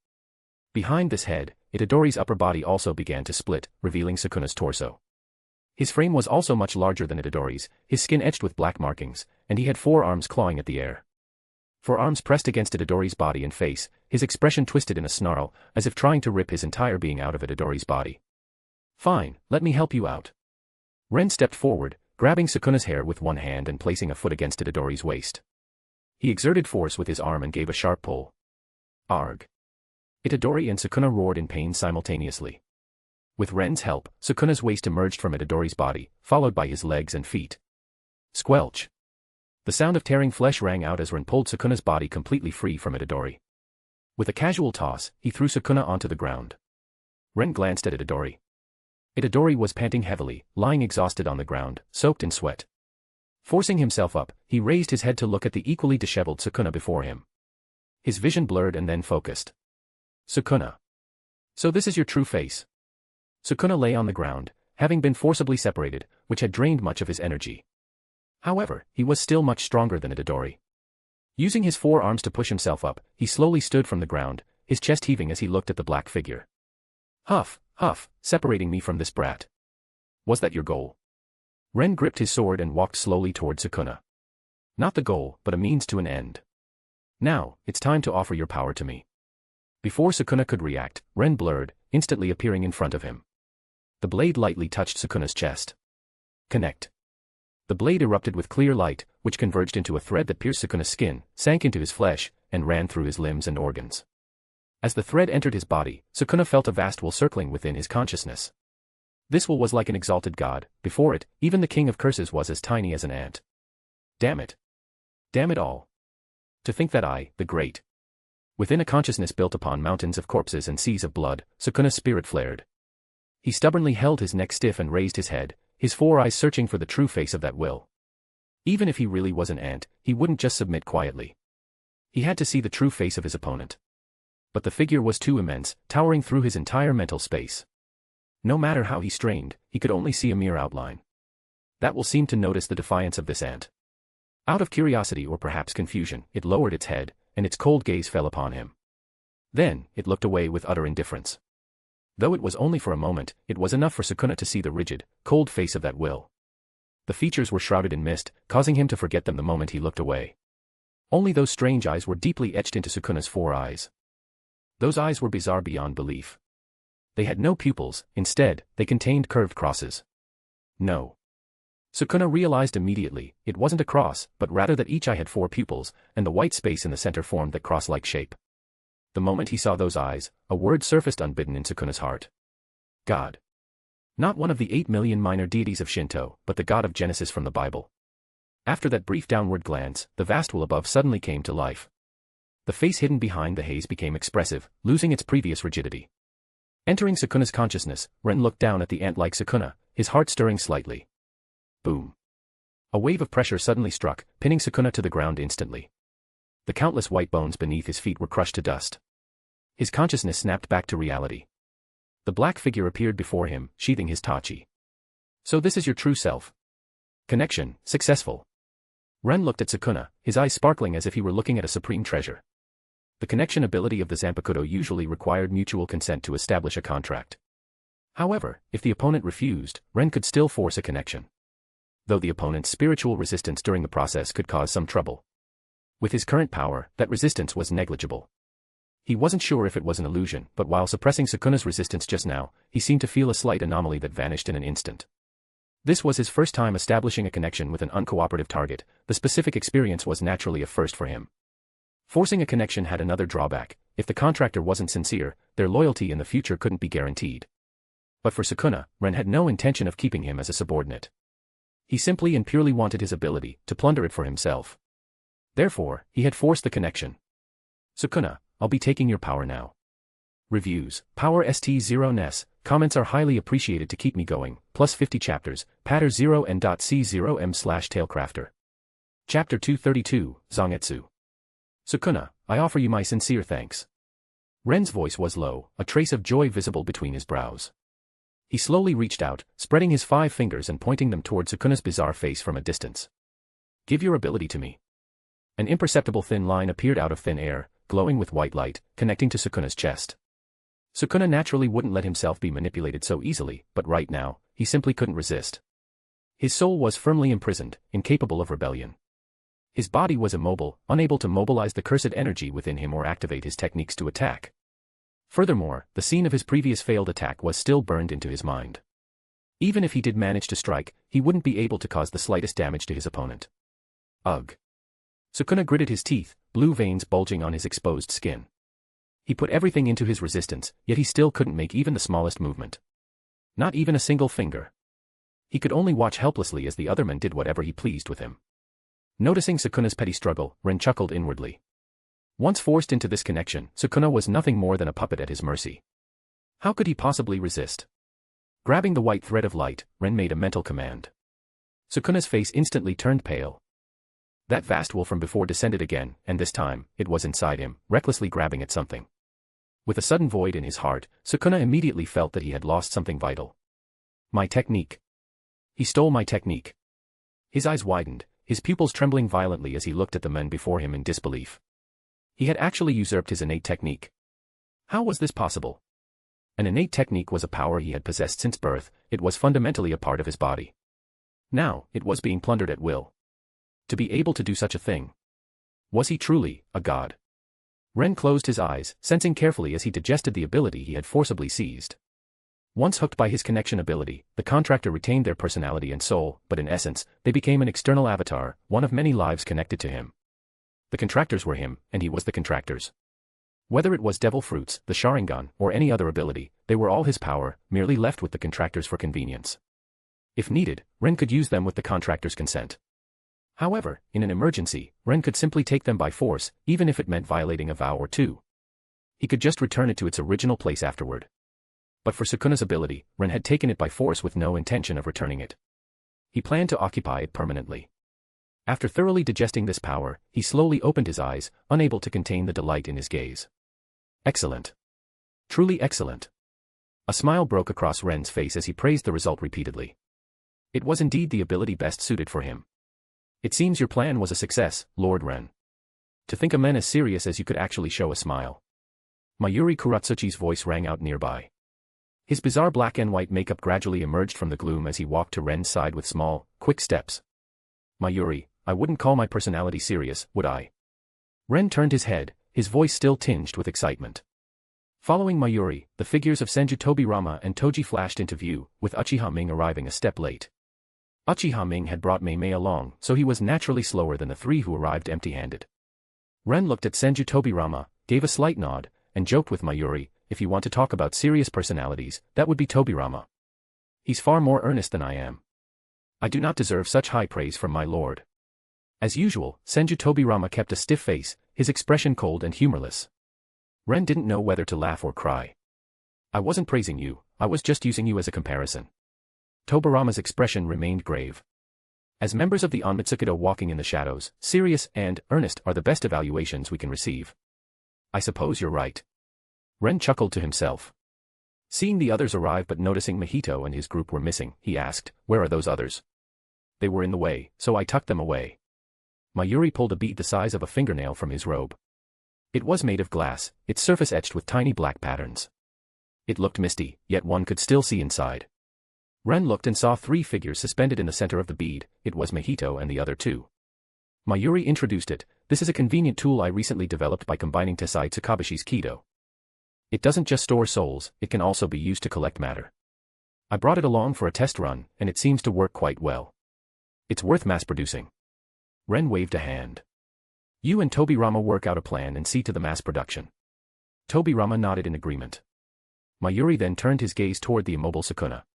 Behind this head, Itadori's upper body also began to split, revealing Sukuna's torso. His frame was also much larger than Itadori's, his skin etched with black markings, and he had four arms clawing at the air. Forearms pressed against Itadori's body and face, his expression twisted in a snarl, as if trying to rip his entire being out of Itadori's body. Fine, let me help you out. Ren stepped forward, grabbing Sukuna's hair with one hand and placing a foot against Itadori's waist. He exerted force with his arm and gave a sharp pull. Arg. Itadori and Sukuna roared in pain simultaneously. With Ren's help, Sukuna's waist emerged from Itadori's body, followed by his legs and feet. Squelch. The sound of tearing flesh rang out as Ren pulled Sukuna's body completely free from Itadori. With a casual toss, he threw Sukuna onto the ground. Ren glanced at Itadori. Itadori was panting heavily, lying exhausted on the ground, soaked in sweat. Forcing himself up, he raised his head to look at the equally disheveled Sukuna before him. His vision blurred and then focused. Sukuna. So this is your true face. Sukuna lay on the ground, having been forcibly separated, which had drained much of his energy. However, he was still much stronger than Itadori. Using his forearms to push himself up, he slowly stood from the ground, his chest heaving as he looked at the black figure. Huff, separating me from this brat. Was that your goal? Ren gripped his sword and walked slowly toward Sukuna. Not the goal, but a means to an end. Now, it's time to offer your power to me. Before Sukuna could react, Ren blurred, instantly appearing in front of him. The blade lightly touched Sukuna's chest. Connect. The blade erupted with clear light, which converged into a thread that pierced Sukuna's skin, sank into his flesh, and ran through his limbs and organs. As the thread entered his body, Sukuna felt a vast will circling within his consciousness. This will was like an exalted god. Before it, even the King of Curses was as tiny as an ant. Damn it. Damn it all. To think that I, the great. Within a consciousness built upon mountains of corpses and seas of blood, Sukuna's spirit flared. He stubbornly held his neck stiff and raised his head, his four eyes searching for the true face of that will. Even if he really was an ant, he wouldn't just submit quietly. He had to see the true face of his opponent. But the figure was too immense, towering through his entire mental space. No matter how he strained, he could only see a mere outline. That will seemed to notice the defiance of this ant. Out of curiosity or perhaps confusion, it lowered its head, and its cold gaze fell upon him. Then, it looked away with utter indifference. Though it was only for a moment, it was enough for Sukuna to see the rigid, cold face of that will. The features were shrouded in mist, causing him to forget them the moment he looked away. Only those strange eyes were deeply etched into Sukuna's four eyes. Those eyes were bizarre beyond belief. They had no pupils, instead, they contained curved crosses. No. Sukuna realized immediately, it wasn't a cross, but rather that each eye had four pupils, and the white space in the center formed that cross-like shape. The moment he saw those eyes, a word surfaced unbidden in Sukuna's heart. God. Not one of the 8 million minor deities of Shinto, but the God of Genesis from the Bible. After that brief downward glance, the vast will above suddenly came to life. The face hidden behind the haze became expressive, losing its previous rigidity. Entering Sukuna's consciousness, Ren looked down at the ant-like Sukuna, his heart stirring slightly. Boom. A wave of pressure suddenly struck, pinning Sukuna to the ground instantly. The countless white bones beneath his feet were crushed to dust. His consciousness snapped back to reality. The black figure appeared before him, sheathing his tachi. So this is your true self. Connection, successful. Ren looked at Sukuna, his eyes sparkling as if he were looking at a supreme treasure. The connection ability of the Zanpakutō usually required mutual consent to establish a contract. However, if the opponent refused, Ren could still force a connection. Though the opponent's spiritual resistance during the process could cause some trouble. With his current power, that resistance was negligible. He wasn't sure if it was an illusion, but while suppressing Sukuna's resistance just now, he seemed to feel a slight anomaly that vanished in an instant. This was his first time establishing a connection with an uncooperative target. The specific experience was naturally a first for him. Forcing a connection had another drawback. If the contractor wasn't sincere, their loyalty in the future couldn't be guaranteed. But for Sukuna, Ren had no intention of keeping him as a subordinate. He simply and purely wanted his ability to plunder it for himself. Therefore, he had forced the connection. Sukuna, I'll be taking your power now. Reviews, Power ST0NES, comments are highly appreciated to keep me going, plus 50 chapters, patter 0n.c0m/tailcrafter. Chapter 232, Zangetsu. Sukuna, I offer you my sincere thanks. Ren's voice was low, a trace of joy visible between his brows. He slowly reached out, spreading his 5 fingers and pointing them toward Sukuna's bizarre face from a distance. Give your ability to me. An imperceptible thin line appeared out of thin air, glowing with white light, connecting to Sukuna's chest. Sukuna naturally wouldn't let himself be manipulated so easily, but right now, he simply couldn't resist. His soul was firmly imprisoned, incapable of rebellion. His body was immobile, unable to mobilize the cursed energy within him or activate his techniques to attack. Furthermore, the scene of his previous failed attack was still burned into his mind. Even if he did manage to strike, he wouldn't be able to cause the slightest damage to his opponent. Ugh. Sukuna gritted his teeth, blue veins bulging on his exposed skin. He put everything into his resistance, yet he still couldn't make even the smallest movement. Not even a single finger. He could only watch helplessly as the other men did whatever he pleased with him. Noticing Sukuna's petty struggle, Ren chuckled inwardly. Once forced into this connection, Sukuna was nothing more than a puppet at his mercy. How could he possibly resist? Grabbing the white thread of light, Ren made a mental command. Sukuna's face instantly turned pale. That vast will from before descended again, and this time, it was inside him, recklessly grabbing at something. With a sudden void in his heart, Sukuna immediately felt that he had lost something vital. My technique. He stole my technique. His eyes widened, his pupils trembling violently as he looked at the men before him in disbelief. He had actually usurped his innate technique. How was this possible? An innate technique was a power he had possessed since birth, it was fundamentally a part of his body. Now, it was being plundered at will. To be able to do such a thing. Was he truly a god? Ren closed his eyes, sensing carefully as he digested the ability he had forcibly seized. Once hooked by his connection ability, the contractor retained their personality and soul, but in essence, they became an external avatar, one of many lives connected to him. The contractors were him, and he was the contractors. Whether it was devil fruits, the Sharingan, or any other ability, they were all his power, merely left with the contractors for convenience. If needed, Ren could use them with the contractor's consent. However, in an emergency, Ren could simply take them by force, even if it meant violating a vow or two. He could just return it to its original place afterward. But for Sukuna's ability, Ren had taken it by force with no intention of returning it. He planned to occupy it permanently. After thoroughly digesting this power, he slowly opened his eyes, unable to contain the delight in his gaze. Excellent. Truly excellent. A smile broke across Ren's face as he praised the result repeatedly. It was indeed the ability best suited for him. It seems your plan was a success, Lord Ren. To think a man as serious as you could actually show a smile. Mayuri Kuratsuchi's voice rang out nearby. His bizarre black and white makeup gradually emerged from the gloom as he walked to Ren's side with small, quick steps. Mayuri, I wouldn't call my personality serious, would I? Ren turned his head, his voice still tinged with excitement. Following Mayuri, the figures of Senju Tobirama and Toji flashed into view, with Uchiha Ming arriving a step late. Uchiha Ming had brought Mei Mei along, so he was naturally slower than the 3 who arrived empty-handed. Ren looked at Senju Tobirama, gave a slight nod, and joked with Mayuri, "If you want to talk about serious personalities, that would be Tobirama. He's far more earnest than I am. I do not deserve such high praise from my lord." As usual, Senju Tobirama kept a stiff face, his expression cold and humorless. Ren didn't know whether to laugh or cry. "I wasn't praising you, I was just using you as a comparison." Tobirama's expression remained grave. As members of the Zanpakutō walking in the shadows, serious and earnest are the best evaluations we can receive. "I suppose you're right." Ren chuckled to himself. Seeing the others arrive but noticing Mahito and his group were missing, he asked, "Where are those others?" "They were in the way, so I tucked them away." Mayuri pulled a bead the size of a fingernail from his robe. It was made of glass, its surface etched with tiny black patterns. It looked misty, yet one could still see inside. Ren looked and saw 3 figures suspended in the center of the bead. It was Mahito and the other 2. Mayuri introduced it. "This is a convenient tool I recently developed by combining Tessai Tsukabashi's Kido. It doesn't just store souls, it can also be used to collect matter. I brought it along for a test run, and it seems to work quite well. It's worth mass-producing." Ren waved a hand. "You and Tobirama work out a plan and see to the mass production." Tobirama nodded in agreement. Mayuri then turned his gaze toward the immobile Sukuna.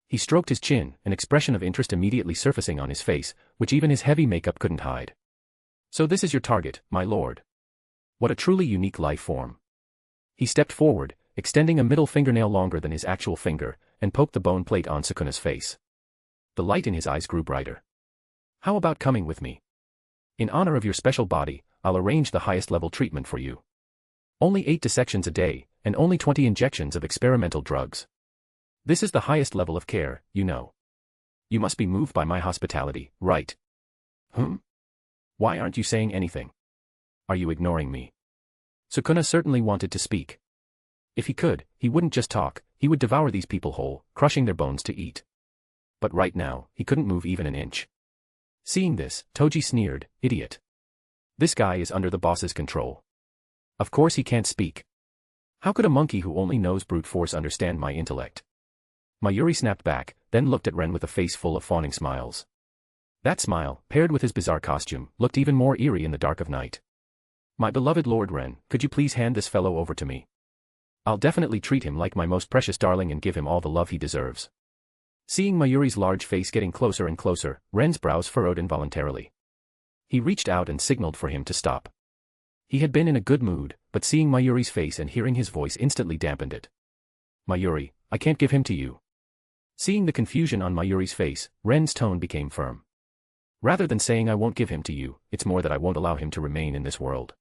He stroked his chin, an expression of interest immediately surfacing on his face, which even his heavy makeup couldn't hide. "So this is your target, my lord. What a truly unique life form." He stepped forward, extending a middle fingernail longer than his actual finger, and poked the bone plate on Sukuna's face. The light in his eyes grew brighter. "How about coming with me? In honor of your special body, I'll arrange the highest level treatment for you. Only 8 dissections a day, and only 20 injections of experimental drugs. This is the highest level of care, you know. You must be moved by my hospitality, right?" Why aren't you saying anything? Are you ignoring me?" Sukuna certainly wanted to speak. If he could, he wouldn't just talk, he would devour these people whole, crushing their bones to eat. But right now, he couldn't move even an inch. Seeing this, Toji sneered, "Idiot. This guy is under the boss's control. Of course he can't speak. How could a monkey who only knows brute force understand my intellect?" Mayuri snapped back, then looked at Ren with a face full of fawning smiles. That smile, paired with his bizarre costume, looked even more eerie in the dark of night. "My beloved Lord Ren, could you please hand this fellow over to me? I'll definitely treat him like my most precious darling and give him all the love he deserves." Seeing Mayuri's large face getting closer and closer, Ren's brows furrowed involuntarily. He reached out and signaled for him to stop. He had been in a good mood, but seeing Mayuri's face and hearing his voice instantly dampened it. "Mayuri, I can't give him to you." Seeing the confusion on Mayuri's face, Ren's tone became firm. "Rather than saying I won't give him to you, it's more that I won't allow him to remain in this world."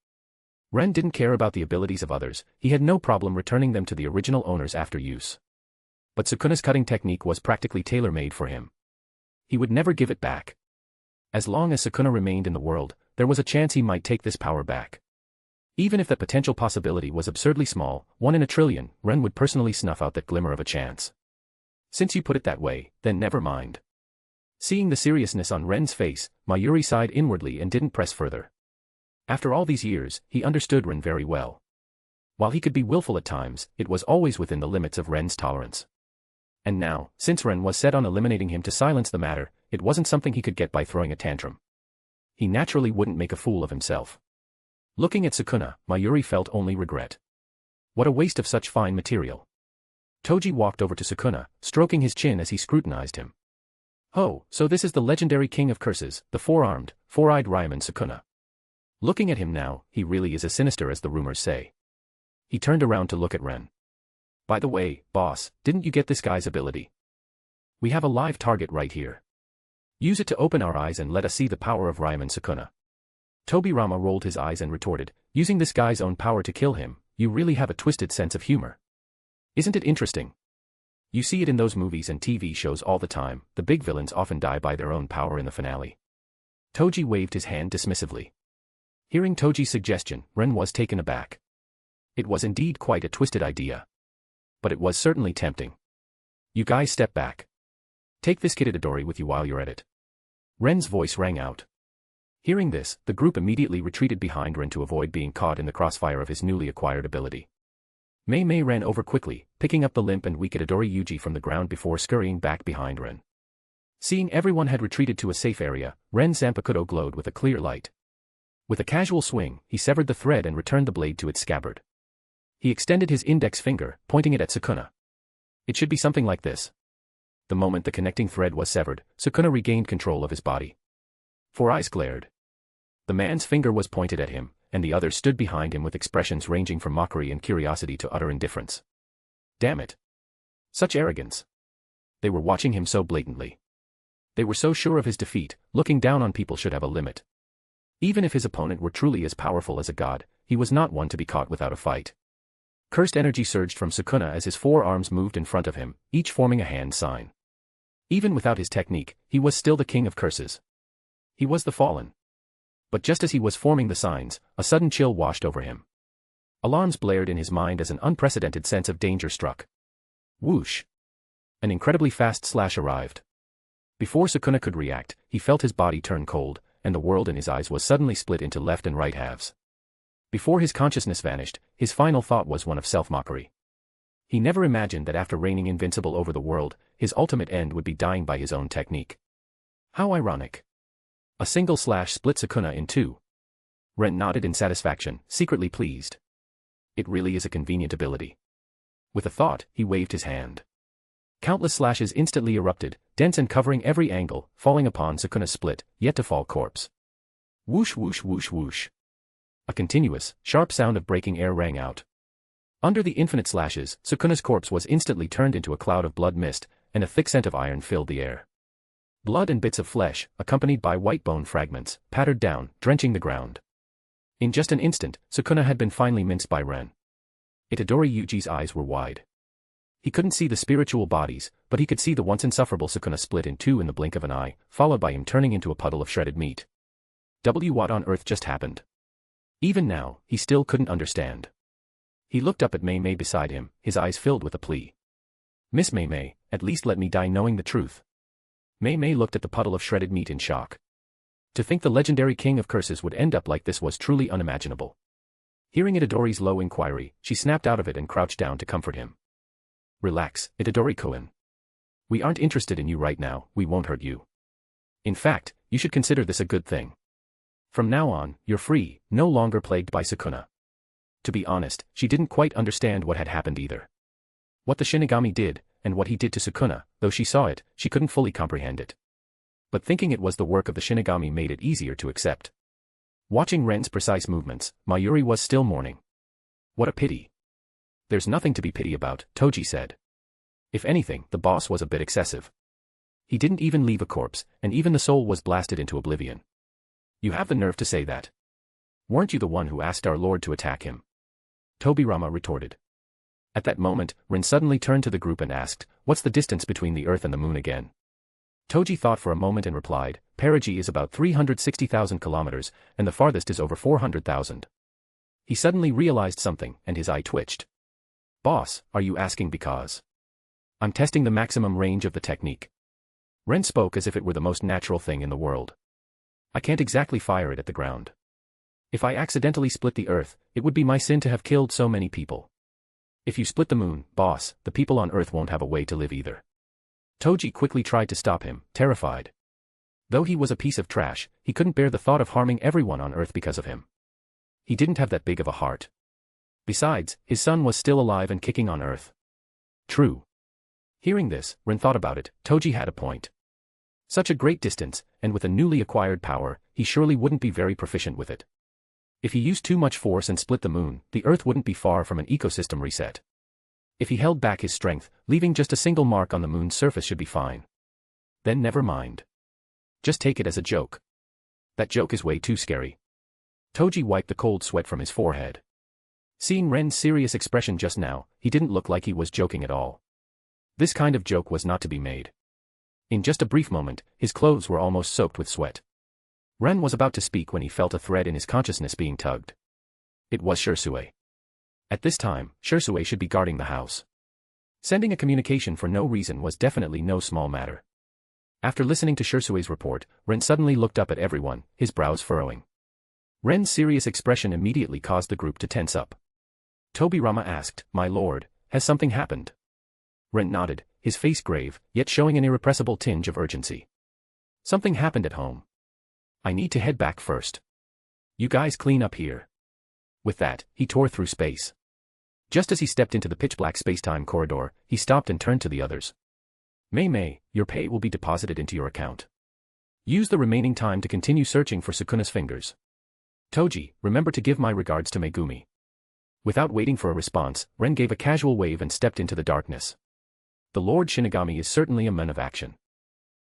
Ren didn't care about the abilities of others, he had no problem returning them to the original owners after use. But Sukuna's cutting technique was practically tailor-made for him. He would never give it back. As long as Sukuna remained in the world, there was a chance he might take this power back. Even if that potential possibility was absurdly small, 1 in a trillion, Ren would personally snuff out that glimmer of a chance. "Since you put it that way, then never mind." Seeing the seriousness on Ren's face, Mayuri sighed inwardly and didn't press further. After all these years, he understood Ren very well. While he could be willful at times, it was always within the limits of Ren's tolerance. And now, since Ren was set on eliminating him to silence the matter, it wasn't something he could get by throwing a tantrum. He naturally wouldn't make a fool of himself. Looking at Sukuna, Mayuri felt only regret. What a waste of such fine material. Toji walked over to Sukuna, stroking his chin as he scrutinized him. "Oh, so this is the legendary king of curses, the four-armed, four-eyed Ryaman Sukuna. Looking at him now, he really is as sinister as the rumors say." He turned around to look at Ren. "By the way, boss, didn't you get this guy's ability? We have a live target right here. Use it to open our eyes and let us see the power of Ryaman Sukuna." Tobirama rolled his eyes and retorted, "Using this guy's own power to kill him, you really have a twisted sense of humor. Isn't it interesting? You see it in those movies and TV shows all the time, the big villains often die by their own power in the finale." Toji waved his hand dismissively. Hearing Toji's suggestion, Ren was taken aback. It was indeed quite a twisted idea. But it was certainly tempting. "You guys step back. Take this Kid Itadori with you while you're at it." Ren's voice rang out. Hearing this, the group immediately retreated behind Ren to avoid being caught in the crossfire of his newly acquired ability. Mei ran over quickly, picking up the limp and weak Itadori Yuji from the ground before scurrying back behind Ren. Seeing everyone had retreated to a safe area, Ren's Zanpakutō glowed with a clear light. With a casual swing, he severed the thread and returned the blade to its scabbard. He extended his index finger, pointing it at Sukuna. It should be something like this. The moment the connecting thread was severed, Sukuna regained control of his body. 4 eyes glared. The man's finger was pointed at him, and the others stood behind him with expressions ranging from mockery and curiosity to utter indifference. Damn it. Such arrogance. They were watching him so blatantly. They were so sure of his defeat, looking down on people should have a limit. Even if his opponent were truly as powerful as a god, he was not one to be caught without a fight. Cursed energy surged from Sukuna as his 4 arms moved in front of him, each forming a hand sign. Even without his technique, he was still the king of curses. He was the fallen. But just as he was forming the signs, a sudden chill washed over him. Alarms blared in his mind as an unprecedented sense of danger struck. Whoosh! An incredibly fast slash arrived. Before Sukuna could react, he felt his body turn cold, and the world in his eyes was suddenly split into left and right halves. Before his consciousness vanished, his final thought was one of self-mockery. He never imagined that after reigning invincible over the world, his ultimate end would be dying by his own technique. How ironic. A single slash split Sukuna in 2. Ren nodded in satisfaction, secretly pleased. It really is a convenient ability. With a thought, he waved his hand. Countless slashes instantly erupted, dense and covering every angle, falling upon Sukuna's split, yet to fall corpse. Whoosh whoosh whoosh whoosh. A continuous, sharp sound of breaking air rang out. Under the infinite slashes, Sukuna's corpse was instantly turned into a cloud of blood mist, and a thick scent of iron filled the air. Blood and bits of flesh, accompanied by white bone fragments, pattered down, drenching the ground. In just an instant, Sukuna had been finely minced by Ren. Itadori Yuji's eyes were wide. He couldn't see the spiritual bodies, but he could see the once insufferable Sukuna split in 2 in the blink of an eye, followed by him turning into a puddle of shredded meat. What on earth just happened? Even now, he still couldn't understand. He looked up at Mei Mei beside him, his eyes filled with a plea. Miss Mei Mei, at least let me die knowing the truth. Mei Mei looked at the puddle of shredded meat in shock. To think the legendary king of curses would end up like this was truly unimaginable. Hearing Itadori's low inquiry, she snapped out of it and crouched down to comfort him. Relax, Itadori-kun. We aren't interested in you right now, we won't hurt you. In fact, you should consider this a good thing. From now on, you're free, no longer plagued by Sukuna. To be honest, she didn't quite understand what had happened either. What the Shinigami did, and what he did to Sukuna, though she saw it, she couldn't fully comprehend it. But thinking it was the work of the Shinigami made it easier to accept. Watching Ren's precise movements, Mayuri was still mourning. What a pity. There's nothing to be pity about, Toji said. If anything, the boss was a bit excessive. He didn't even leave a corpse, and even the soul was blasted into oblivion. You have the nerve to say that. Weren't you the one who asked our lord to attack him? Tobirama retorted. At that moment, Ren suddenly turned to the group and asked, what's the distance between the earth and the moon again? Toji thought for a moment and replied, perigee is about 360,000 kilometers, and the farthest is over 400,000. He suddenly realized something, and his eye twitched. Boss, are you asking because? I'm testing the maximum range of the technique. Ren spoke as if it were the most natural thing in the world. I can't exactly fire it at the ground. If I accidentally split the earth, it would be my sin to have killed so many people. If you split the moon, boss, the people on earth won't have a way to live either. Toji quickly tried to stop him, terrified. Though he was a piece of trash, he couldn't bear the thought of harming everyone on earth because of him. He didn't have that big of a heart. Besides, his son was still alive and kicking on earth. True. Hearing this, Ren thought about it, Toji had a point. Such a great distance, and with a newly acquired power, he surely wouldn't be very proficient with it. If he used too much force and split the moon, the earth wouldn't be far from an ecosystem reset. If he held back his strength, leaving just a single mark on the moon's surface should be fine. Then never mind. Just take it as a joke. That joke is way too scary. Toji wiped the cold sweat from his forehead. Seeing Ren's serious expression just now, he didn't look like he was joking at all. This kind of joke was not to be made. In just a brief moment, his clothes were almost soaked with sweat. Ren was about to speak when he felt a thread in his consciousness being tugged. It was Shursue. At this time, Shursue should be guarding the house. Sending a communication for no reason was definitely no small matter. After listening to Shursue's report, Ren suddenly looked up at everyone, his brows furrowing. Ren's serious expression immediately caused the group to tense up. Tobirama asked, "My lord, has something happened?" Ren nodded, his face grave, yet showing an irrepressible tinge of urgency. Something happened at home. I need to head back first. You guys clean up here. With that, he tore through space. Just as he stepped into the pitch-black space-time corridor, he stopped and turned to the others. Mei, your pay will be deposited into your account. Use the remaining time to continue searching for Sukuna's fingers. Toji, remember to give my regards to Megumi. Without waiting for a response, Ren gave a casual wave and stepped into the darkness. The Lord Shinigami is certainly a man of action.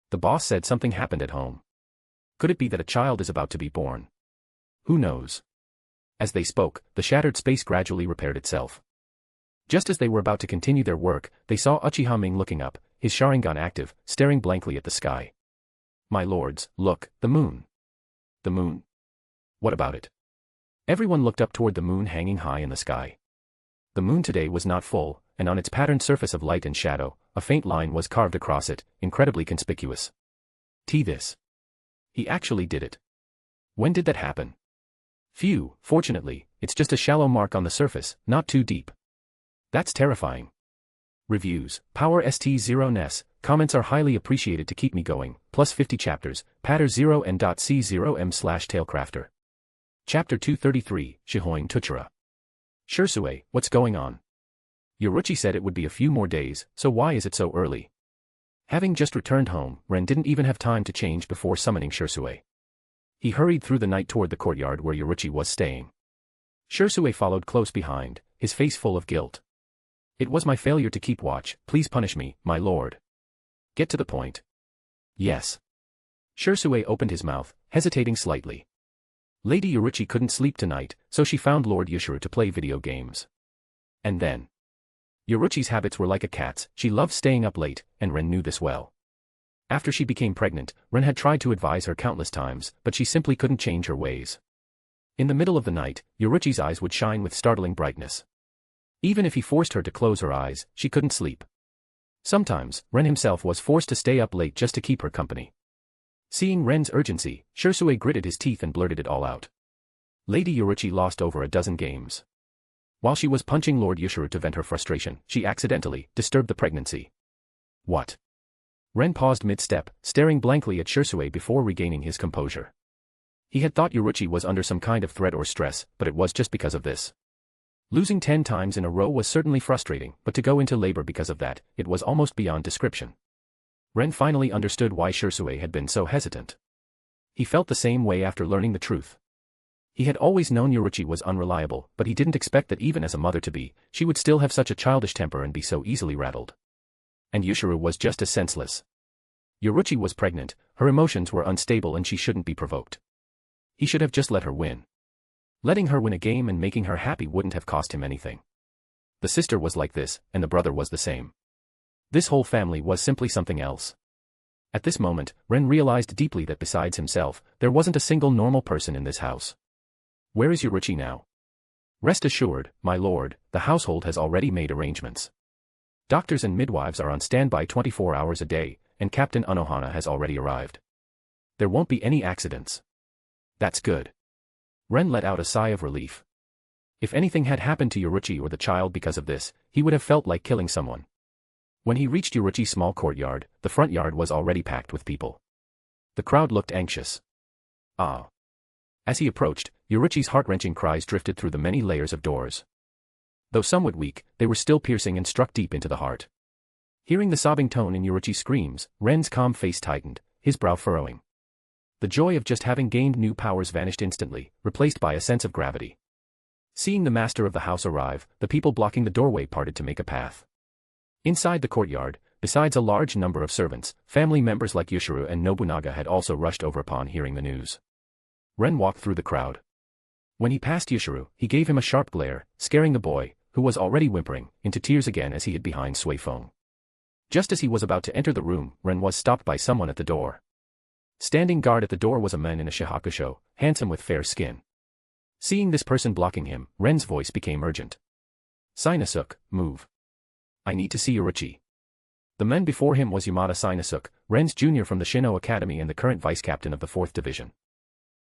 The boss said something happened at home. Could it be that a child is about to be born? Who knows? As they spoke, the shattered space gradually repaired itself. Just as they were about to continue their work, they saw Uchiha Ming looking up, his Sharingan active, staring blankly at the sky. My lords, look, the moon. The moon? What about it? Everyone looked up toward the moon hanging high in the sky. The moon today was not full, and on its patterned surface of light and shadow, a faint line was carved across it, incredibly conspicuous. This. He actually did it. When did that happen? Phew, fortunately, it's just a shallow mark on the surface, not too deep. That's terrifying. Reviews, Power ST0NES, comments are highly appreciated to keep me going, plus 50 chapters, patter 0n.c0m/tailcrafter. Chapter 233, Shihoin Tuchira. Shursue, what's going on? Yoruchi said it would be a few more days, so why is it so early? Having just returned home, Ren didn't even have time to change before summoning Shursue. He hurried through the night toward the courtyard where Yoruchi was staying. Shursue followed close behind, his face full of guilt. It was my failure to keep watch, please punish me, my lord. Get to the point. Yes. Shursue opened his mouth, hesitating slightly. Lady Yoruchi couldn't sleep tonight, so she found Lord Yushiro to play video games. And then. Yoruchi's habits were like a cat's, she loved staying up late, and Ren knew this well. After she became pregnant, Ren had tried to advise her countless times, but she simply couldn't change her ways. In the middle of the night, Yoruchi's eyes would shine with startling brightness. Even if he forced her to close her eyes, she couldn't sleep. Sometimes, Ren himself was forced to stay up late just to keep her company. Seeing Ren's urgency, Shursue gritted his teeth and blurted it all out. Lady Yoruchi lost over a dozen games. While she was punching Lord Yushiro to vent her frustration, she accidentally disturbed the pregnancy. What? Ren paused mid-step, staring blankly at Shursue before regaining his composure. He had thought Yoruchi was under some kind of threat or stress, but it was just because of this. Losing 10 times in a row was certainly frustrating, but to go into labor because of that, it was almost beyond description. Ren finally understood why Shursue had been so hesitant. He felt the same way after learning the truth. He had always known Yoruchi was unreliable, but he didn't expect that even as a mother-to-be, she would still have such a childish temper and be so easily rattled. And Yushiro was just as senseless. Yoruchi was pregnant, her emotions were unstable and she shouldn't be provoked. He should have just let her win. Letting her win a game and making her happy wouldn't have cost him anything. The sister was like this, and the brother was the same. This whole family was simply something else. At this moment, Ren realized deeply that besides himself, there wasn't a single normal person in this house. Where is Yoruchi now? Rest assured, my lord, the household has already made arrangements. Doctors and midwives are on standby 24 hours a day, and Captain Unohana has already arrived. There won't be any accidents. That's good. Ren let out a sigh of relief. If anything had happened to Yoruchi or the child because of this, he would have felt like killing someone. When he reached Yoruchi's small courtyard, the front yard was already packed with people. The crowd looked anxious. Ah. As he approached, Yoruchi's heart-wrenching cries drifted through the many layers of doors. Though somewhat weak, they were still piercing and struck deep into the heart. Hearing the sobbing tone in Yoruchi's screams, Ren's calm face tightened, his brow furrowing. The joy of just having gained new powers vanished instantly, replaced by a sense of gravity. Seeing the master of the house arrive, the people blocking the doorway parted to make a path. Inside the courtyard, besides a large number of servants, family members like Yushiro and Nobunaga had also rushed over upon hearing the news. Ren walked through the crowd. When he passed Yushiro, he gave him a sharp glare, scaring the boy, who was already whimpering, into tears again as he hid behind Sui Feng. Just as he was about to enter the room, Ren was stopped by someone at the door. Standing guard at the door was a man in a shihakusho, handsome with fair skin. Seeing this person blocking him, Ren's voice became urgent. Sinasuke, move. I need to see Yoruchi. The man before him was Yamada Sinasuke, Ren's junior from the Shino Academy and the current vice-captain of the 4th Division.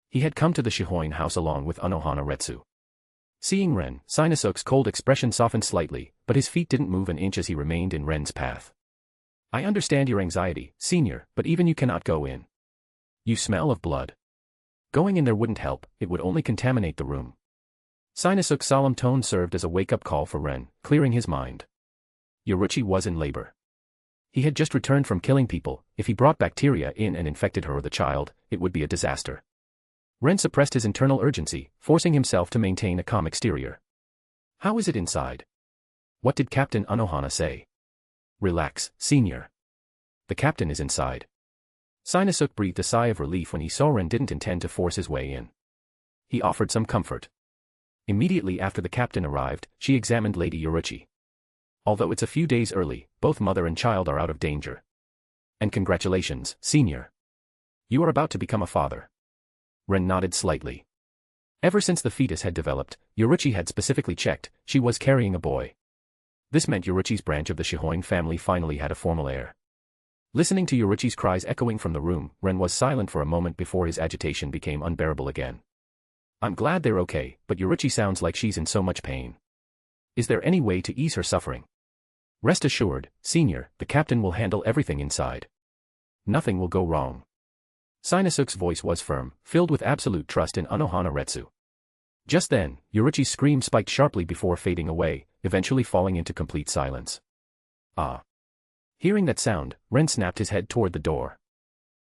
He had come to the Shihoin house along with Unohana Retsu. Seeing Ren, Sinasuke's cold expression softened slightly, but his feet didn't move an inch as he remained in Ren's path. I understand your anxiety, senior, but even you cannot go in. You smell of blood. Going in there wouldn't help, it would only contaminate the room. Sinasuke's solemn tone served as a wake-up call for Ren, clearing his mind. Yoruichi was in labor. He had just returned from killing people. If he brought bacteria in and infected her or the child, it would be a disaster. Ren suppressed his internal urgency, forcing himself to maintain a calm exterior. How is it inside? What did Captain Unohana say? Relax, senior. The captain is inside. Sinasuke breathed a sigh of relief when he saw Ren didn't intend to force his way in. He offered some comfort. Immediately after the captain arrived, she examined Lady Yoruichi. Although it's a few days early, both mother and child are out of danger. And congratulations, senior. You are about to become a father. Ren nodded slightly. Ever since the fetus had developed, Yoruichi had specifically checked, she was carrying a boy. This meant Yoruichi's branch of the Shihoin family finally had a formal heir. Listening to Yoruichi's cries echoing from the room, Ren was silent for a moment before his agitation became unbearable again. I'm glad they're okay, but Yoruichi sounds like she's in so much pain. Is there any way to ease her suffering? Rest assured, senior, the captain will handle everything inside. Nothing will go wrong. Sinasuke's voice was firm, filled with absolute trust in Unohana Retsu. Just then, Yoruichi's scream spiked sharply before fading away, eventually falling into complete silence. Ah. Hearing that sound, Ren snapped his head toward the door.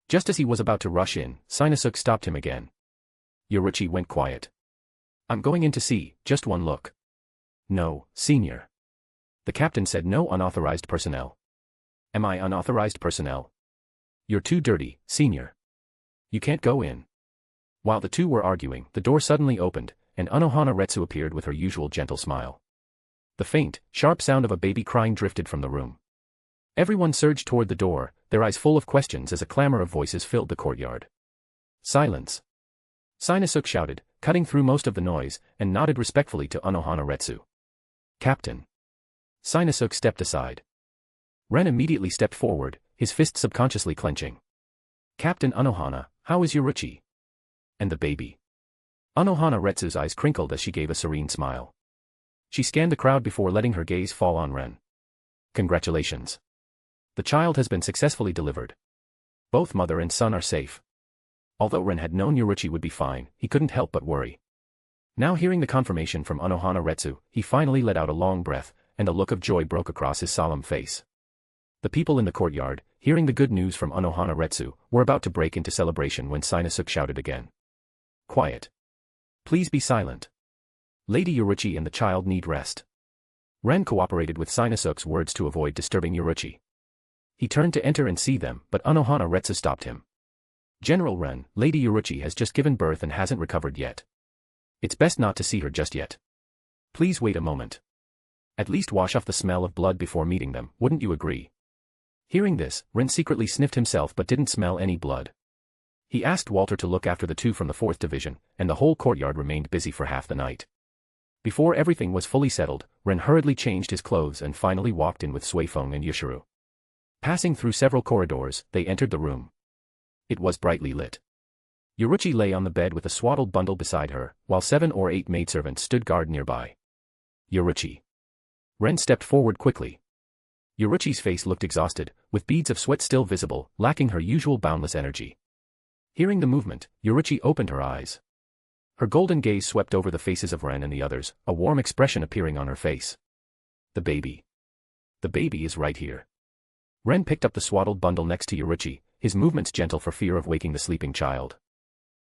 Just as he was about to rush in, Sinasuke stopped him again. Yoruichi went quiet. I'm going in to see, just one look. No, senior. The captain said no unauthorized personnel. Am I unauthorized personnel? You're too dirty, senior. You can't go in. While the two were arguing, the door suddenly opened, and Unohana Retsu appeared with her usual gentle smile. The faint, sharp sound of a baby crying drifted from the room. Everyone surged toward the door, their eyes full of questions as a clamor of voices filled the courtyard. Silence. Sinasuke shouted, cutting through most of the noise, and nodded respectfully to Unohana Retsu. Captain. Sinasuke stepped aside. Ren immediately stepped forward, his fist subconsciously clenching. Captain Unohana, how is Yoruichi? And the baby? Unohana Retsu's eyes crinkled as she gave a serene smile. She scanned the crowd before letting her gaze fall on Ren. Congratulations. The child has been successfully delivered. Both mother and son are safe. Although Ren had known Yoruichi would be fine, he couldn't help but worry. Now hearing the confirmation from Unohana Retsu, he finally let out a long breath, and a look of joy broke across his solemn face. The people in the courtyard, hearing the good news from Unohana Retsu, were about to break into celebration when Sinasuke shouted again. Quiet. Please be silent. Lady Yoruichi and the child need rest. Ren cooperated with Sinasuke's words to avoid disturbing Yoruichi. He turned to enter and see them, but Unohana Retsu stopped him. General Ren, Lady Yoruichi has just given birth and hasn't recovered yet. It's best not to see her just yet. Please wait a moment. At least wash off the smell of blood before meeting them, wouldn't you agree? Hearing this, Ren secretly sniffed himself but didn't smell any blood. He asked Walter to look after the two from the 4th Division, and the whole courtyard remained busy for half the night. Before everything was fully settled, Ren hurriedly changed his clothes and finally walked in with Suifeng and Yushiro. Passing through several corridors, they entered the room. It was brightly lit. Yoruichi lay on the bed with a swaddled bundle beside her, while 7 or 8 maidservants stood guard nearby. Yoruichi. Ren stepped forward quickly. Yoruichi's face looked exhausted, with beads of sweat still visible, lacking her usual boundless energy. Hearing the movement, Yoruichi opened her eyes. Her golden gaze swept over the faces of Ren and the others, a warm expression appearing on her face. The baby. The baby is right here. Ren picked up the swaddled bundle next to Yoruichi, his movements gentle for fear of waking the sleeping child.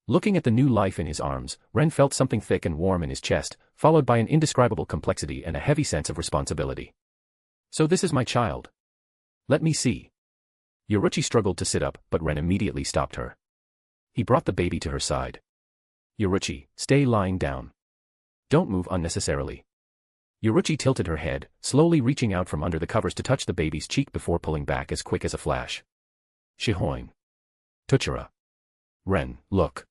Looking at the new life in his arms, Ren felt something thick and warm in his chest, followed by an indescribable complexity and a heavy sense of responsibility. So this is my child. Let me see. Yoruichi struggled to sit up, but Ren immediately stopped her. He brought the baby to her side. Yoruichi, stay lying down. Don't move unnecessarily. Yoruichi tilted her head, slowly reaching out from under the covers to touch the baby's cheek before pulling back as quick as a flash. Shihoin. Tuchira. Ren, look.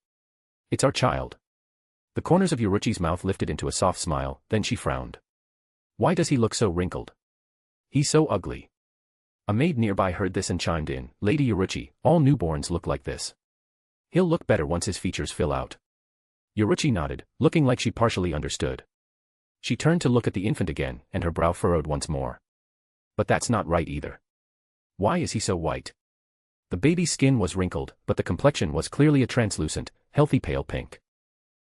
It's our child. The corners of Yoruichi's mouth lifted into a soft smile, then she frowned. Why does he look so wrinkled? He's so ugly. A maid nearby heard this and chimed in, Lady Yoruichi, all newborns look like this. He'll look better once his features fill out. Yoruichi nodded, looking like she partially understood. She turned to look at the infant again, and her brow furrowed once more. But that's not right either. Why is he so white? The baby's skin was wrinkled, but the complexion was clearly a translucent, healthy pale pink.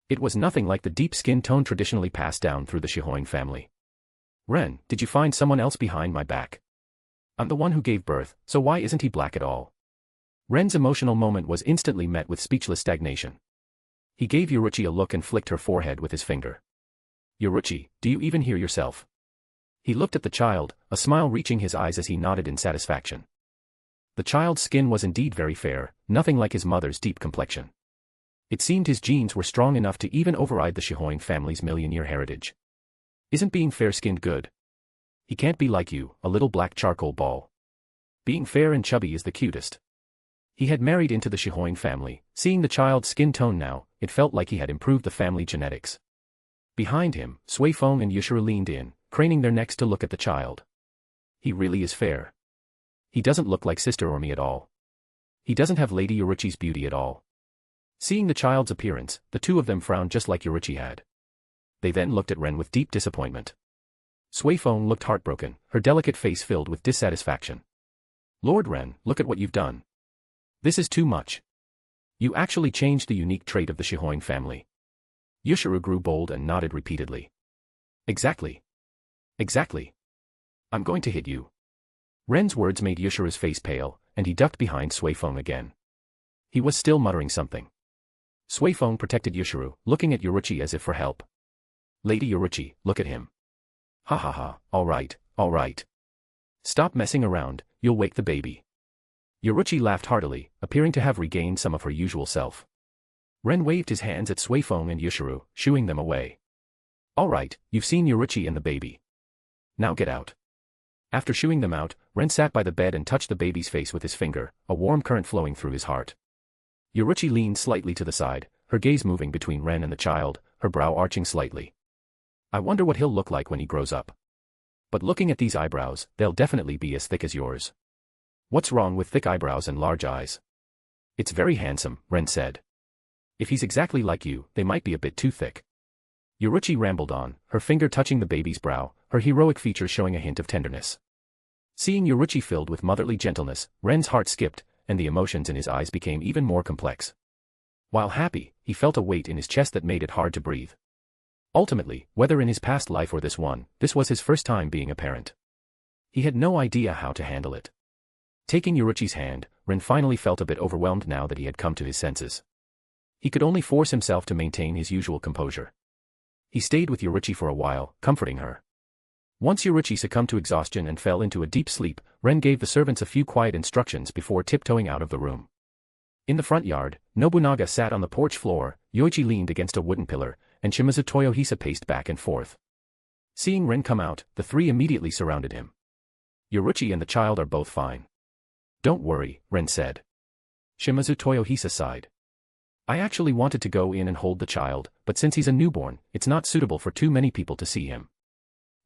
It was nothing like the deep skin tone traditionally passed down through the Shihoin family. Ren, did you find someone else behind my back? I'm the one who gave birth, so why isn't he black at all? Ren's emotional moment was instantly met with speechless stagnation. He gave Yoruichi a look and flicked her forehead with his finger. Yoruichi, do you even hear yourself? He looked at the child, a smile reaching his eyes as he nodded in satisfaction. The child's skin was indeed very fair, nothing like his mother's deep complexion. It seemed his genes were strong enough to even override the Shihoin family's million-year heritage. Isn't being fair-skinned good? He can't be like you, a little black charcoal ball. Being fair and chubby is the cutest. He had married into the Shihoin family, seeing the child's skin tone now, it felt like he had improved the family genetics. Behind him, Suifeng and Yushiro leaned in, craning their necks to look at the child. He really is fair. He doesn't look like Sister or me at all. He doesn't have Lady Yoruichi's beauty at all. Seeing the child's appearance, the two of them frowned just like Yoruichi had. They then looked at Ren with deep disappointment. Suifeng looked heartbroken, her delicate face filled with dissatisfaction. Lord Ren, look at what you've done. This is too much. You actually changed the unique trait of the Shihoin family. Yushiro grew bold and nodded repeatedly. Exactly. Exactly. I'm going to hit you. Ren's words made Yushiro's face pale, and he ducked behind Suifeng again. He was still muttering something. Suifeng protected Yushiro, looking at Yoruichi as if for help. Lady Yoruichi, look at him. Ha ha ha, all right. Stop messing around, you'll wake the baby. Yoruichi laughed heartily, appearing to have regained some of her usual self. Ren waved his hands at Suifeng and Yushiro, shooing them away. All right, you've seen Yoruichi and the baby. Now get out. After shooing them out, Ren sat by the bed and touched the baby's face with his finger, a warm current flowing through his heart. Yoruichi leaned slightly to the side, her gaze moving between Ren and the child, her brow arching slightly. I wonder what he'll look like when he grows up. But looking at these eyebrows, they'll definitely be as thick as yours. What's wrong with thick eyebrows and large eyes? It's very handsome, Ren said. If he's exactly like you, they might be a bit too thick. Yoruichi rambled on, her finger touching the baby's brow, her heroic features showing a hint of tenderness. Seeing Yoruichi filled with motherly gentleness, Ren's heart skipped, and the emotions in his eyes became even more complex. While happy, he felt a weight in his chest that made it hard to breathe. Ultimately, whether in his past life or this one, this was his first time being a parent. He had no idea how to handle it. Taking Yoruichi's hand, Ren finally felt a bit overwhelmed now that he had come to his senses. He could only force himself to maintain his usual composure. He stayed with Yoruichi for a while, comforting her. Once Yoruichi succumbed to exhaustion and fell into a deep sleep, Ren gave the servants a few quiet instructions before tiptoeing out of the room. In the front yard, Nobunaga sat on the porch floor, Yoichi leaned against a wooden pillar, and Shimazu Toyohisa paced back and forth. Seeing Ren come out, the three immediately surrounded him. Yoruichi and the child are both fine. Don't worry, Ren said. Shimazu Toyohisa sighed. I actually wanted to go in and hold the child, but since he's a newborn, it's not suitable for too many people to see him.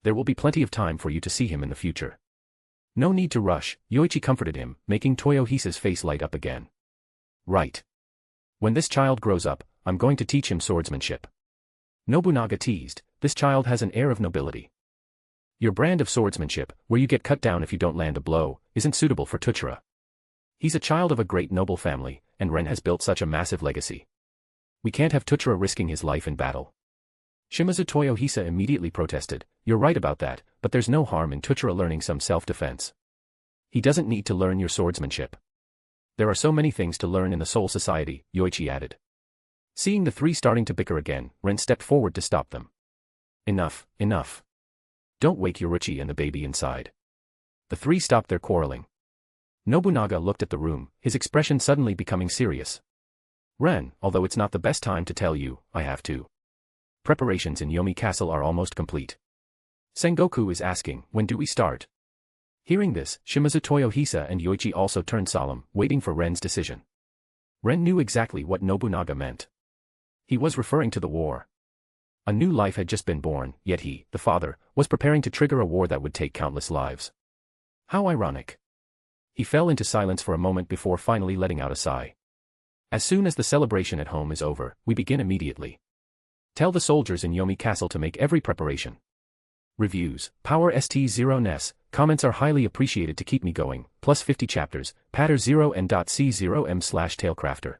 There will be plenty of time for you to see him in the future. No need to rush, Yoichi comforted him, making Toyohisa's face light up again. Right. When this child grows up, I'm going to teach him swordsmanship. Nobunaga teased, this child has an air of nobility. Your brand of swordsmanship, where you get cut down if you don't land a blow, isn't suitable for Tuchira. He's a child of a great noble family, and Ren has built such a massive legacy. We can't have Tuchira risking his life in battle. Shimazu Toyohisa immediately protested, you're right about that, but there's no harm in Tuchira learning some self-defense. He doesn't need to learn your swordsmanship. There are so many things to learn in the Soul Society, Yoichi added. Seeing the three starting to bicker again, Ren stepped forward to stop them. Enough. Don't wake Yoruichi and the baby inside. The three stopped their quarreling. Nobunaga looked at the room, his expression suddenly becoming serious. Ren, although it's not the best time to tell you, I have to. Preparations in Yomi Castle are almost complete. Sengoku is asking, when do we start? Hearing this, Shimazu Toyohisa and Yoichi also turned solemn, waiting for Ren's decision. Ren knew exactly what Nobunaga meant. He was referring to the war. A new life had just been born, yet he, the father, was preparing to trigger a war that would take countless lives. How ironic. He fell into silence for a moment before finally letting out a sigh. As soon as the celebration at home is over, we begin immediately. Tell the soldiers in Yomi Castle to make every preparation. Reviews, Power ST0 NES, comments are highly appreciated to keep me going, plus 50 chapters, patter 0 and .c0m/tailcrafter.